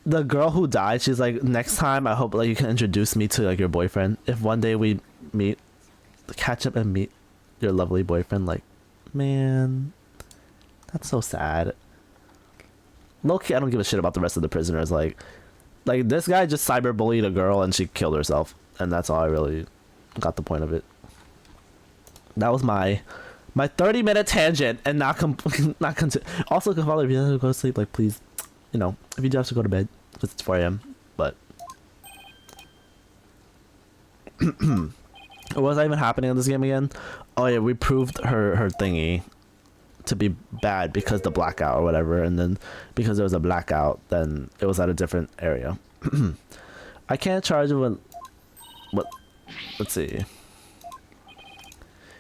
the girl who died, she's like, "Next time, I hope, like, you can introduce me to, like, your boyfriend. If one day we meet, catch up and meet your lovely boyfriend." Like, man, that's so sad. Low-key, I don't give a shit about the rest of the prisoners. Like this guy just cyberbullied a girl and she killed herself, and that's all I really got the point of it. That was my 30-minute tangent, and not also, Father, if you have to go to sleep, like, please, you know, if you do have to go to bed, because it's 4 a.m. But what was even happening in this game again? Oh yeah, we proved her thingy to be bad because the blackout or whatever, and then because there was a blackout, then it was at a different area. I can't charge him with what? Let's see.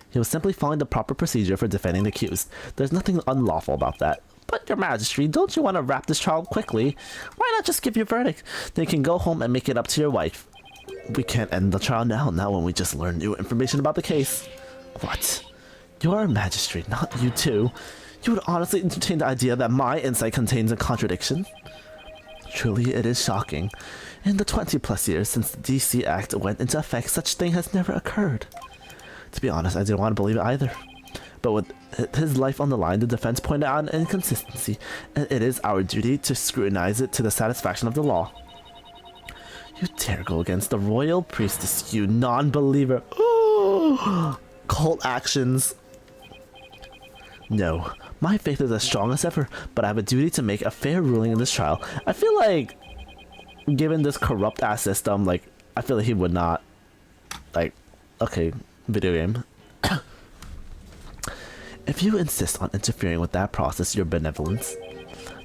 He was simply following the proper procedure for defending the accused. There's nothing unlawful about that. But, Your Majesty, don't you want to wrap this trial quickly? Why not just give your verdict? Then you can go home and make it up to your wife. We can't end the trial now when we just learned new information about the case. What? Your Majesty, not you too. You would honestly entertain the idea that my insight contains a contradiction? Truly, it is shocking. In the 20+ years since the DC Act went into effect, such thing has never occurred. To be honest, I didn't want to believe it either. But with his life on the line, the defense pointed out an inconsistency, and it is our duty to scrutinize it to the satisfaction of the law. You dare go against the royal priestess, you non-believer. Cult actions. No, my faith is as strong as ever, but I have a duty to make a fair ruling in this trial. I feel like, given this corrupt-ass system, like, I feel like he would not, like, okay, video game. If you insist on interfering with that process, your benevolence,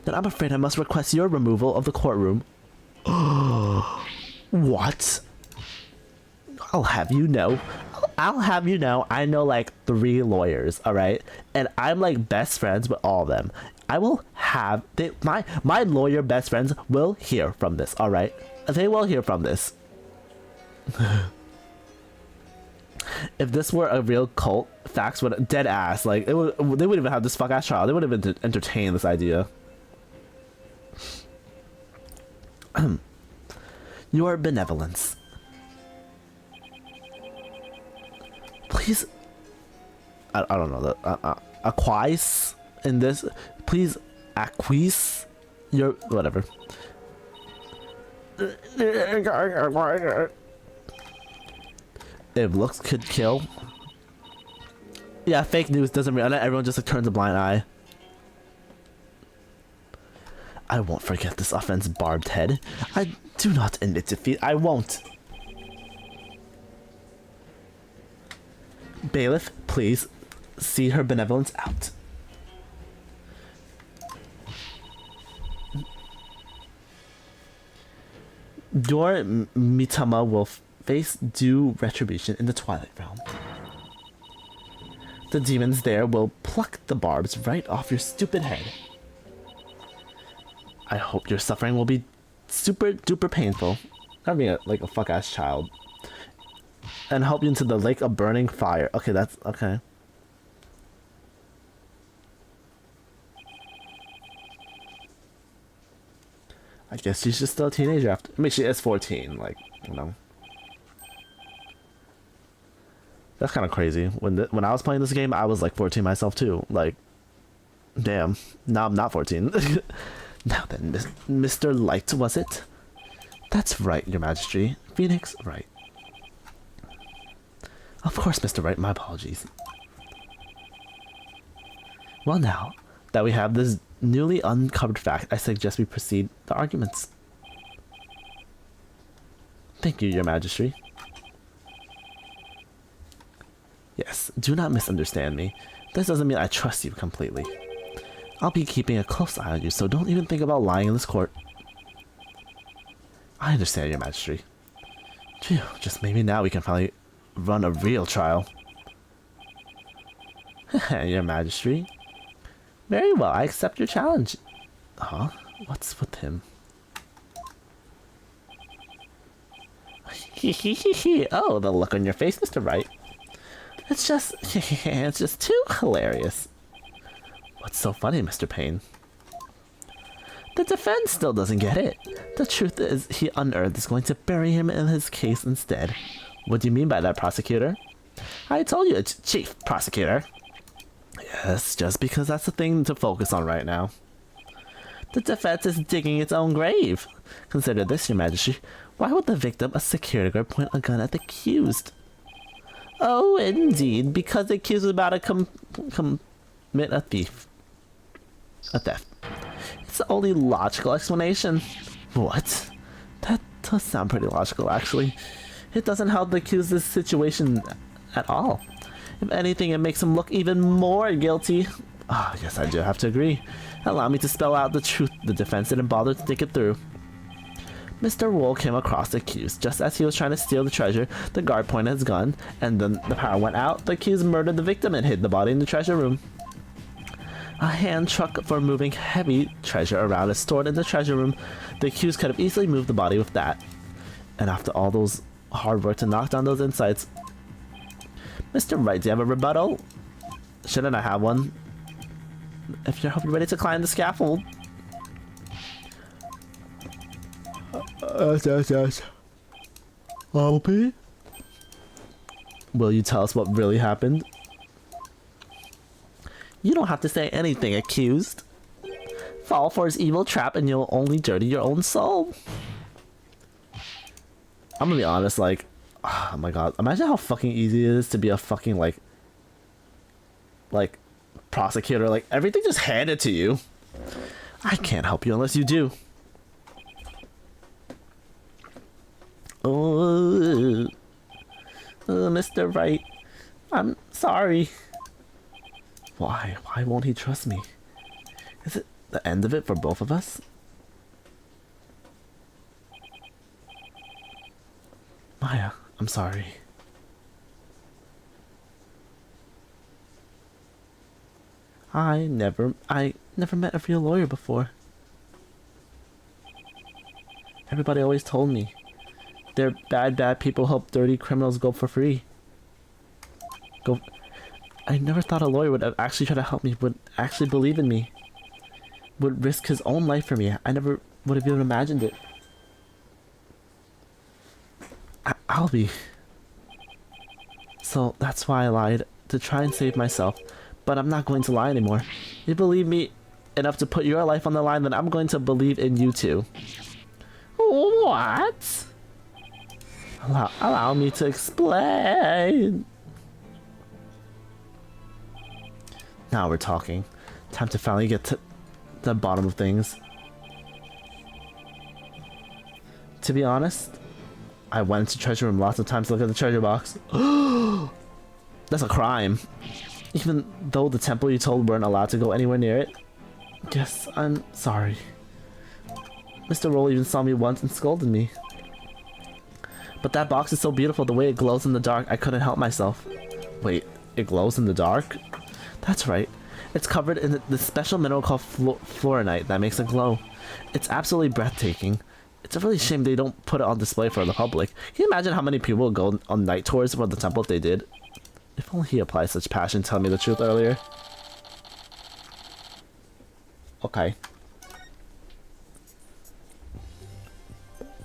then I'm afraid I must request your removal of the courtroom. What? I'll have you know, I know like 3 lawyers, alright? And I'm like best friends with all of them. I will have, my lawyer best friends will hear from this, alright? They will hear from this. If this were a real cult, facts would dead ass. Like, they wouldn't even have this fuck ass trial. They wouldn't even entertain this idea. Your benevolence. Please, I don't know the acquiesce in this. Please acquiesce your whatever. If looks could kill. Yeah, fake news doesn't mean everyone just like, turns a blind eye. I won't forget this offense, barbed head. I do not admit defeat. I won't. Bailiff, please see her benevolence out. Your Mitama will face due retribution in the Twilight Realm. The demons there will pluck the barbs right off your stupid head. I hope your suffering will be super duper painful. Not being like a fuck ass child. And help you into the lake of burning fire. Okay, that's okay. I guess she's just still a teenager after. I mean, she is 14, like, you know. That's kind of crazy. When I was playing this game, I was like 14 myself too. Like, damn. Now I'm not 14. Now then, Mr. Light, was it? That's right, Your Majesty. Phoenix, right. Of course, Mr. Wright, my apologies. Well now, that we have this newly uncovered fact, I suggest we proceed the arguments. Thank you, Your Majesty. Yes, do not misunderstand me. This doesn't mean I trust you completely. I'll be keeping a close eye on you, so don't even think about lying in this court. I understand, Your Majesty. Phew, just maybe now we can finally run a real trial. Your Majesty. Very well, I accept your challenge. Huh? What's with him? Oh, the look on your face, Mr. Wright. It's just too hilarious. What's so funny, Mr. Payne? The defense still doesn't get it. The truth is, he unearthed is going to bury him in his case instead. What do you mean by that, prosecutor? I told you it's Chief Prosecutor. Yes, just because that's the thing to focus on right now. The defense is digging its own grave. Consider this, Your Majesty. Why would the victim, a security guard, point a gun at the accused? Oh, indeed, because the accused was about to commit a theft. It's the only logical explanation. What? That does sound pretty logical, actually. It doesn't help the accused's situation at all. If anything, it makes him look even more guilty. Ah, yes, I do have to agree. Allow me to spell out the truth. The defense didn't bother to think it through. Mr. Wool came across the accused. Just as he was trying to steal the treasure, the guard pointed his gun, and then the power went out. The accused murdered the victim and hid the body in the treasure room. A hand truck for moving heavy treasure around is stored in the treasure room. The accused could have easily moved the body with that. And after all those hard work to knock down those insights... Mr. Wright, do you have a rebuttal? Shouldn't I have one? If you're ready to climb the scaffold. Yes. I'll be. Will you tell us what really happened? You don't have to say anything, accused. Fall for his evil trap and you'll only dirty your own soul. I'm gonna be honest, like, oh my god, imagine how fucking easy it is to be a fucking, like prosecutor. Like, everything just handed to you. I can't help you unless you do. Oh, Mr. Wright, I'm sorry. Why? Why won't he trust me? Is it the end of it for both of us? Maya, I'm sorry. I never met a real lawyer before. Everybody always told me they're bad people help dirty criminals go for free. I never thought a lawyer would actually try to help me, would actually believe in me, would risk his own life for me. I never would have even imagined it. I'll be. So that's why I lied, to try and save myself. But I'm not going to lie anymore. You believe me enough to put your life on the line, then I'm going to believe in you too. What? Allow me to explain. Now we're talking. Time to finally get to the bottom of things. To be honest, I went into the treasure room lots of times to look at the treasure box. That's a crime. Even though the temple you told weren't allowed to go anywhere near it. Guess I'm sorry. Mr. Roll even saw me once and scolded me. But that box is so beautiful, the way it glows in the dark, I couldn't help myself. Wait, it glows in the dark? That's right. It's covered in the special mineral called fluorinite that makes it glow. It's absolutely breathtaking. It's a really shame they don't put it on display for the public. Can you imagine how many people would go on night tours for the temple if they did? If only he applied such passion telling me the truth earlier. Okay.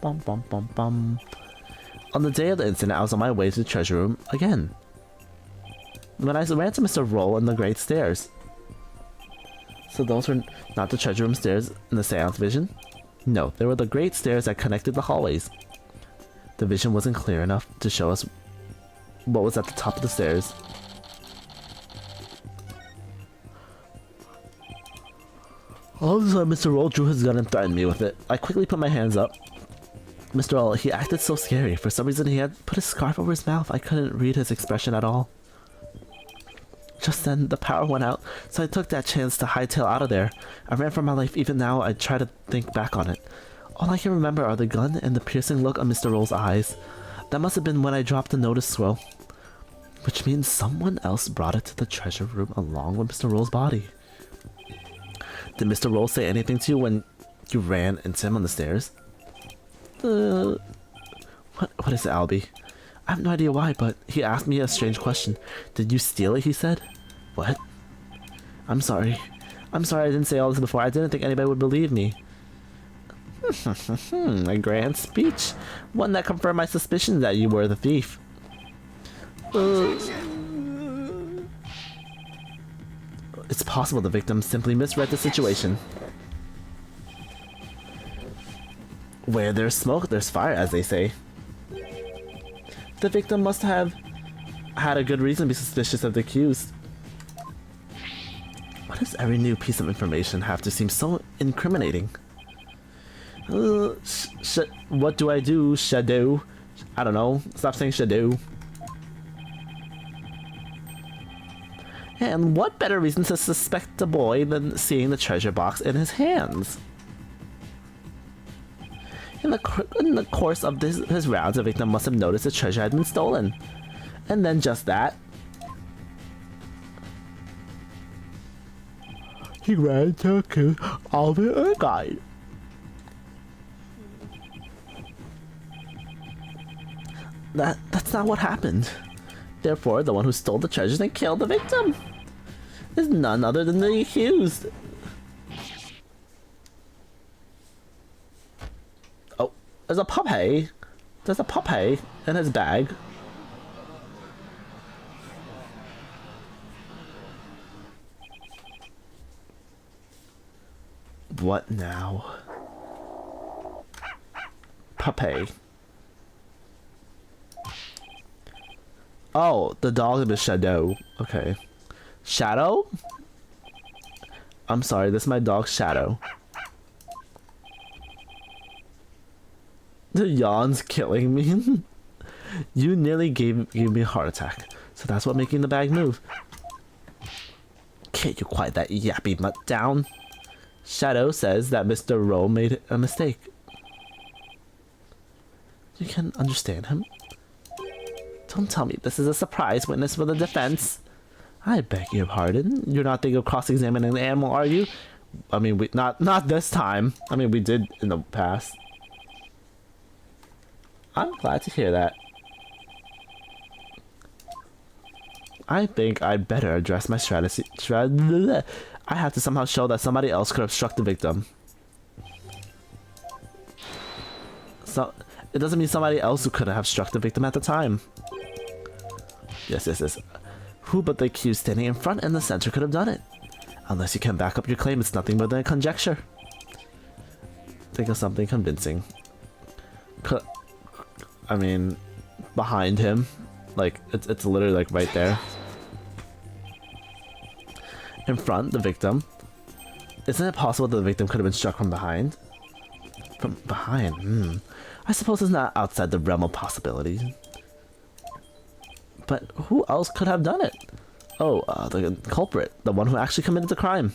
Bum bum bum bum. On the day of the incident, I was on my way to the treasure room again. When I ran to Mr. Roll in the Great Stairs. So those were not the treasure room stairs in the seance vision? No, they were the great stairs that connected the hallways. The vision wasn't clear enough to show us what was at the top of the stairs. All of a sudden, Mr. Roll drew his gun and threatened me with it. I quickly put my hands up. Mr. Roll, he acted so scary. For some reason, he had put a scarf over his mouth. I couldn't read his expression at all. Just then, the power went out, so I took that chance to hightail out of there. I ran for my life. Even now, I try to think back on it. All I can remember are the gun and the piercing look on Mr. Roll's eyes. That must have been when I dropped the notice scroll. Which means someone else brought it to the treasure room along with Mr. Roll's body. Did Mr. Roll say anything to you when you ran into him on the stairs? What is it, Albie? I have no idea why, but he asked me a strange question. Did you steal it, he said? What? I'm sorry. I'm sorry I didn't say all this before. I didn't think anybody would believe me. A grand speech. One that confirmed my suspicion that you were the thief. It's possible the victim simply misread the situation. Where there's smoke, there's fire, as they say. The victim must have had a good reason to be suspicious of the accused. Why does every new piece of information have to seem so incriminating? What do I do, Shadow? I don't know. Stop saying Shadow. And what better reason to suspect the boy than seeing the treasure box in his hands? In the course of his rounds, the victim must have noticed the treasure had been stolen. And then just that, he ran to kill all the guy. That's not what happened. Therefore, the one who stole the treasures and killed the victim is none other than the accused. Oh, there's a puppy. There's a puppy in his bag. What now? Puppy. Oh, the dog is Shadow. Okay. Shadow? I'm sorry, this is my dog Shadow. The yawn's killing me. You nearly gave me a heart attack. So that's what making the bag move. Can't you quiet that yappy mutt down? Shadow says that Mr. Rowe made a mistake. You can understand him? Don't tell me this is a surprise witness for the defense. I beg your pardon. You're not thinking of cross-examining the animal, are you? I mean, not this time. I mean, we did in the past. I'm glad to hear that. I think I'd better address my strategy. I have to somehow show that somebody else could have struck the victim. So it doesn't mean somebody else who could have struck the victim at the time. Yes. Who but the accused standing in front and the center could have done it? Unless you can back up your claim, it's nothing but a conjecture. Think of something convincing. I mean, behind him. Like, it's literally like right there. In front, the victim. Isn't it possible that the victim could have been struck from behind? From behind? I suppose it's not outside the realm of possibility. But who else could have done it? Oh, the culprit. The one who actually committed the crime.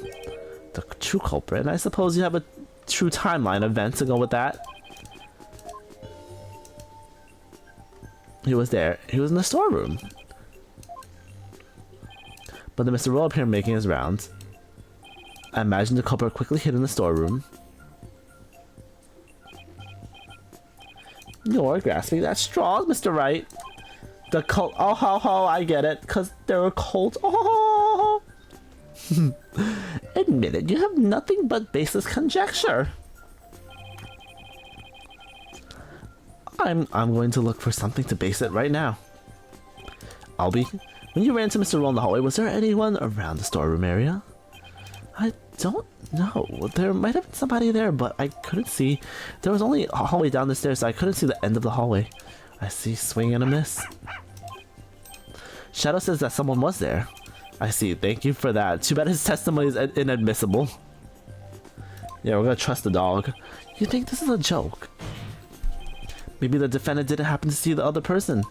The true culprit. And I suppose you have a true timeline event to go with that. He was there. He was in the storeroom. But then Mr. Roll appeared making his rounds. I imagine the culprit quickly hid in the storeroom. You're grasping at straws, Mr. Wright. The cult. Oh, ho, ho, I get it. Because they're a cult. Oh. Admit it, you have nothing but baseless conjecture. I'm going to look for something to base it right now. Albie, when you ran into Mr. Roll in the hallway, was there anyone around the storeroom area? I don't know. There might have been somebody there, but I couldn't see. There was only a hallway down the stairs, so I couldn't see the end of the hallway. I see swing and a miss. Shadow says that someone was there. I see. Thank you for that. Too bad his testimony is inadmissible. Yeah, we're gonna trust the dog. You think this is a joke? Maybe the defendant didn't happen to see the other person.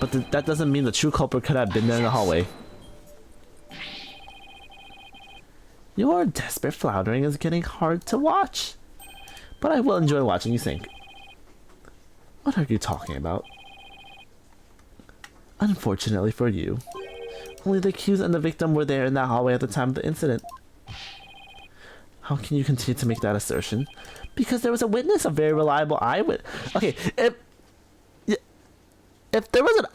But that doesn't mean the true culprit could have been there in the hallway. Your desperate floundering is getting hard to watch. but I will enjoy watching you sink. What are you talking about? Unfortunately for you, only the accused and the victim were there in that hallway at the time of the incident. How can you continue to make that assertion? Because there was a witness, a very reliable eyewitness. Okay, if there was an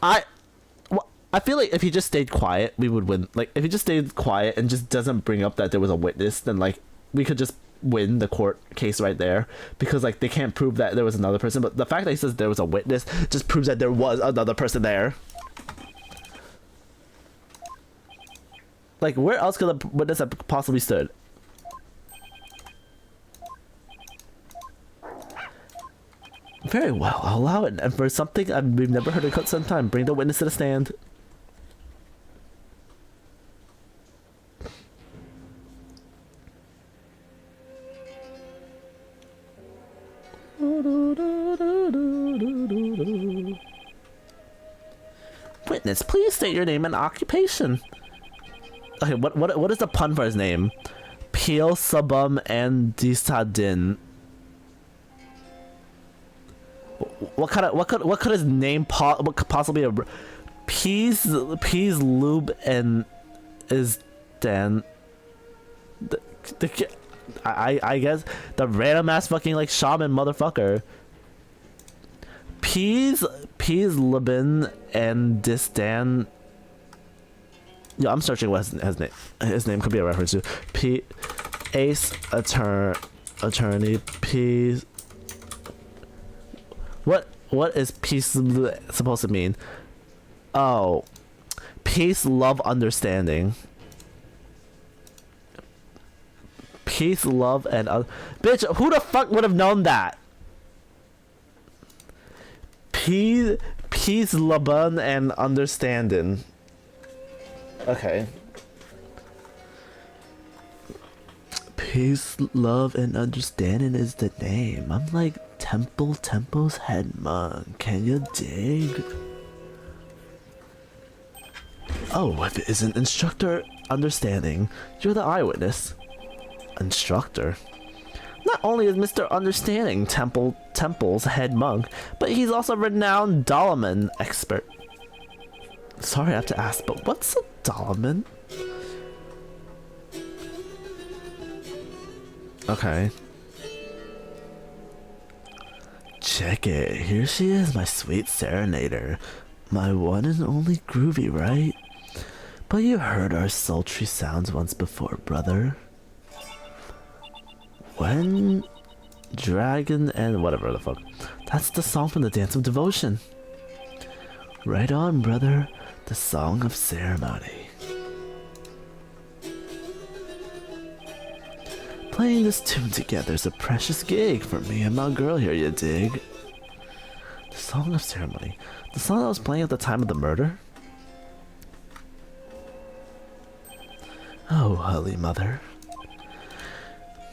well, I feel like if he just stayed quiet, we would win. Like, if he just stayed quiet and just doesn't bring up that there was a witness, then, like, we could just win the court case right there. Because, like, they can't prove that there was another person. But the fact that he says there was a witness just proves that there was another person there. Like, where else could the witness have possibly stood? Very well, I'll allow it. And for something we've never heard in quite some time, bring the witness to the stand. Witness, please state your name and occupation. Okay, what is the pun for his name? Peel Sabum and Disadin. What could his name possibly be? Peas Lube and is Dan. I guess the random ass fucking like shaman motherfucker. Peas Lubin and Distan. Yeah, I'm searching what his name could be a reference to. Ace attorney Peas. What is peace supposed to mean? Oh, peace, love, understanding. Peace, love, and bitch. Who the fuck would have known that? Peace, love, and understanding. Okay. Peace, love, and understanding is the name. I'm like Temple's head monk. Can you dig? Oh, if it isn't instructor understanding, you're the eyewitness. Instructor? Not only is Mr. Understanding Temple's head monk, but he's also a renowned Dalaman expert. Sorry I have to ask, but what's a Dalaman? Okay. Check it. Here she is, my sweet serenader. My one and only Groovy, right? But you heard our sultry sounds once before, brother. When Dragon and whatever the fuck. That's the song from the Dance of Devotion. Right on, brother. The Song of Ceremony. Playing this tune together is a precious gig for me and my girl here, you dig? The Song of Ceremony. The song that was playing at the time of the murder? Oh, Holy Mother.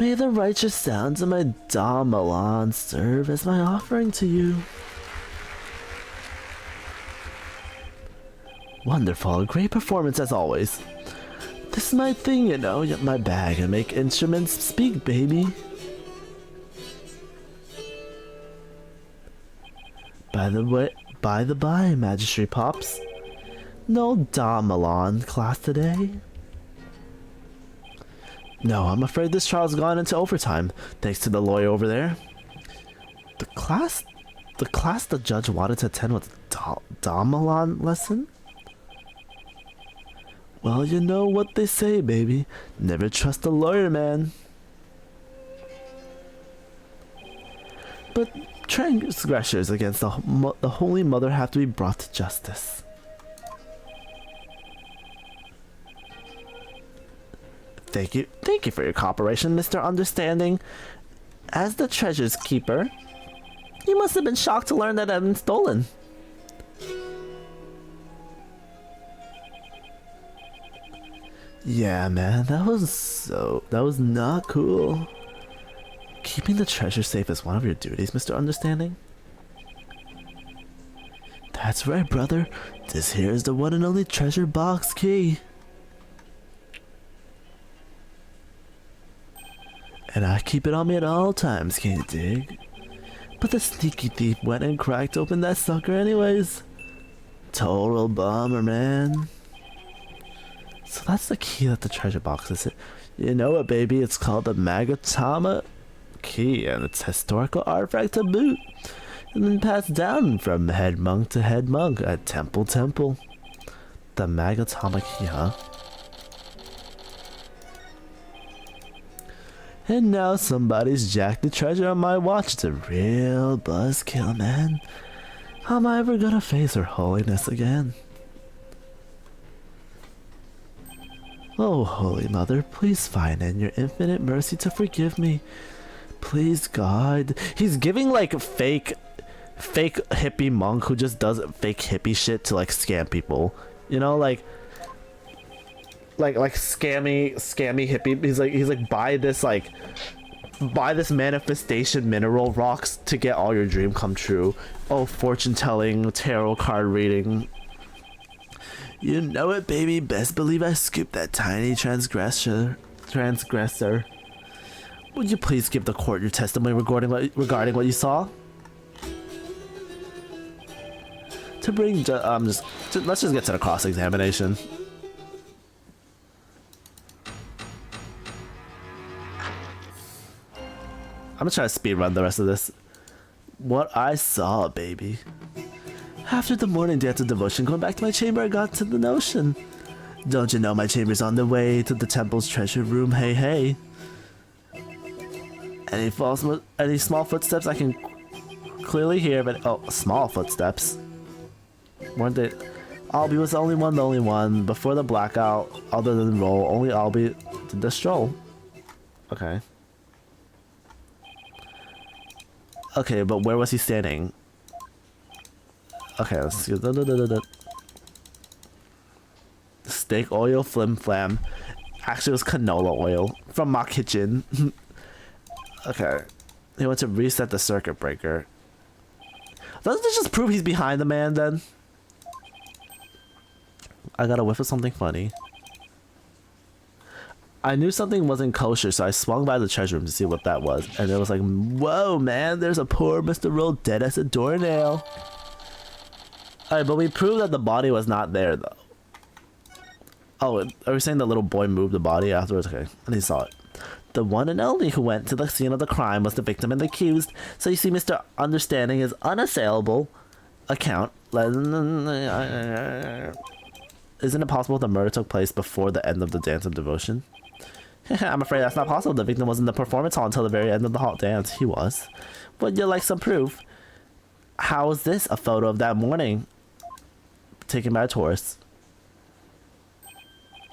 May the righteous sounds of my Damalan serve as my offering to you. Wonderful, great performance as always. This is my thing, you know, my bag and make instruments speak, baby. By the by, Magistrate Pops. No Damalan class today. No, I'm afraid this trial's gone into overtime, thanks to the lawyer over there. The class the judge wanted to attend was Damalan lesson? Well, you know what they say, baby. Never trust a lawyer, man. But transgressors against the Holy Mother have to be brought to justice. Thank you for your cooperation, Mr. Understanding. As the treasure's keeper, you must have been shocked to learn that I've been stolen. Yeah, man, that was not cool. Keeping the treasure safe is one of your duties, Mr. Understanding? That's right, brother. This here is the one and only treasure box key. And I keep it on me at all times, can you dig? But the sneaky thief went and cracked open that sucker anyways. Total bummer, man. So that's the key that the treasure box is. You know it, baby. It's called the Magatama key, and it's historical artifact to boot. And then passed down from head monk to head monk at temple temple. The Magatama key, huh? And now somebody's jacked the treasure on my watch. It's a real buzzkill, man. How am I ever gonna face her holiness again? Oh, Holy Mother, please find in your infinite mercy to forgive me. Please, God. He's giving like fake hippie monk who just does fake hippie shit to like scam people. You know, like scammy hippie. He's like buy this manifestation mineral rocks to get all your dream come true. Oh, fortune telling, tarot card reading. You know it, baby. Best believe I scooped that tiny transgressor. Would you please give the court your testimony regarding what you saw? To bring let's just get to the cross examination. I'm gonna try to speed run the rest of this. What I saw, baby. After the morning dance of devotion, going back to my chamber, I got to the notion. Don't you know my chamber's on the way to the temple's treasure room? Hey, hey. Any small footsteps I can clearly hear, but oh, small footsteps. Weren't they? Albie was the only one. Before the blackout, other than roll, only Albie did the stroll. Okay. Okay, but where was he standing? Okay, let's see. Steak oil flim flam. Actually, it was canola oil from my kitchen. Okay. He went to reset the circuit breaker. Doesn't this just prove he's behind the man then? I got a whiff of something funny. I knew something wasn't kosher, so I swung by the treasure room to see what that was. And it was like, whoa, man, there's a poor Mr. Roll dead as a doornail. Alright, but we proved that the body was not there, though. Oh, are we saying the little boy moved the body afterwards? Okay, and he saw it. The one and only who went to the scene of the crime was the victim and the accused. So you see, Mr. Understanding his unassailable account. Isn't it possible the murder took place before the end of the dance of devotion? I'm afraid that's not possible. The victim was in the performance hall until the very end of the hall dance. He was. Would you like some proof? How is this a photo of that morning? Taken by a tourist.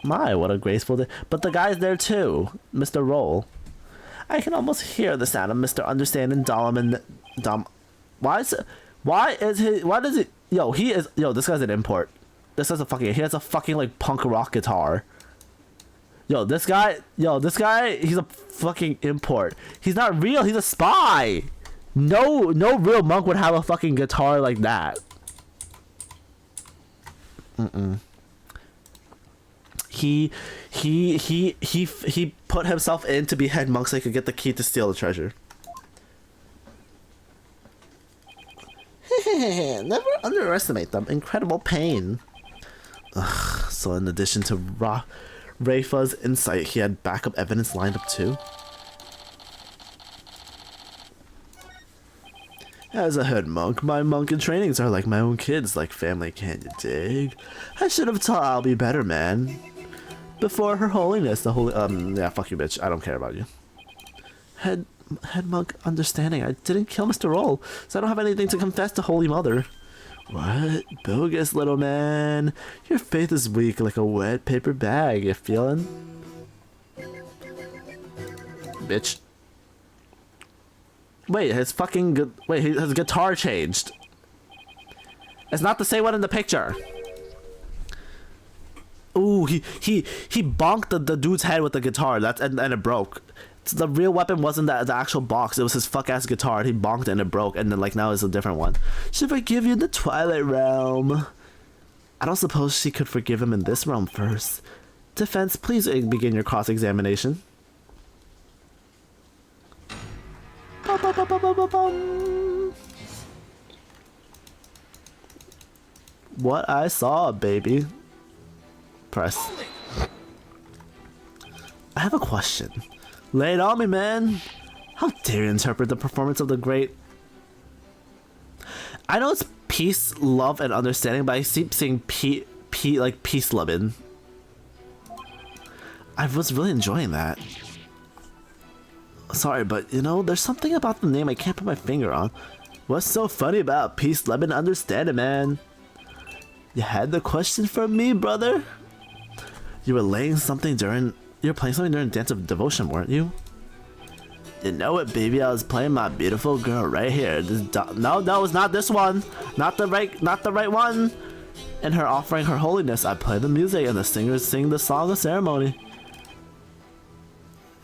My, what a graceful day. But the guy's there too. Mr. Roll. I can almost hear the sound of Mr. Understanding Why does he... Yo, this guy's an import. He has a fucking like punk rock guitar. This guy, he's a fucking import. He's not real, he's a spy. No real monk would have a fucking guitar like that. He put himself in to be head monk so he could get the key to steal the treasure. Never underestimate them. Incredible pain. Ugh, so in addition to Rafa's insight, he had backup evidence lined up too? As a head monk, my monk trainings are like my own kids, like family, can't you dig? I should have taught Albie better, man. Before her holiness, the holy... yeah, fuck you, bitch. I don't care about you. Head monk Understanding. I didn't kill Mr. Roll, so I don't have anything to confess to Holy Mother. What? Bogus, little man. Your faith is weak like a wet paper bag. You feeling? Bitch. Wait, his guitar changed. It's not the same one in the picture. Ooh, he bonked the dude's head with the guitar. And it broke. So the real weapon wasn't the actual box. It was his fuck ass guitar. He bonked it and it broke. And then like now it's a different one. Should forgive you in the Twilight Realm. I don't suppose she could forgive him in this realm first. Defense, please begin your cross-examination. Ba-ba-ba-ba-ba-bum. What I saw, baby. Press. I have a question. Lay it on me, man. How dare you interpret the performance of the great... I know it's peace, love, and understanding, but I keep saying like peace loving. I was really enjoying that. Sorry, but you know, there's something about the name I can't put my finger on. What's so funny about peace, love, and understanding, man? You had the question for me, brother? You were playing something during Dance of Devotion, weren't you? You know it, baby. I was playing my beautiful girl right here. No, it's not this one. Not the right one. In her offering her holiness, I play the music and the singers sing the song of ceremony.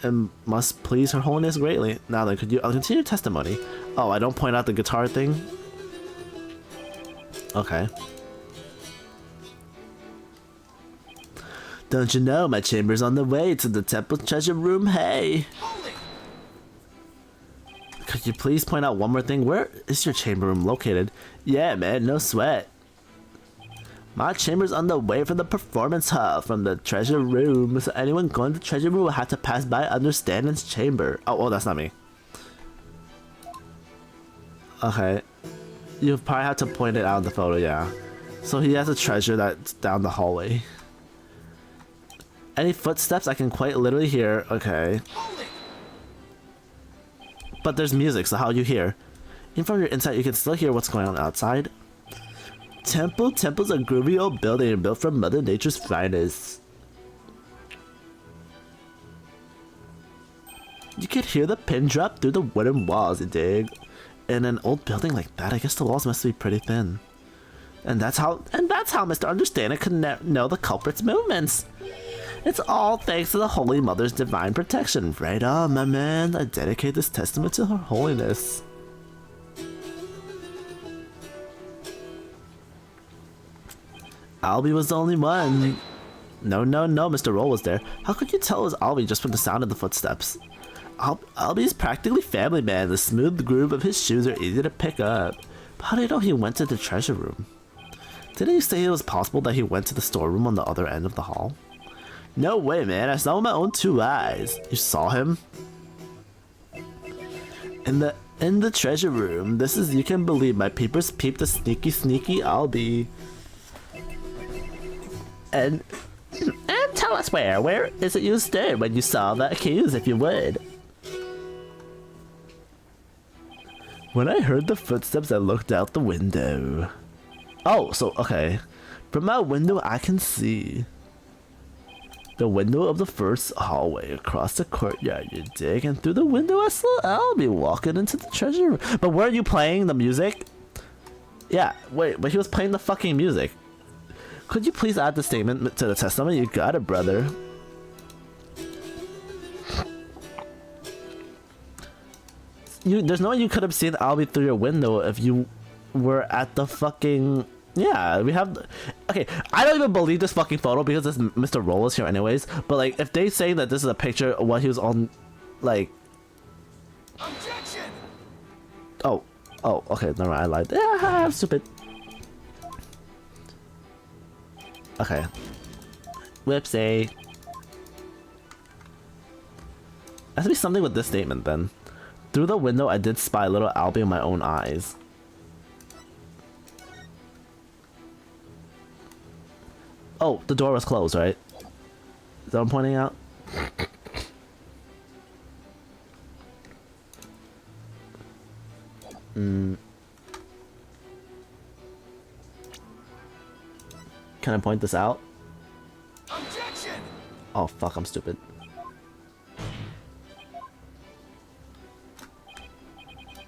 And must please her holiness greatly. Now then, I'll continue testimony. Oh, I don't point out the guitar thing? Okay. Don't you know my chamber's on the way to the temple treasure room? Hey! Could you please point out one more thing? Where is your chamber room located? Yeah, man, no sweat. My chamber's on the way from the performance hall from the treasure room. So anyone going to the treasure room will have to pass by Understanding's chamber. Oh, that's not me. Okay. You probably have to point it out in the photo, yeah. So he has a treasure that's down the hallway. Any footsteps I can quite literally hear. Okay. But there's music, so how you hear? Even from your inside, you can still hear what's going on outside. Temple's a groovy old building built from Mother Nature's finest. You could hear the pin drop through the wooden walls, you dig? In an old building like that, I guess the walls must be pretty thin. And that's how Mr. Understander could know the culprit's movements. It's all thanks to the Holy Mother's divine protection. Right on, my man. I dedicate this testament to her holiness. Albie was the only one. No, Mr. Roll was there. How could you tell it was Albie just from the sound of the footsteps? Albie's practically family, man. The smooth groove of his shoes are easy to pick up. But how do you know he went to the treasure room? Didn't you say it was possible that he went to the storeroom on the other end of the hall? No way, man. I saw him with my own 2 eyes. You saw him? In the treasure room. This is, you can believe my peepers peeped the sneaky Albie. And tell us where is it you stood when you saw the accused, if you would? When I heard the footsteps, I looked out the window. Oh, so, okay. From my window, I can see the window of the first hallway across the courtyard, you dig? And through the window, I saw Albie walking into the treasure room. But were you playing the music? Yeah, wait, but he was playing the fucking music. Could you please add the statement to the testimony? You got it, brother. There's no way you could have seen Albie through your window if you were at the fucking... Yeah, we have... Okay, I don't even believe this fucking photo because this Mr. Roll is here anyways. But, like, if they say that this is a picture of what he was on, like... Objection! Oh, okay, never mind, I lied. Yeah, I'm stupid. Okay. Whoopsie. Has to be something with this statement then. Through the window, I did spy little Albie in my own eyes. Oh, the door was closed, right? Is that what I'm pointing out? Can I point this out? Objection! Oh fuck, I'm stupid.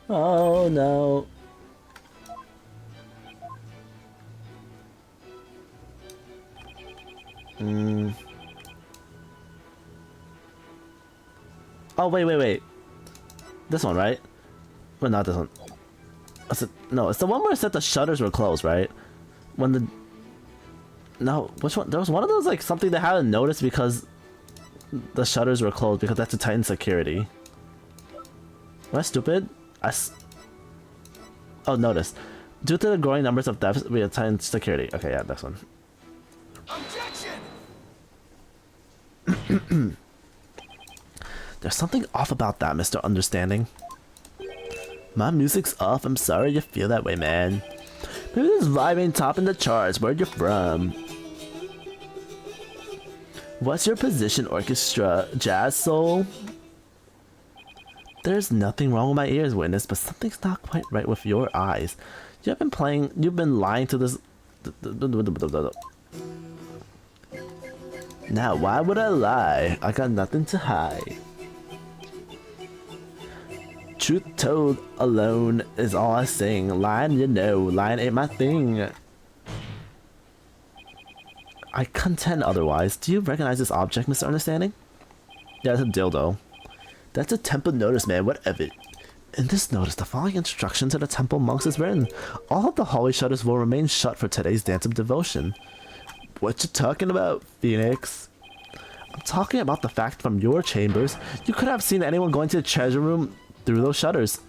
Oh no. Oh wait. This one, right? Well, not this one. No, it's the one where it said the shutters were closed, right? When the... No, which one? There was one of those, like, something they hadn't noticed because the shutters were closed because that's to tighten security. Am I stupid? Oh, notice. Due to the growing numbers of thefts, we assign security. Okay, yeah, this one. Objection! There's something off about that, Mr. Understanding. My music's off. I'm sorry you feel that way, man. Maybe this vibe ain't topping the charts. Where you from? What's your position, orchestra? Jazz soul? There's nothing wrong with my ears, witness, but something's not quite right with your eyes. You've been lying to this. Now, why would I lie? I got nothing to hide. Truth told alone is all I sing. Lying, you know, lying ain't my thing. I contend otherwise. Do you recognize this object, Mr. Understanding? Yeah, it's a dildo. That's a temple notice, man. What of it? In this notice, the following instruction to the temple monks is written. All of the hallway shutters will remain shut for today's dance of devotion. What you talking about, Phoenix? I'm talking about the fact from your chambers, you could have seen anyone going to the treasure room through those shutters.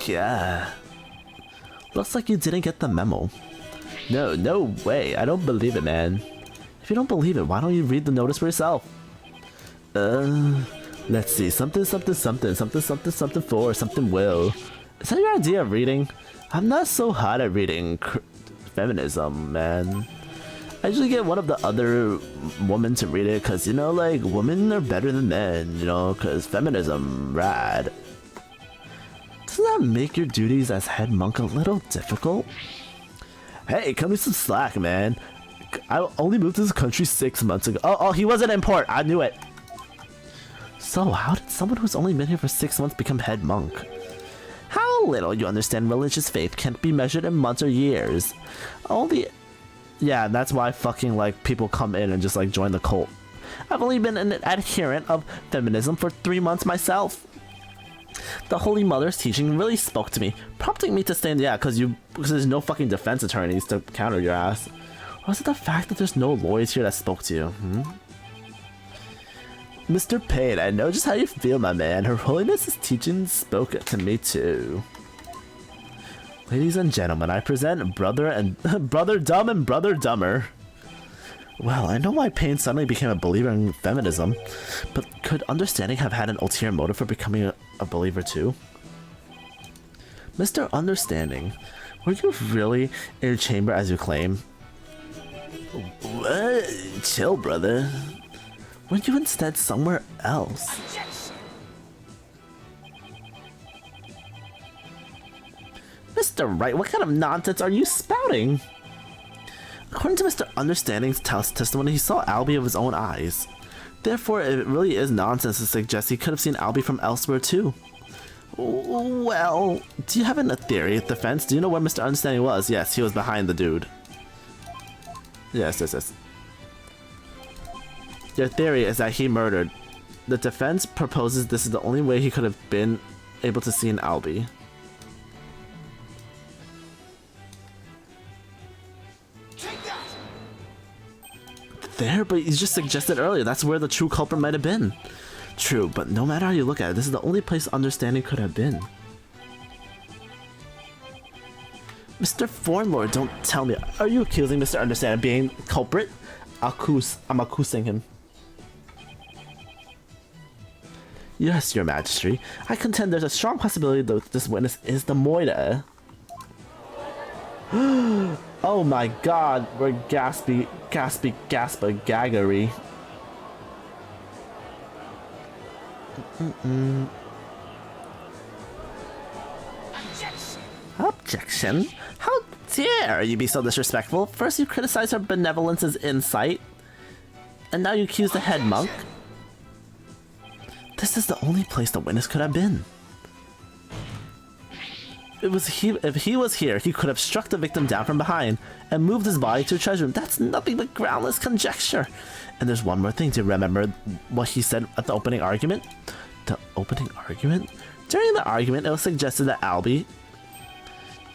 Yeah. Looks like you didn't get the memo. No way. I don't believe it, man. If you don't believe it, why don't you read the notice for yourself? Let's see. Something for, something will. Is that your idea of reading? I'm not so hot at reading feminism, man. I usually get one of the other women to read it because, you know, like, women are better than men, you know, because feminism, rad. Doesn't that make your duties as head monk a little difficult? Hey, cut me some slack, man. I only moved to this country 6 months ago. Oh, he wasn't in port. I knew it. So, how did someone who's only been here for 6 months become head monk? How little you understand religious faith can't be measured in months or years. Yeah, that's why fucking, like, people come in and just, like, join the cult. I've only been an adherent of feminism for 3 months myself. The Holy Mother's teaching really spoke to me, prompting me to stand, because there's no fucking defense attorneys to counter your ass. Or was it the fact that there's no lawyers here that spoke to you, Mr. Payne, I know just how you feel, my man. Her Holiness's teaching spoke to me too. Ladies and gentlemen, I present Brother Dumb and Brother Dumber. Well, I know why Payne suddenly became a believer in feminism, but could Understanding have had an ulterior motive for becoming a believer too? Mr. Understanding, were you really in your chamber as you claim? What? Chill, brother. Weren't you instead somewhere else? Mr. Wright, what kind of nonsense are you spouting? According to Mr. Understanding's testimony, he saw Albie with his own eyes. Therefore, it really is nonsense to suggest he could have seen Albie from elsewhere too. Well, do you have a theory? Defense? Do you know where Mr. Understanding was? Yes, he was behind the dude. Yes. Your theory is that he murdered. The defense proposes this is the only way he could have been able to see an Albie. There, but you just suggested earlier that's where the true culprit might have been. True, but no matter how you look at it, this is the only place Understanding could have been. Mr. Fornlord, don't tell me. Are you accusing Mr. Understanding of being culprit? I'm accusing him. Yes, Your Majesty. I contend there's a strong possibility that this witness is the Moida. Oh my god, we're gaspy gaggery. Objection? How dare you be so disrespectful? First you criticize her benevolence's insight, and now you accuse the head monk? This is the only place the witness could have been. If he was here, he could have struck the victim down from behind and moved his body to a treasure room. That's nothing but groundless conjecture. And there's one more thing to remember what he said at the opening argument. The opening argument? During the argument, it was suggested that Albie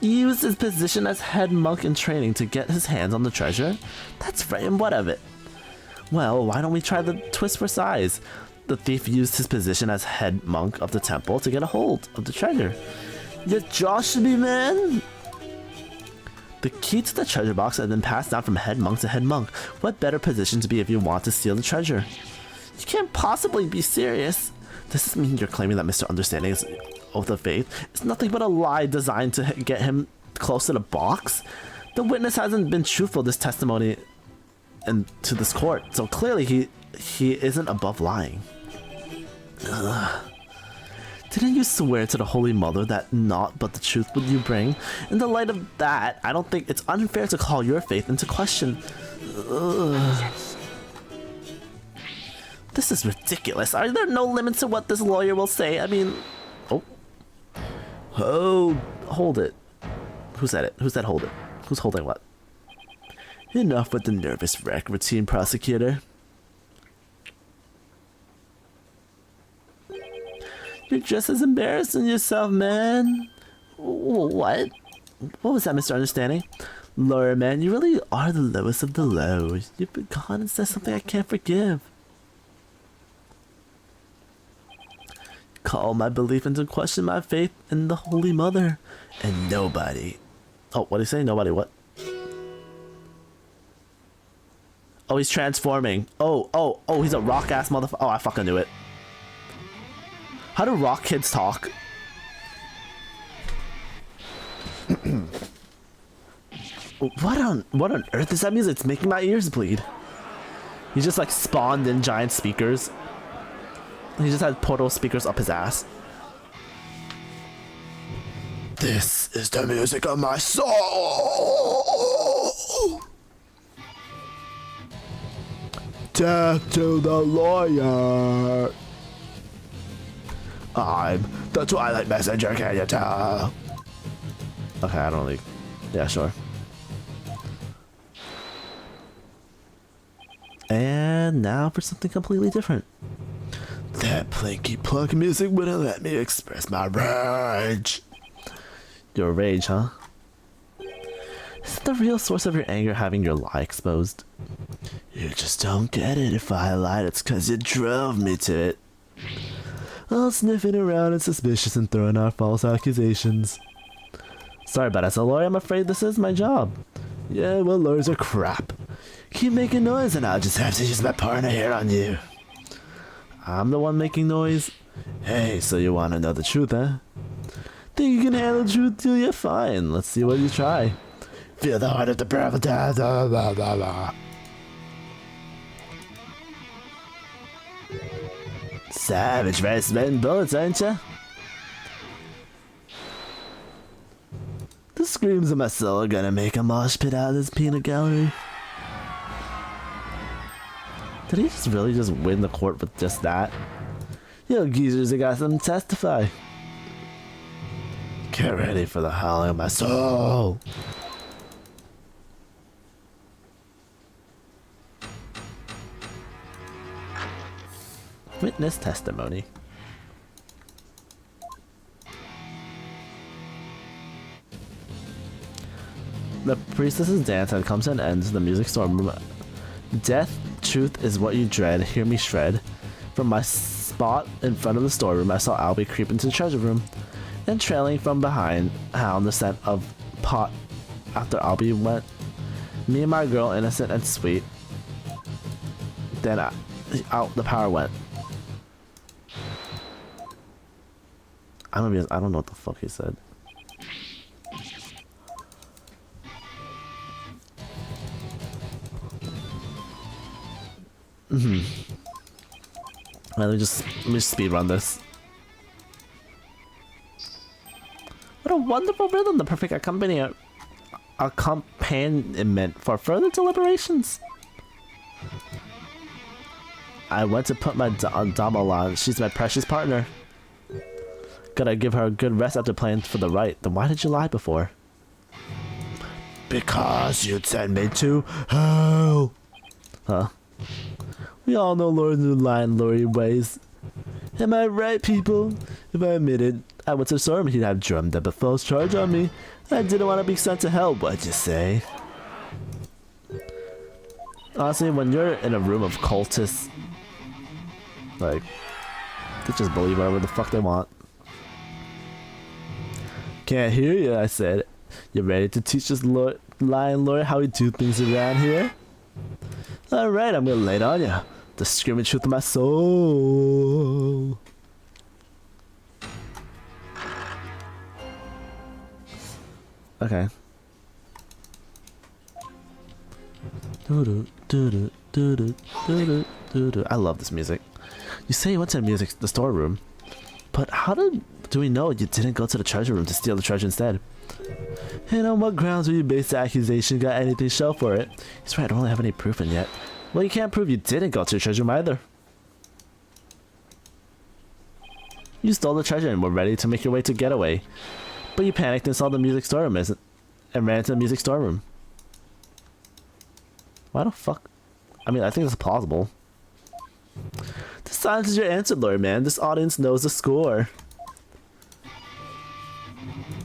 used his position as head monk in training to get his hands on the treasure. That's right, and what of it? Well, why don't we try the twist for size? The thief used his position as head monk of the temple to get a hold of the treasure. You joshing me, man? The key to the treasure box had been passed down from head monk to head monk. What better position to be if you want to steal the treasure? You can't possibly be serious. Does this mean you're claiming that Mr. Understanding's oath of faith is nothing but a lie designed to get him close to the box? The witness hasn't been truthful this testimony and to this court, so clearly he isn't above lying. Ugh. Didn't you swear to the Holy Mother that naught but the truth would you bring? In the light of that, I don't think it's unfair to call your faith into question. Ugh. This is ridiculous. Are there no limits to what this lawyer will say? I mean... Oh, hold it. Who said it? Who said hold it? Who's holding what? Enough with the nervous wreck, routine prosecutor. You're just as embarrassing yourself, man. What? What was that, Mr. Understanding? Lawyer, man, you really are the lowest of the low. You've been caught and said something I can't forgive. Call my belief into question my faith in the Holy Mother. And nobody... Oh, what did he say? Nobody what? Oh, he's transforming. Oh, he's a rock-ass motherfucker. Oh, I fucking knew it. How do rock kids talk? What on earth is that music? It's making my ears bleed. He just like spawned in giant speakers. He just had portal speakers up his ass. This is the music of my soul. Death to the lawyer. I'm the Twilight Messenger, can you tell? Okay, I don't really... Yeah, sure. And now for something completely different. That plinky plunk music wouldn't let me express my rage. Your rage, huh? Isn't the real source of your anger having your lie exposed? You just don't get it. If I lied, it's cause you drove me to it. All sniffing around and suspicious and throwing out false accusations. Sorry, but as a lawyer, I'm afraid this is my job. Yeah, well, lawyers are crap. Keep making noise and I'll just have to use my partner here on you. I'm the one making noise? Hey, so you want to know the truth, huh? Think you can handle the truth till you're fine. Let's see what you try. Feel the heart of the brave. Da, da, da, da, da. Savage, right? Sweating bullets, aren't ya? The screams of my soul are gonna make a mosh pit out of this peanut gallery. Did he just really just win the court with just that? Yo, geezers, I got something to testify. Get ready for the howling of my soul. Witness testimony. The priestess's dance had come to an end. The music storm. Death, truth is what you dread. Hear me shred. From my spot in front of the storeroom, I saw Albie creep into the treasure room, and trailing from behind, hound the scent of pot. After Albie went, me and my girl, innocent and sweet. Then out the power went. I don't know what the fuck he said. Let me just speed run this. What a wonderful rhythm! The perfect accompaniment for further deliberations. I went to put my dama on. She's my precious partner. Gotta give her a good rest after playing for the right. Then why did you lie before? Because you'd send me to hell. Huh? We all know Lord new line lawyer ways. Am I right, people? If I admitted I went to storm, he'd have drummed up a false charge on me. I didn't want to be sent to hell, what'd you say? Honestly, when you're in a room of cultists, Like, they just believe whatever the fuck they want. Can't hear you, I said. You ready to teach this lion lawyer how we do things around here? Alright, I'm gonna lay it on you. The screaming truth of my soul. Okay. I love this music. You say you went to the storeroom, but how do we know you didn't go to the treasure room to steal the treasure instead? And on what grounds will you base the accusation? Got anything to show for it? He's right, I don't really have any proof in yet. Well, you can't prove you didn't go to the treasure room either. You stole the treasure and were ready to make your way to getaway, but you panicked and saw the music storeroom and ran to the music storeroom. Why the fuck? I mean, I think that's plausible. The silence is your answer, lawyer man. This audience knows the score.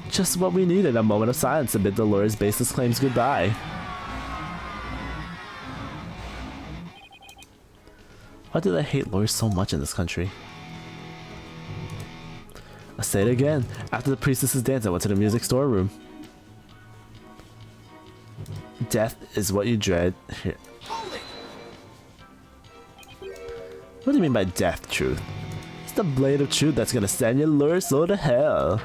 Just what we needed, a moment of silence to bid the lawyer's baseless claims goodbye. Why do they hate lawyers so much in this country? I'll say it again. After the priestess's dance, I went to the music storeroom. Death is what you dread. Here. What do you mean by death, truth? It's the blade of truth that's gonna send your lurid soul to hell.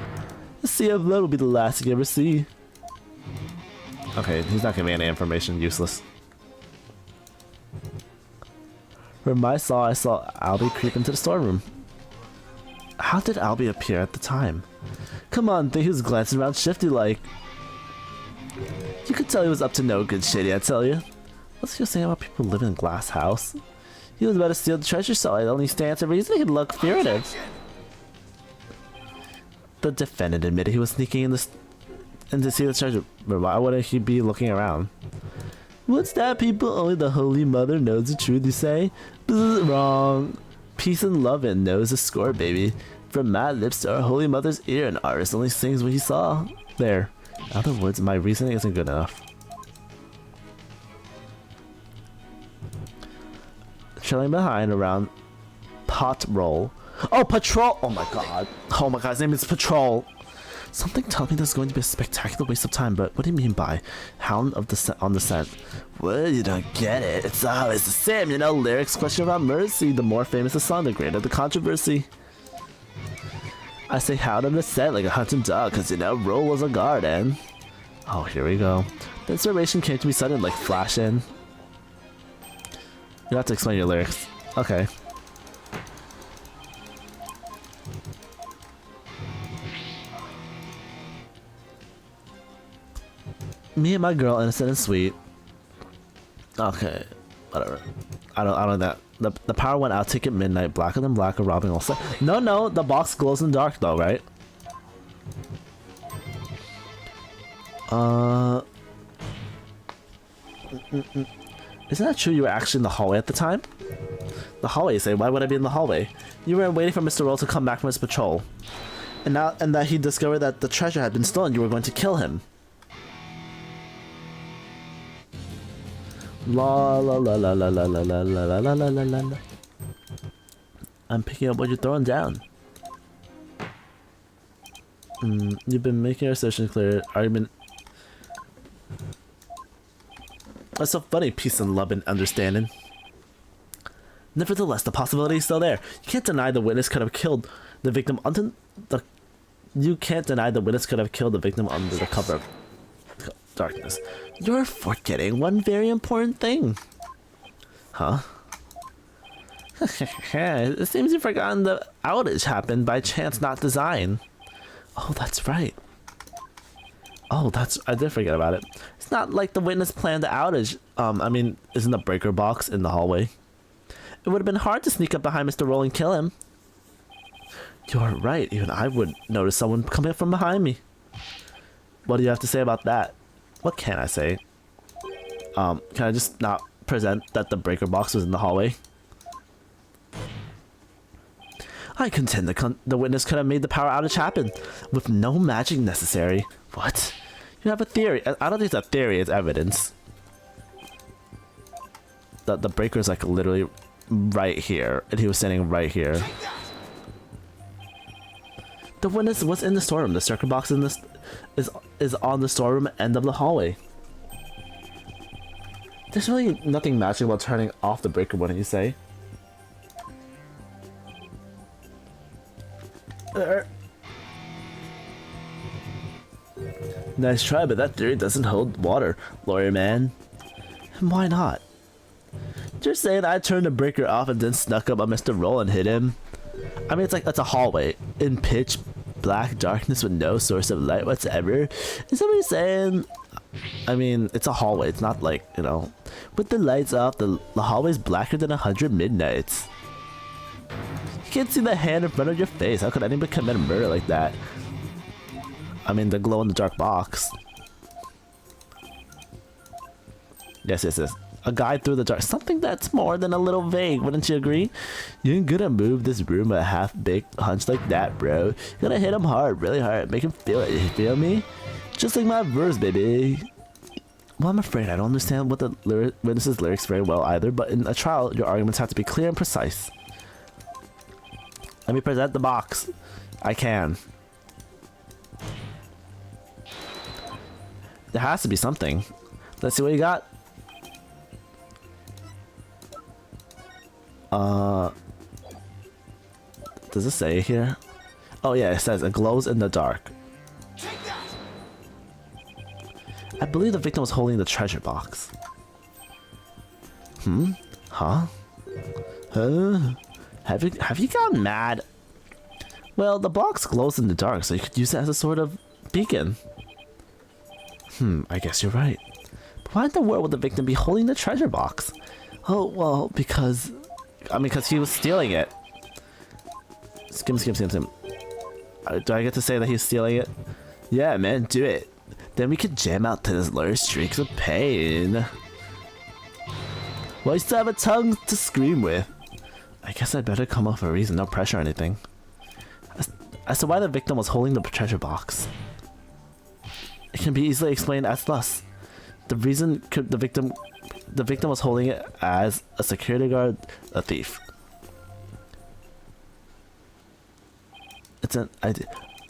The sea of blood will be the last you ever see. Okay, he's not giving me any information. Useless. From my saw, I saw Albie creep into the storeroom. How did Albie appear at the time? Come on, think he was glancing around shifty like. You could tell he was up to no good shitty, I tell you. What's he saying about people living in a glass house? He was about to steal the treasure, so I only stands to reason he'd look furtive. The defendant admitted he was sneaking in to see the treasure, but why wouldn't he be looking around? What's that, people? Only the Holy Mother knows the truth, you say? Bzz, wrong. Peace and love and knows the score, baby. From my lips to our Holy Mother's ear, an artist only sings what he saw. There. In other words, my reasoning isn't good enough. Trailing behind around pot roll. Oh, patrol! Oh my god. Oh my god, his name is Patrol. Something tells me this is going to be a spectacular waste of time, but what do you mean by hound of the on the scent? Well, you don't get it. It's always the same, you know, lyrics question about mercy. The more famous the song, the greater the controversy. I say hound on the scent like a hunting dog, cause you know, roll was a garden. Oh, here we go. The inspiration came to me sudden, like flash in. You have to explain your lyrics. Okay. Me and my girl, innocent and sweet. Okay, whatever. I don't that. The power went out. Ticket midnight. Blacker than black. Robbing all set. No. The box glows in the dark though, right? Isn't that true? You were actually in the hallway at the time. The hallway, you say? Why would I be in the hallway? You were waiting for Mr. Roll to come back from his patrol, and that he discovered that the treasure had been stolen. You were going to kill him. La la la la la la la la la la la la la. I'm picking up what you're throwing down. You've been making our assertion clear. Argument. That's so funny. Peace and love and understanding. Nevertheless, the possibility is still there. You can't deny the witness could have killed the victim under the. You can't deny the witness could have killed the victim under the cover of darkness. You're forgetting one very important thing. Huh? It seems you've forgotten the outage happened by chance, not design. Oh, that's right. Oh, I did forget about it. It's not like the witness planned the outage. I mean, isn't the breaker box in the hallway? It would have been hard to sneak up behind Mr. Roll and kill him. You're right. Even I would notice someone coming up from behind me. What do you have to say about that? What can I say? Can I just not present that the breaker box was in the hallway? I contend the witness could have made the power outage happen with no magic necessary. What? You have a theory. I don't think it's a theory, it's evidence. That the breaker is like literally right here, and he was standing right here. The witness was in the storeroom. The circuit box in this is on the storeroom end of the hallway. There's really nothing magical about turning off the breaker, wouldn't you say? Nice try, but that theory doesn't hold water, lawyer man. And why not? You're saying I turned the breaker off and then snuck up on Mr. Roll and hit him? I mean, it's a hallway in pitch black darkness with no source of light whatsoever. Is that what you're saying? I mean, it's a hallway. It's not like, you know, with the lights off, the hallway's blacker than 100 midnights. You can't see the hand in front of your face. How could anybody commit a murder like that? I mean, the glow in the dark box. Yes. A guide through the dark. Something that's more than a little vague, wouldn't you agree? You ain't gonna move this room a half-baked hunch like that, bro. You gotta hit him hard, really hard. Make him feel it, you feel me? Just like my verse, baby. Well, I'm afraid I don't understand what the witness's lyrics very well either, but in a trial, your arguments have to be clear and precise. Let me present the box. I can. There has to be something. Let's see what you got. Does it say here? Oh yeah, it says it glows in the dark. I believe the victim was holding the treasure box. Huh? Have you gone mad? Well, the box glows in the dark, so you could use it as a sort of beacon. I guess you're right. But why in the world would the victim be holding the treasure box? Oh, well, because he was stealing it. Skim. Do I get to say that he's stealing it? Yeah, man, do it. Then we could jam out to his lower streaks of pain. Well, you still have a tongue to scream with. I guess I'd better come up with a reason, no pressure or anything. As to why the victim was holding the treasure box, it can be easily explained as thus. The reason the victim was holding it as a security guard, a thief. It's an idea.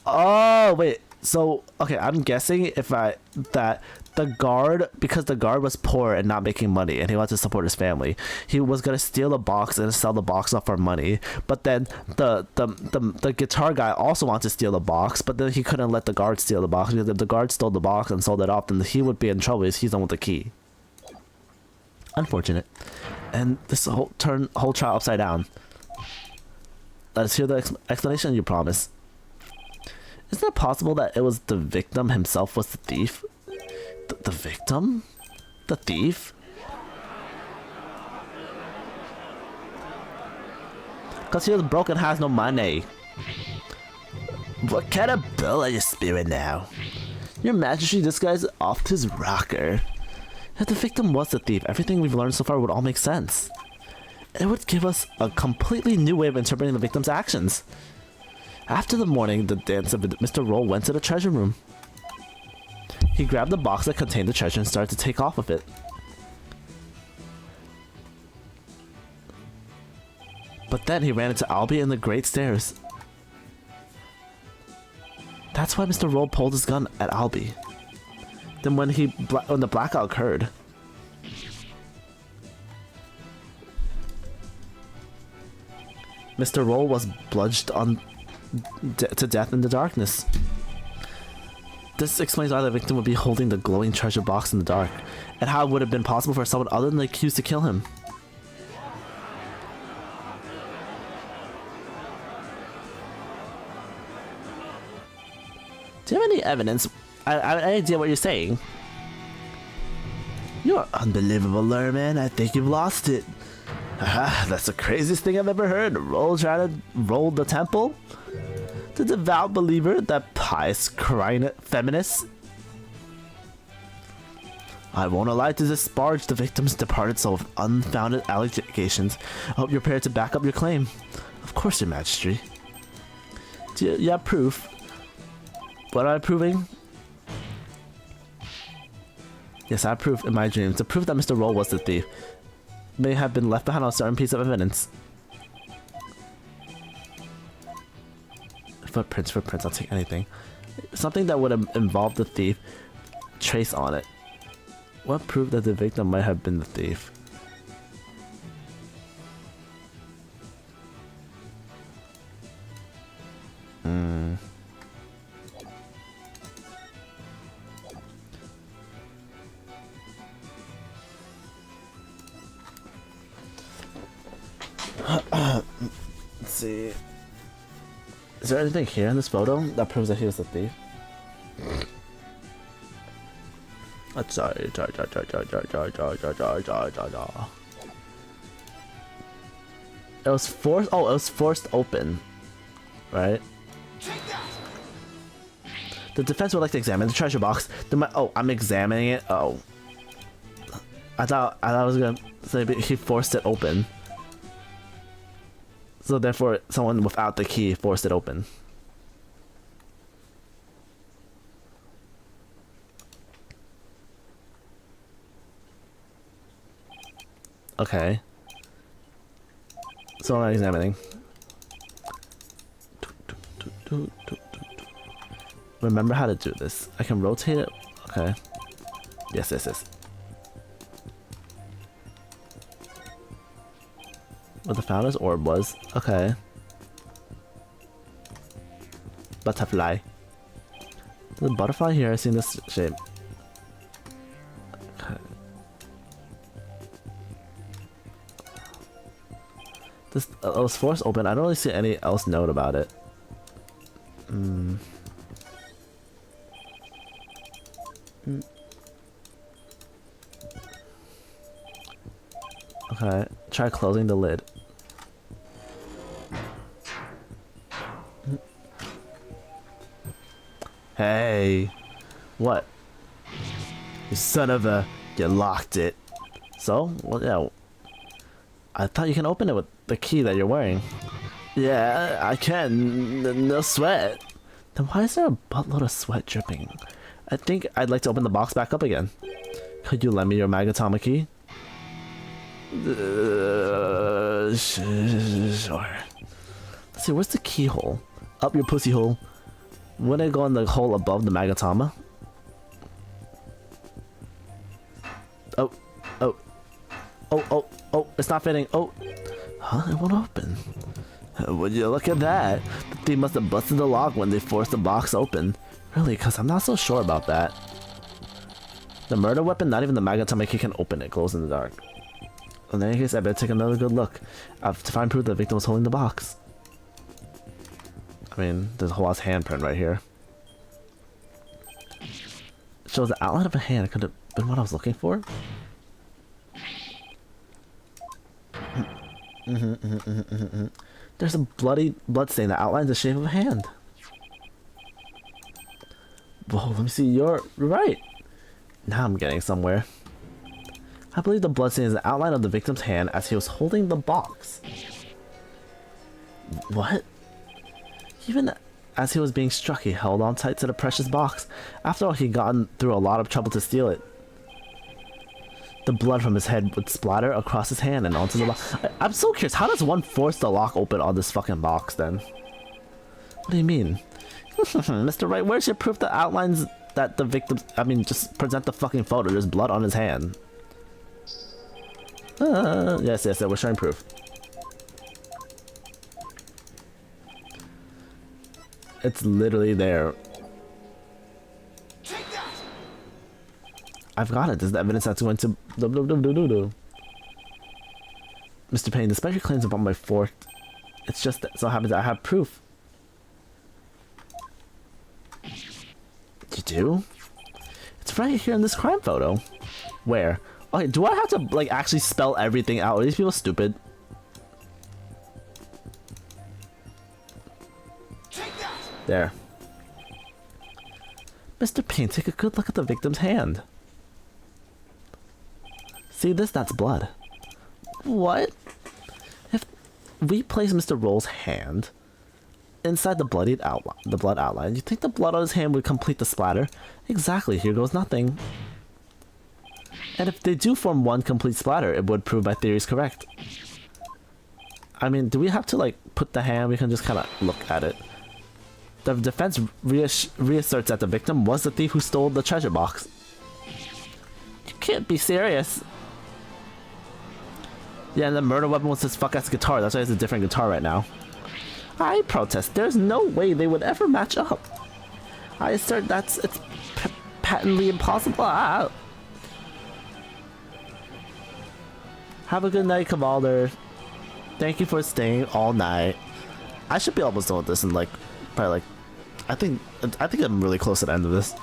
Oh wait, so okay, I'm guessing that the guard, because the guard was poor and not making money, and he wanted to support his family, he was gonna steal the box and sell the box off for money. But then the guitar guy also wanted to steal the box, but then he couldn't let the guard steal the box, because if the guard stole the box and sold it off, then he would be in trouble because he's the one with the key. Unfortunate. And this whole trial upside down. Let's hear the explanation you promise. Isn't it possible that it was the victim himself was the thief? The victim? The thief? Because he was broke and has no money. What kind of bill are you spewing now? Your Majesty, this guy's off his rocker. If the victim was the thief, everything we've learned so far would all make sense. It would give us a completely new way of interpreting the victim's actions. After the morning, the dance of Mr. Roll went to the treasure room. He grabbed the box that contained the treasure and started to take off with it. But then he ran into Albie and the Great Stairs. That's why Mr. Roll pulled his gun at Albie. Then when the blackout occurred, Mr. Roll was bludgeoned to death in the darkness. This explains why the victim would be holding the glowing treasure box in the dark, and how it would have been possible for someone other than the accused to kill him. Do you have any evidence? I have no idea what you're saying. You're unbelievable, Lerman. I think you've lost it. That's the craziest thing I've ever heard. Roll trying to roll the temple? The devout believer, that pious crying feminist. I won't allow to disparage the victim's departed soul with unfounded allegations. I hope you're prepared to back up your claim. Of course, Your Majesty. Do you have proof? What am I proving? Yes, I have proof in my dreams. The proof that Mr. Roll was the thief. may have been left behind on a certain piece of evidence. Footprints, I'll take anything. Something that would have involved the thief. Trace on it. What proved that the victim might have been the thief? Let's see. Is there anything here in this photo that proves that he was the thief? Sorry. It was forced. Oh, it was forced open, right? The defense would like to examine the treasure box. Oh, I'm examining it. Oh, I thought I was gonna say he forced it open. So therefore, someone without the key forced it open. Okay. So I'm examining. Remember how to do this. I can rotate it. Okay. Yes. What the founder's orb was. Okay. Butterfly. The butterfly here, I've seen this shape. Okay. This was forced open. I don't really see any else note about it. Okay, try closing the lid. Hey, what? You son of a... You locked it. So? Well, yeah. I thought you can open it with the key that you're wearing. Yeah, I can. No sweat. Then why is there a buttload of sweat dripping? I think I'd like to open the box back up again. Could you lend me your Magatama key? Sure. Let's see, where's the keyhole? Up your pussy hole. Wouldn't it go in the hole above the Magatama? Oh, it's not fitting. Oh, huh? It won't open. Would you look at that? The thief must have busted the lock when they forced the box open. Really? Because I'm not so sure about that. The murder weapon, not even the Magatama key can open it. Glows in the dark. In any case, I better take another good look. I have to find proof the victim was holding the box. I mean, there's a whole ass handprint right here. It shows the outline of a hand. It could have been what I was looking for. There's a bloody blood stain that outlines the shape of a hand. Whoa, let me see. You're right. Now I'm getting somewhere. I believe the blood stain is the outline of the victim's hand as he was holding the box. What? Even as he was being struck, he held on tight to the precious box. After all, he'd gotten through a lot of trouble to steal it. The blood from his head would splatter across his hand and onto the lock. I'm so curious, how does one force the lock open on this fucking box then? What do you mean? Mr. Wright, where's your proof that outlines that the victim... I mean, just present the fucking photo. There's blood on his hand. Yes, we're showing proof. It's literally there. I've got it. This is the evidence that's going to... Mr. Payne, despite your claims about my fork, it's just that so happens that I have proof. You do? It's right here in this crime photo. Where? Okay, do I have to, like, actually spell everything out? Are these people stupid? There. Mr. Payne, take a good look at the victim's hand. See this? That's blood. What? If we place Mr. Roll's hand inside the blood outline, you think the blood on his hand would complete the splatter? Exactly. Here goes nothing. And if they do form one complete splatter, it would prove my theory is correct. I mean, do we have to like put the hand? We can just kind of look at it. The defense reasserts that the victim was the thief who stole the treasure box. You can't be serious. Yeah, and the murder weapon was his fuck-ass guitar. That's why it's a different guitar right now. I protest. There's no way they would ever match up. I assert it's patently impossible. Ah. Have a good night, Cavalder. Thank you for staying all night. I should be almost done with this in like, probably like, I think I'm really close to the end of this.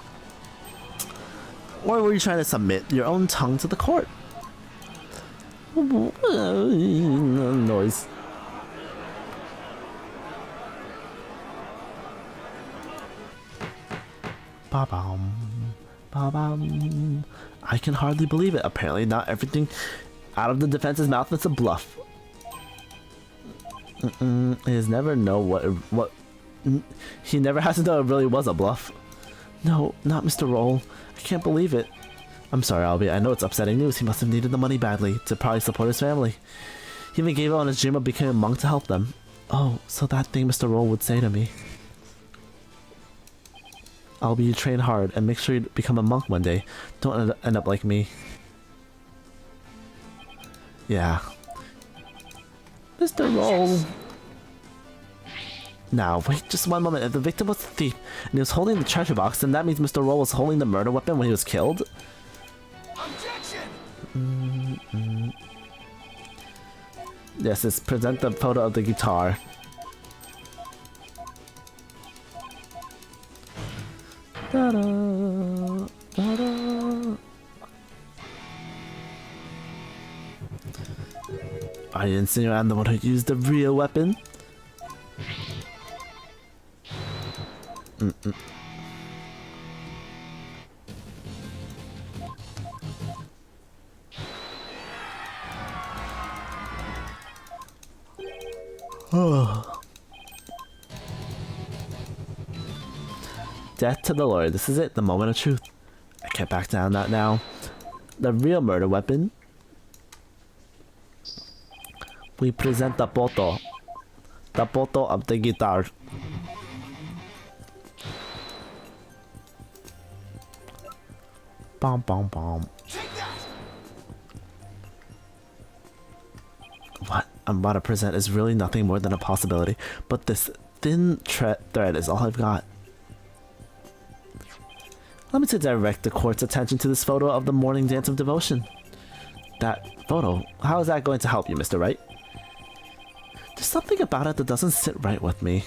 Or were you trying to submit your own tongue to the court? Noise. Ba-bum, ba-bum. I can hardly believe it. Apparently not everything out of the defense's mouth is a bluff. He has never know what he never has to know it really was a bluff. No, not Mr. Roll. I can't believe it. I'm sorry, Albie. I know it's upsetting news. He must have needed the money badly to probably support his family. He even gave up on his dream of becoming a monk to help them. Oh, so that thing Mr. Roll would say to me. Albie, you train hard and make sure you become a monk one day. Don't end up like me. Yeah. Mr. Roll. Now, wait just one moment. If the victim was the thief and he was holding the treasure box, then that means Mr. Roll was holding the murder weapon when he was killed? Objection! Yes, let's present the photo of the guitar. Da-da, da-da. Are you insinuating I'm the one who used the real weapon? Oh. Death to the Lord. This is it, the moment of truth. I can't back down that now. The real murder weapon. We present the photo. The photo of the guitar. Bom bom bom. What I'm about to present is really nothing more than a possibility, but this thin thread is all I've got. Let me direct the court's attention to this photo of the morning dance of devotion. That photo, how is that going to help you, Mr. Wright? There's something about it that doesn't sit right with me.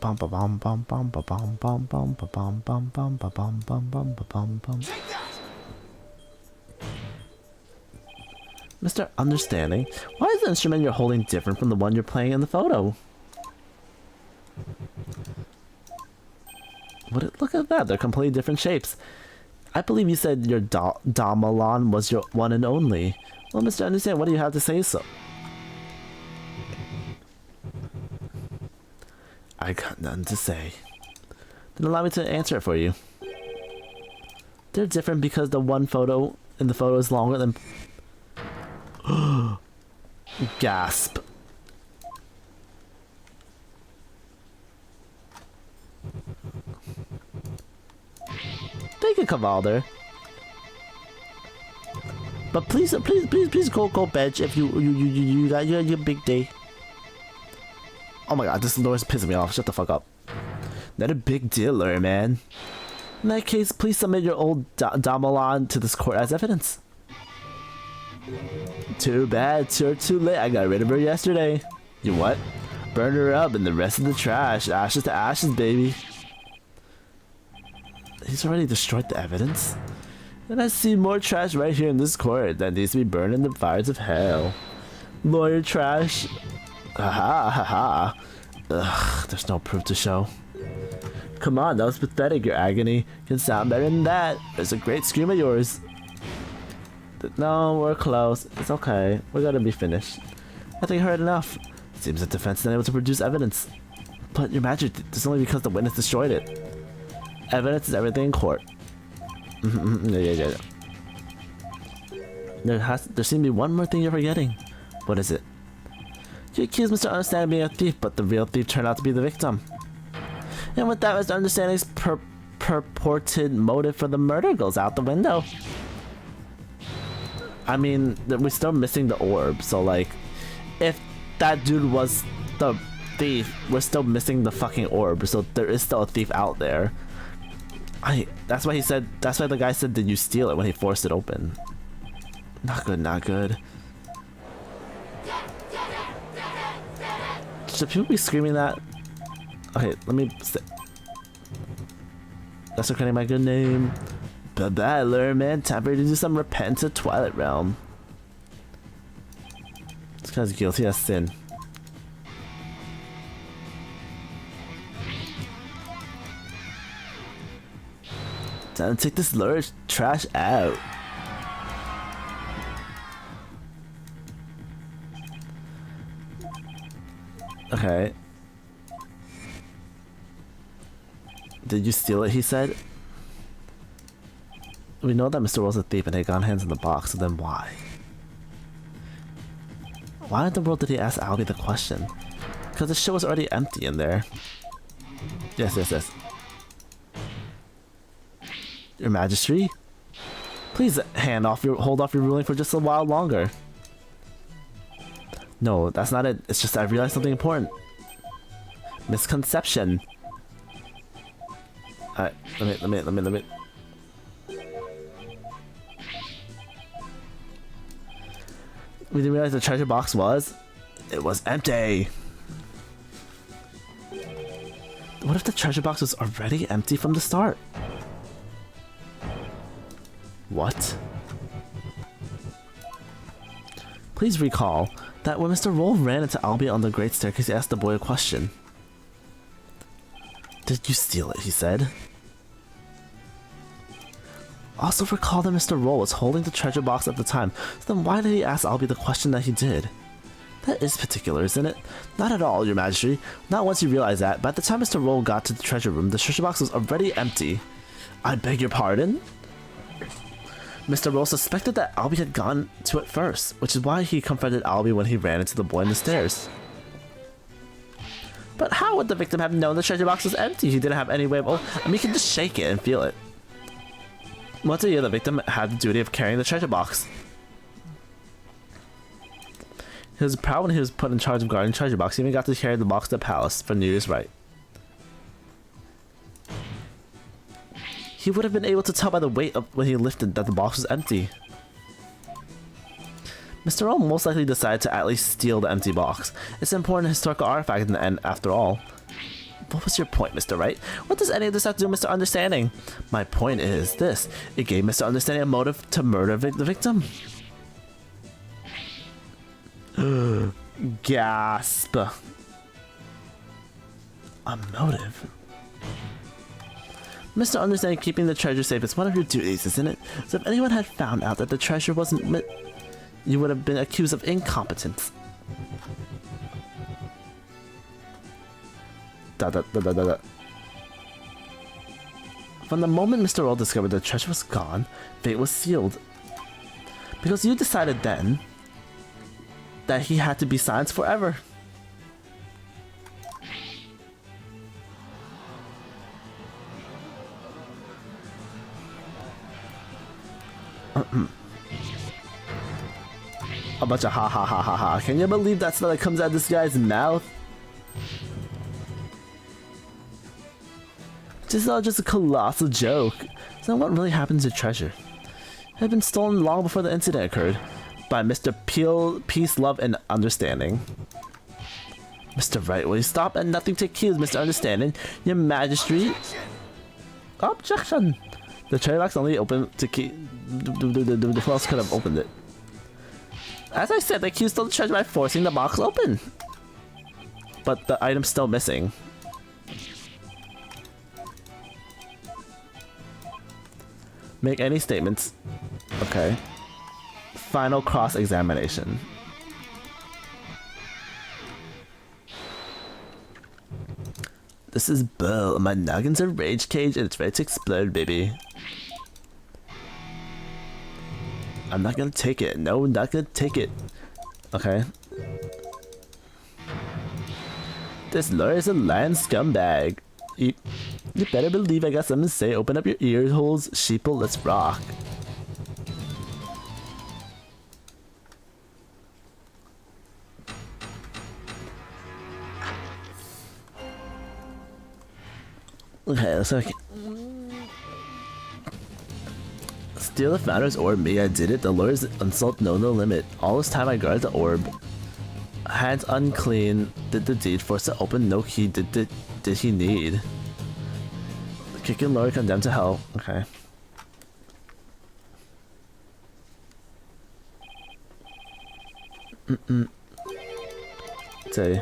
Bum ba bum bum bum ba bum bum bum ba bum bum bum ba bum bum bum ba bum bum. Mr. Understanding, why is the instrument you're holding different from the one you're playing in the photo? Look at that, they're completely different shapes. I believe you said your Damalon was your one and only. Well, Mr. Understand, what do you have to say so? I got nothing to say. Then allow me to answer it for you. They're different because the one photo in the photo is longer than... Gasp. Thank you, Cavalder. But please go bench if you got your big day. Oh my god, this Laura's pissing me off. Shut the fuck up. Not a big deal, Laura, man. In that case, please submit your old Damalon to this court as evidence. Too bad, you're too late. I got rid of her yesterday. You what? Burn her up and the rest of the trash. Ashes to ashes, baby. He's already destroyed the evidence. And I see more trash right here in this court that needs to be burned in the fires of hell. Lawyer trash. Haha, haha. Ugh, there's no proof to show. Come on, that was pathetic. Your agony can sound better than that. There's a great scream of yours. No, we're close. It's okay. We're gonna be finished. I think I heard enough. Seems the defense is unable to produce evidence. But your magic is only because the witness destroyed it. Evidence is everything in court. Yeah. There seems to be one more thing you're forgetting. What is it? You accused Mr. Understand of being a thief, but the real thief turned out to be the victim. And with that, Mr. Understanding's purported motive for the murder goes out the window. I mean, we're still missing the orb, so like, if that dude was the thief, we're still missing the fucking orb, so there is still a thief out there. That's why the guy said, did you steal it when he forced it open? Not good, not good. Should people be screaming that? Okay, let me... That's recording my good name. Bye-bye, learn, man. Time for you to do some repent to Twilight Realm. This guy's guilty as sin. Time to take this large trash out. Okay. Did you steal it, he said? We know that Mr. Roll's a thief and he got hands in the box, so then why? Why in the world did he ask Albie the question? Because the shit was already empty in there. Yes. Your Majesty? Please hold off your ruling for just a while longer. No, that's not it. It's just I realized something important. Misconception. Alright, let me. We didn't realize the treasure box was... It was empty! What if the treasure box was already empty from the start? What? Please recall that when Mr. Roll ran into Albie on the Great Staircase, he asked the boy a question. Did you steal it, he said. Also recall that Mr. Roll was holding the treasure box at the time, so then why did he ask Albie the question that he did? That is particular, isn't it? Not at all, Your Majesty. Not once you realize that. By the time Mr. Roll got to the treasure room, the treasure box was already empty. I beg your pardon? Mr. Roll suspected that Albie had gone to it first, which is why he confronted Albie when he ran into the boy in the stairs. But how would the victim have known the treasure box was empty? He didn't have any way of... I mean, he could just shake it and feel it. Once a year, the victim had the duty of carrying the treasure box. He was proud when he was put in charge of guarding the treasure box. He even got to carry the box to the palace for New Year's Rite. He would have been able to tell by the weight of when he lifted that the box was empty. Mr. Roll most likely decided to at least steal the empty box. It's an important historical artifact in the end, after all. What was your point, Mr. Wright? What does any of this have to do with Mr. Understanding? My point is this. It gave Mr. Understanding a motive to murder the victim. Gasp. A motive? Mr. Understanding, keeping the treasure safe is one of your duties, isn't it? So if anyone had found out that the treasure wasn't you would have been accused of incompetence. From the moment Mr. Roll discovered the treasure was gone, fate was sealed. Because you decided then that he had to be silenced forever. A bunch of ha ha ha ha ha. Can you believe that's what comes out of this guy's mouth? This is all just a colossal joke. So what really happened to the treasure? It had been stolen long before the incident occurred by Mr. Peace, Love, and Understanding. Mr. Wright, will you stop at nothing to accuse Mr. Understanding? Your Majesty? Objection! The treasure box only opened to key. Who else could have opened it? As I said, the accused stole the treasure by forcing the box open. But the item's still missing. Make any statements. Okay. Final cross-examination. This is Bill. My noggin's a rage cage and it's ready to explode, baby. I'm not gonna take it. No, not gonna take it. Okay. This lawyer is a lying scumbag. You better believe I got something to say. Open up your ear holes, sheeple, let's rock. Okay, looks like steal the founder's orb. Me, I did it. The lawyer's insult know no limit. All this time I guarded the orb. Hands unclean. Did the deed. Forced to open. No key. Did he need? The kicking lawyer condemned to hell. Okay. Say.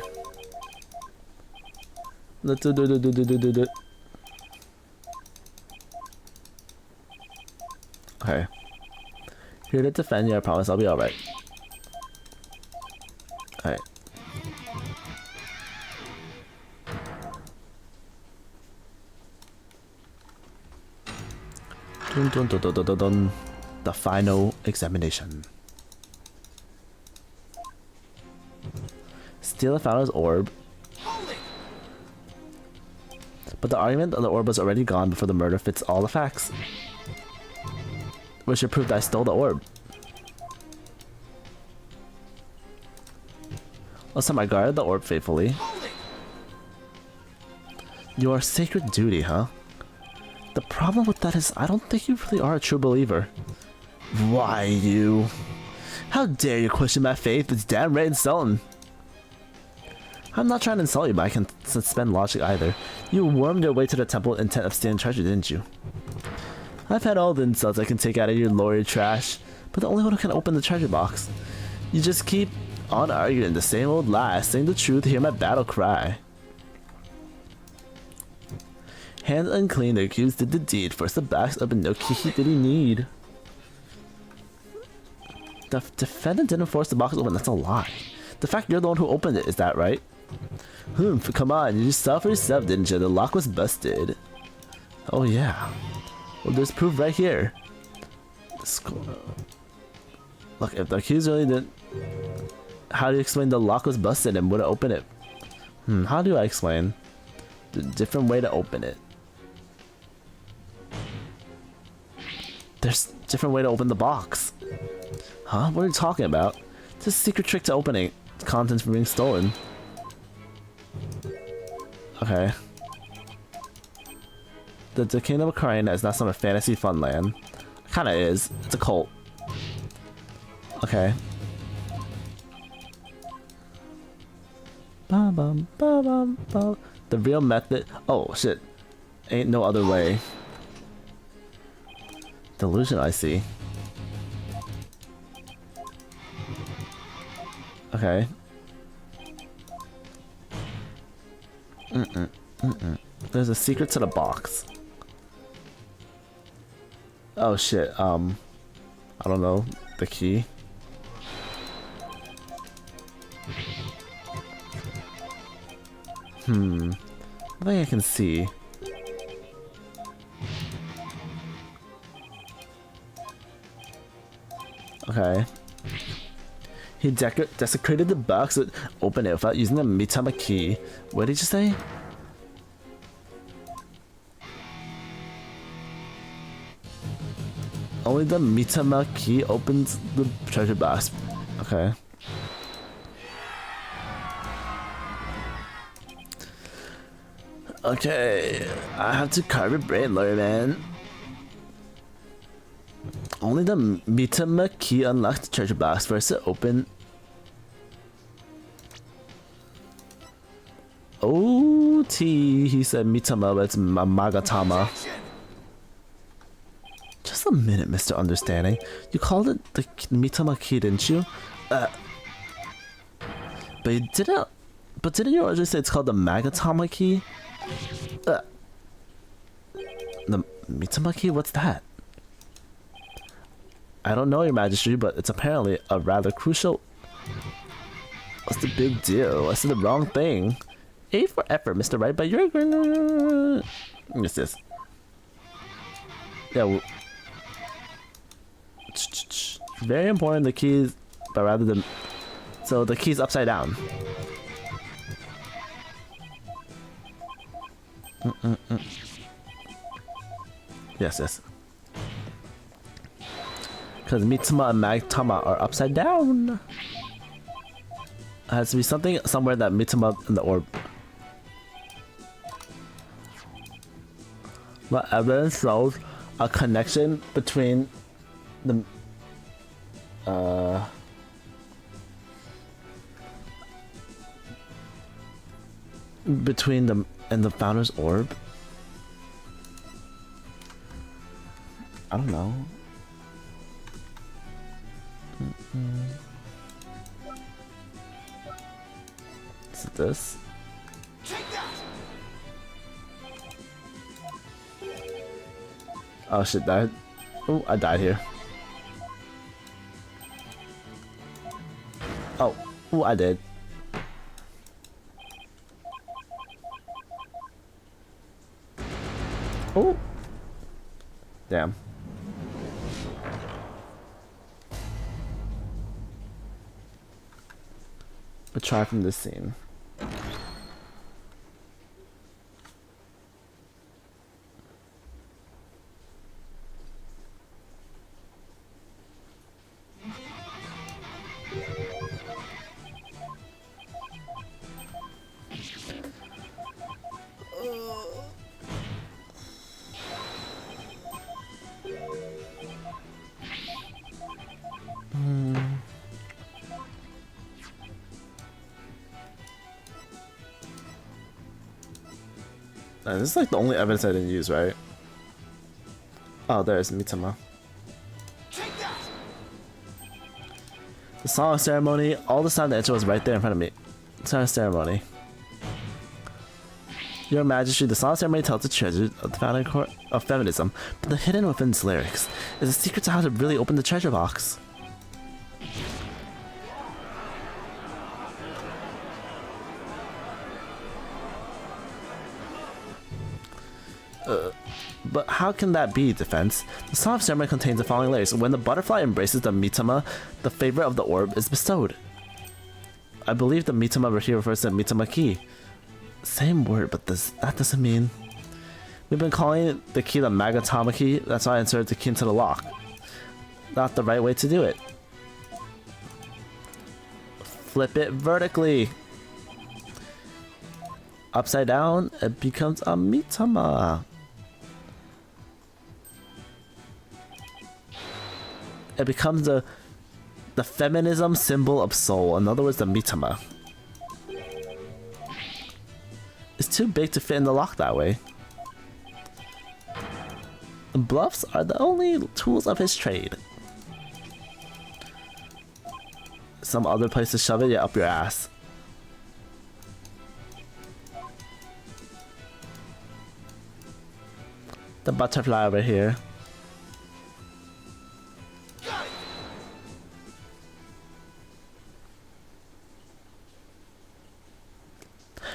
Let's do. Okay. Here to defend you, I promise I'll be alright. Alright. Dun, dun, dun, dun, dun, dun, dun. The final examination. Steal the founder's orb. But the argument of the orb was already gone before the murder fits all the facts. Which should prove that I stole the orb. Last time I guarded the orb faithfully. Your sacred duty, huh? The problem with that is I don't think you really are a true believer. Why you? How dare you question my faith? It's downright insulting. I'm not trying to insult you, but I can suspend logic either. You wormed your way to the temple with intent of stealing treasure, didn't you? I've had all the insults I can take out of your lawyer trash, but the only one who can open the treasure box. You just keep on arguing the same old lies, saying the truth, hear my battle cry. Hands unclean, the accused did the deed. Force the box open, no key did he need. The defendant didn't force the box open, that's a lie. The fact you're the one who opened it, is that right? Come on, you just saw for yourself, didn't you? The lock was busted. Oh yeah. Well, there's proof right here. Look, if the accused really didn't... How do you explain the lock was busted and wouldn't open it? How do I explain? The different way to open it. There's a different way to open the box. Huh? What are you talking about? It's a secret trick to opening contents from being stolen. Okay. The Kingdom of Karina is not some fantasy fun land. It kinda is. It's a cult. Okay. Ba bum ba bum ba. The real method. Oh shit. Ain't no other way. Delusion, I see. Okay. There's a secret to the box. Oh shit, I don't know. The key. I think I can see. Okay. He desecrated the box to open it without using the Mitama key. What did you say? Only the Mitama key opens the treasure box. Okay. Okay, I have to carve your brain, lawyer man. Only the Mitama key unlocks the treasure box for us to open. O-T, he said Mitama, but it's Magatama. Just a minute, Mr. Understanding. You called it the Mitama key, didn't you? But you didn't. But didn't you originally say it's called the Magatama key? The Mitama key? What's that? I don't know, Your Majesty, but it's apparently a rather crucial... What's the big deal? I said the wrong thing. A for effort, Mr. Right, but you're... What's this? Yeah, Very important, the keys, but rather than... So the key's upside down. Yes, yes. Because Mitsuma and Magtama are upside down. It has to be something somewhere that Mitsuma and the orb. But evidence shows a connection between the between them and the founder's orb. I don't know. Is it this? Oh shit, died. Oh, I died here. Oh, I did. Oh, damn. But try from this scene. This is like the only evidence I didn't use, right? Oh, there's Mitama. The song ceremony, all the sound that was right there in front of me. Song ceremony. Your Majesty, the song ceremony tells the treasure of the founding core of feminism, but the hidden within its lyrics is a secret to how to really open the treasure box. But how can that be, Defense? The Song of Ceremony contains the following layers. When the butterfly embraces the Mitama, the favorite of the orb is bestowed. I believe the Mitama here refers to Mitama key. Same word, but that doesn't mean... We've been calling the key the Magatama key, that's why I inserted the key into the lock. Not the right way to do it. Flip it vertically. Upside down, it becomes a Mitama. It becomes the feminism symbol of soul. In other words, the Mitama. It's too big to fit in the lock that way. Bluffs are the only tools of his trade. Some other place to shove it, yeah, up your ass. The butterfly over here.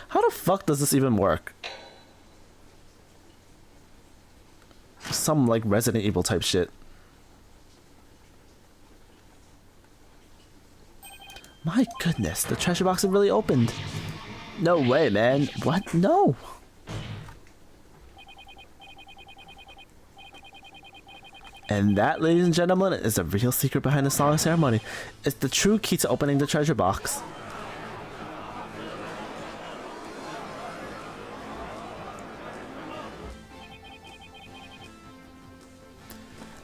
How the fuck does this even work? Some like Resident Evil type shit. My goodness, the treasure box is really opened. No way, man. What? No. And that, ladies and gentlemen, is the real secret behind the Song Ceremony. It's the true key to opening the treasure box.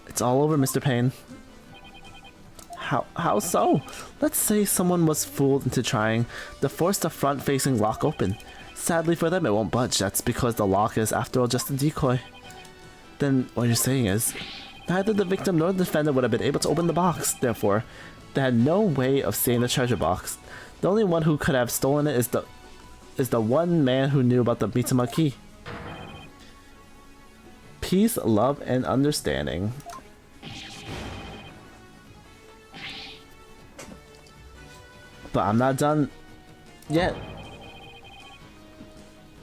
It's all over, Mr. Payne. How so? Let's say someone was fooled into trying to force the front-facing lock open. Sadly for them, it won't budge. That's because the lock is, after all, just a decoy. Then what you're saying is, neither the victim nor the defendant would have been able to open the box. Therefore, they had no way of seeing the treasure box. The only one who could have stolen it is the one man who knew about the Mitama key. Peace, love, and understanding. But I'm not done yet.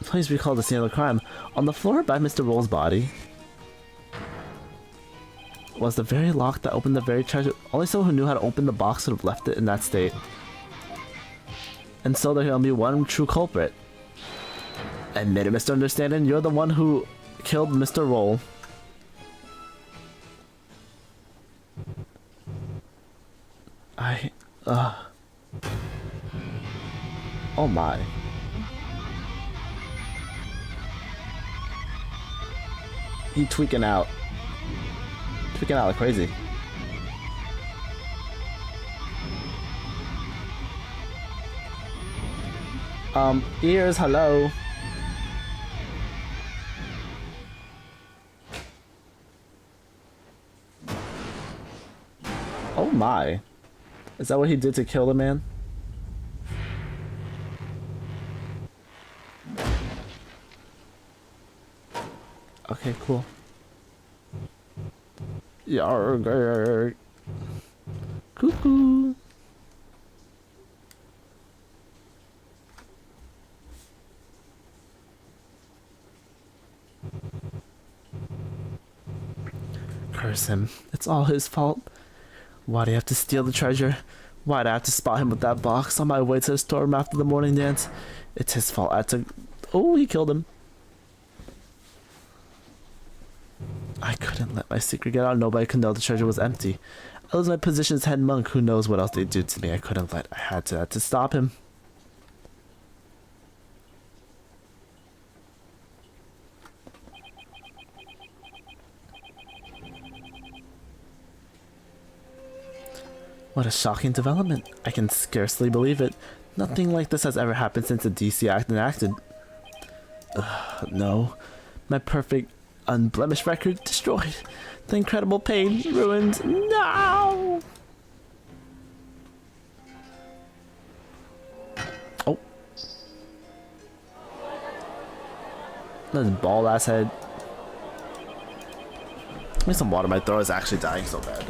Please recall the scene of the crime. On the floor by Mr. Roll's body was the very lock that opened the very treasure. Only someone who knew how to open the box would have left it in that state. And so there can only be one true culprit. Admit it, Mr. Understanding. You're the one who killed Mr. Roll. Oh my. He tweaking out. Tweaking out like crazy. Ears, hello. Oh my. Is that what he did to kill the man? Okay, cool. Yarg. Cuckoo. Curse him. It's all his fault. Why'd he have to steal the treasure? Why'd I have to spot him with that box on my way to the storm after the morning dance? It's his fault. I had to... Oh, he killed him. I couldn't let my secret get out. Nobody could know the treasure was empty. I was my position as head monk. Who knows what else they'd do to me. I couldn't let... I had to stop him. What a shocking development. I can scarcely believe it. Nothing like this has ever happened since the DC Act enacted. No. My perfect, unblemished record destroyed. The incredible pain ruined. No! Oh. That's bald ass head. Give me some water. My throat is actually dying so bad.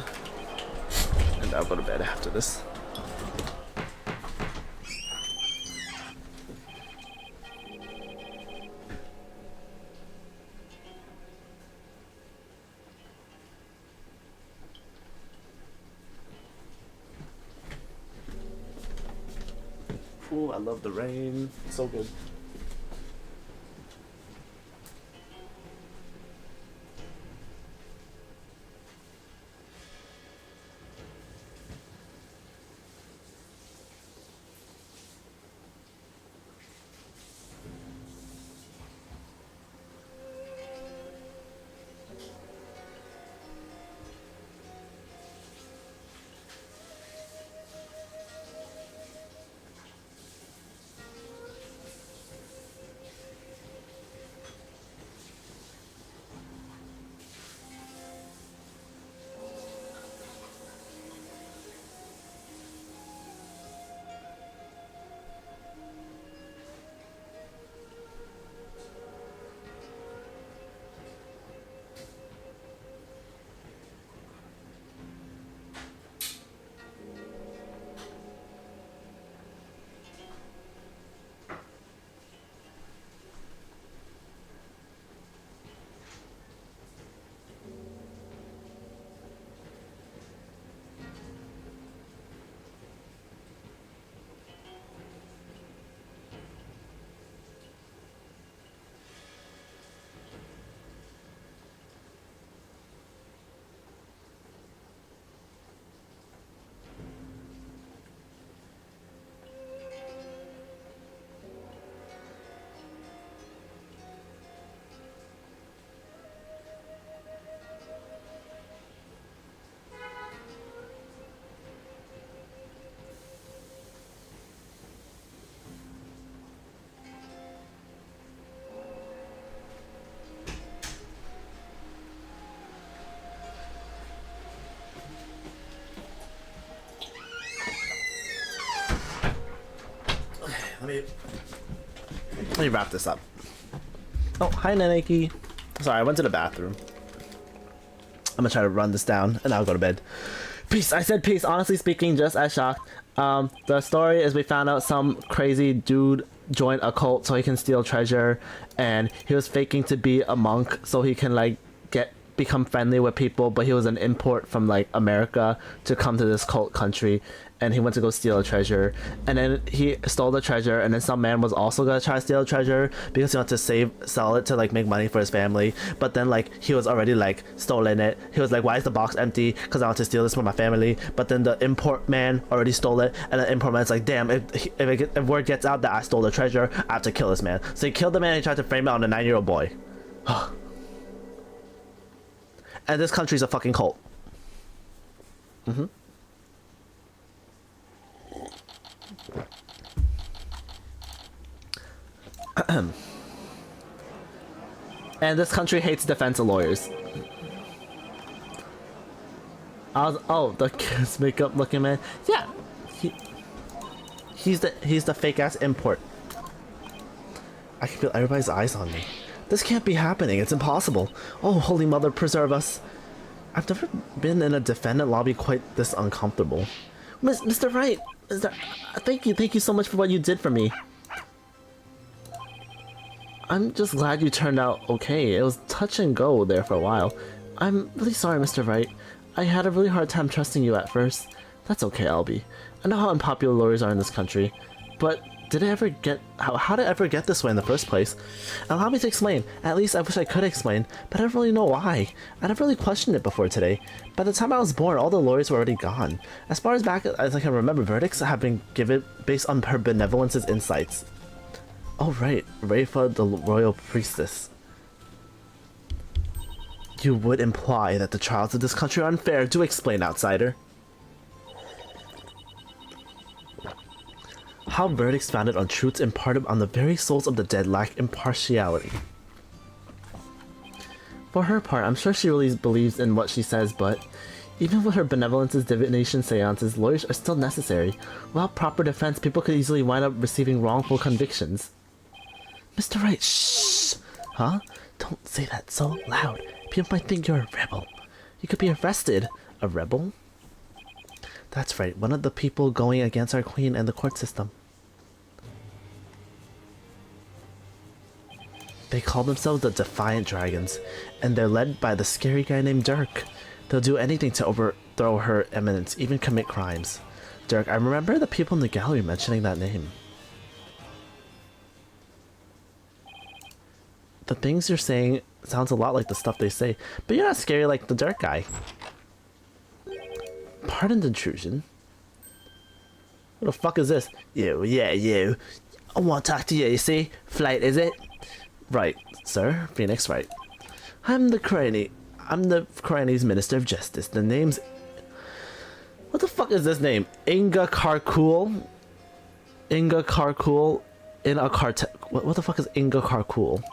And I'll go to bed after this. Ooh, I love the rain. So good. Let me wrap this up. Oh, hi Naneki. Sorry, I went to the bathroom. I'm gonna try to run this down and I'll go to bed. Peace. I said peace. Honestly speaking, just as shocked. The story is we found out some crazy dude joined a cult so he can steal treasure, and he was faking to be a monk so he can like get become friendly with people, but he was an import from like America to come to this cult country, and he went to go steal a treasure, and then he stole the treasure, and then some man was also gonna try to steal a treasure because he wanted to sell it to like make money for his family, but then like he was already like stolen it. He was like, why is the box empty? Because I want to steal this for my family. But then the import man already stole it, and the import man's like, damn, if word gets out that I stole the treasure, I have to kill this man. So he killed the man and he tried to frame it on a 9-year-old boy. And this country's a fucking cult. And this country hates defense lawyers. Oh, the kiss makeup looking man. Yeah, he's the fake ass import. I can feel everybody's eyes on me. This can't be happening. It's impossible. Oh, Holy Mother, preserve us. I've never been in a defendant lobby quite this uncomfortable. Mr. Wright, thank you so much for what you did for me. I'm just glad you turned out okay. It was touch and go there for a while. I'm really sorry, Mr. Wright. I had a really hard time trusting you at first. That's okay, Albie. I know how unpopular lawyers are in this country, but did it ever get how did it ever get this way in the first place? Allow me to explain. At least I wish I could explain, but I don't really know why. I never really questioned it before today. By the time I was born, all the lawyers were already gone. As far as back as I can remember, verdicts have been given based on her benevolence's insights. Oh right, Rafa the royal priestess. You would imply that the trials of this country are unfair. Do explain, outsider. How verdicts founded on truths imparted on the very souls of the dead lack impartiality. For her part, I'm sure she really believes in what she says, but even with her benevolence's divination seances, lawyers are still necessary. Without proper defense, people could easily wind up receiving wrongful convictions. Mr. Wright, shh! Huh? Don't say that so loud. People might think you're a rebel. You could be arrested. A rebel? That's right, one of the people going against our queen and the court system. They call themselves the Defiant Dragons, and they're led by the scary guy named Dirk. They'll do anything to overthrow her eminence, even commit crimes. Dirk, I remember the people in the gallery mentioning that name. The things you're saying sounds a lot like the stuff they say, but you're not scary like the Dirk guy. Pardon the intrusion. What the fuck is this? You, yeah, you. I want to talk to you see? Flight, is it? Right, sir. Phoenix, right. I'm the Crani's Minister of Justice. The name's... What the fuck is this name? Inga Karkul? Inga Karkul in a cartel... What the fuck is Inga Karkul?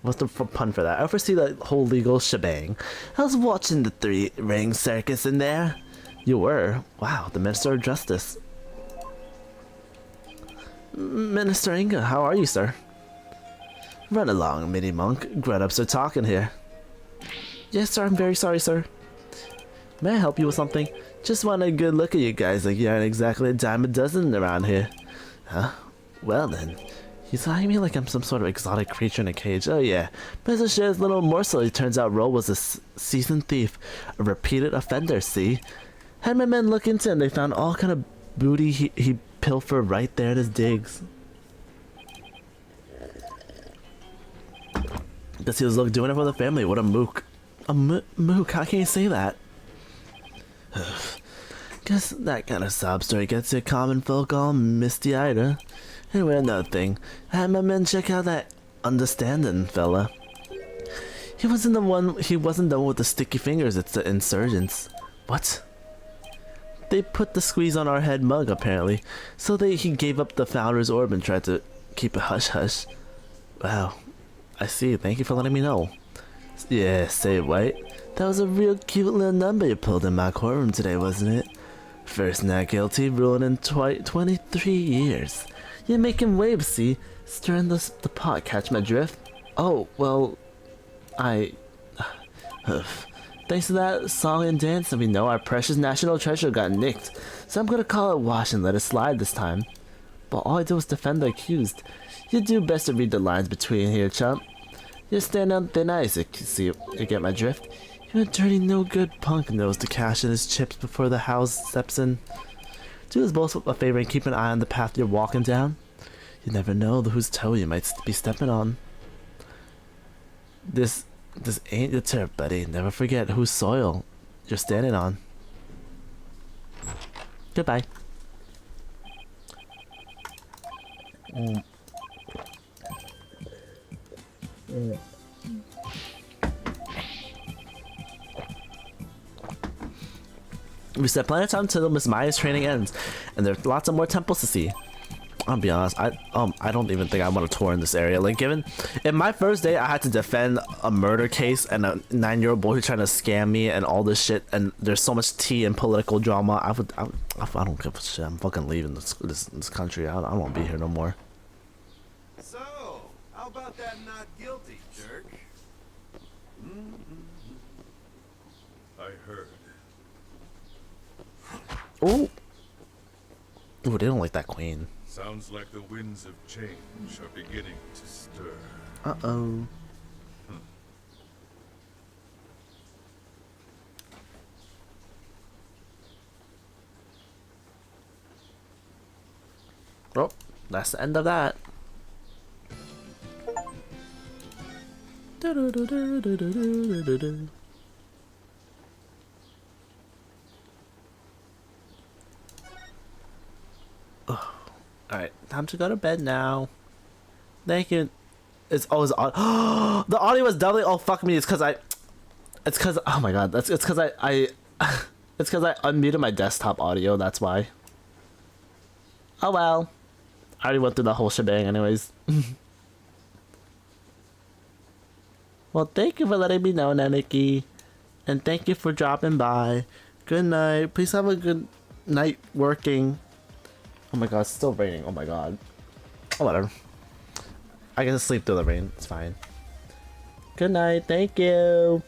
What's the pun for that? I oversee the whole legal shebang. I was watching the three-ring circus in there. You were? Wow, the Minister of Justice. Minister Inga, how are you, sir? Run along, mini monk. Grown-ups are talking here. Yes, sir, I'm very sorry, sir. May I help you with something? Just want a good look at you guys like you aren't exactly a dime a dozen around here. Huh? Well then. He's eyeing me like I'm some sort of exotic creature in a cage. Oh yeah. But as a shared little morsel, it turns out Ro was a seasoned thief. A repeated offender, see? Had my men look into him, they found all kind of booty he pilfered right there at his digs. Guess he was doing it for the family. What a mook. A mook? How can you say that? Guess that kind of sob story gets you common folk all misty-eyed, huh? Anyway, another thing. I had my men check out that understanding fella. He wasn't the one with the sticky fingers, it's the insurgents. What? They put the squeeze on our head mug, apparently. So he gave up the founder's orb and tried to keep it hush-hush. Wow. I see. Thank you for letting me know. Yeah, say it, White. That was a real cute little number you pulled in my courtroom today, wasn't it? First not guilty, ruling in 23 years. You're making waves, see? Stirring the pot, catch my drift? Oh, well... Thanks to that song and dance, we know our precious national treasure got nicked. So I'm gonna call it wash and let it slide this time. But all I did was defend the accused. You do best to read the lines between here, chump. You're standing on thin ice. You get my drift? You're a dirty, no good punk knows to cash in his chips before the house steps in. Do us both a favor and keep an eye on the path you're walking down. You never know whose toe you might be stepping on. This ain't your turf, buddy. Never forget whose soil you're standing on. Goodbye. We spent plenty of time until Miss Maya's training ends, and there's lots of more temples to see. I'll be honest, I don't even think I want to tour in this area. Like, given in my first day, I had to defend a murder case and a 9-year-old boy who's trying to scam me and all this shit. And there's so much tea and political drama. I don't give a shit. I'm fucking leaving this country. I don't want to be here no more. So, how about that not guilty, jerk? I heard. Ooh, ooh, they don't like that queen. Sounds like the winds of change are beginning to stir. Uh-oh. Oh, that's the end of that. Alright, time to go to bed now. Thank you. It's always audio. The audio was doubling. Oh, fuck me. It's because oh my god. It's because I it's because I unmuted my desktop audio. That's why. Oh well. I already went through the whole shebang anyways. Well, thank you for letting me know, Naniki. And thank you for dropping by. Good night. Please have a good night working. Oh my god, it's still raining. Oh my god. Oh, whatever. I can sleep through the rain. It's fine. Good night. Thank you.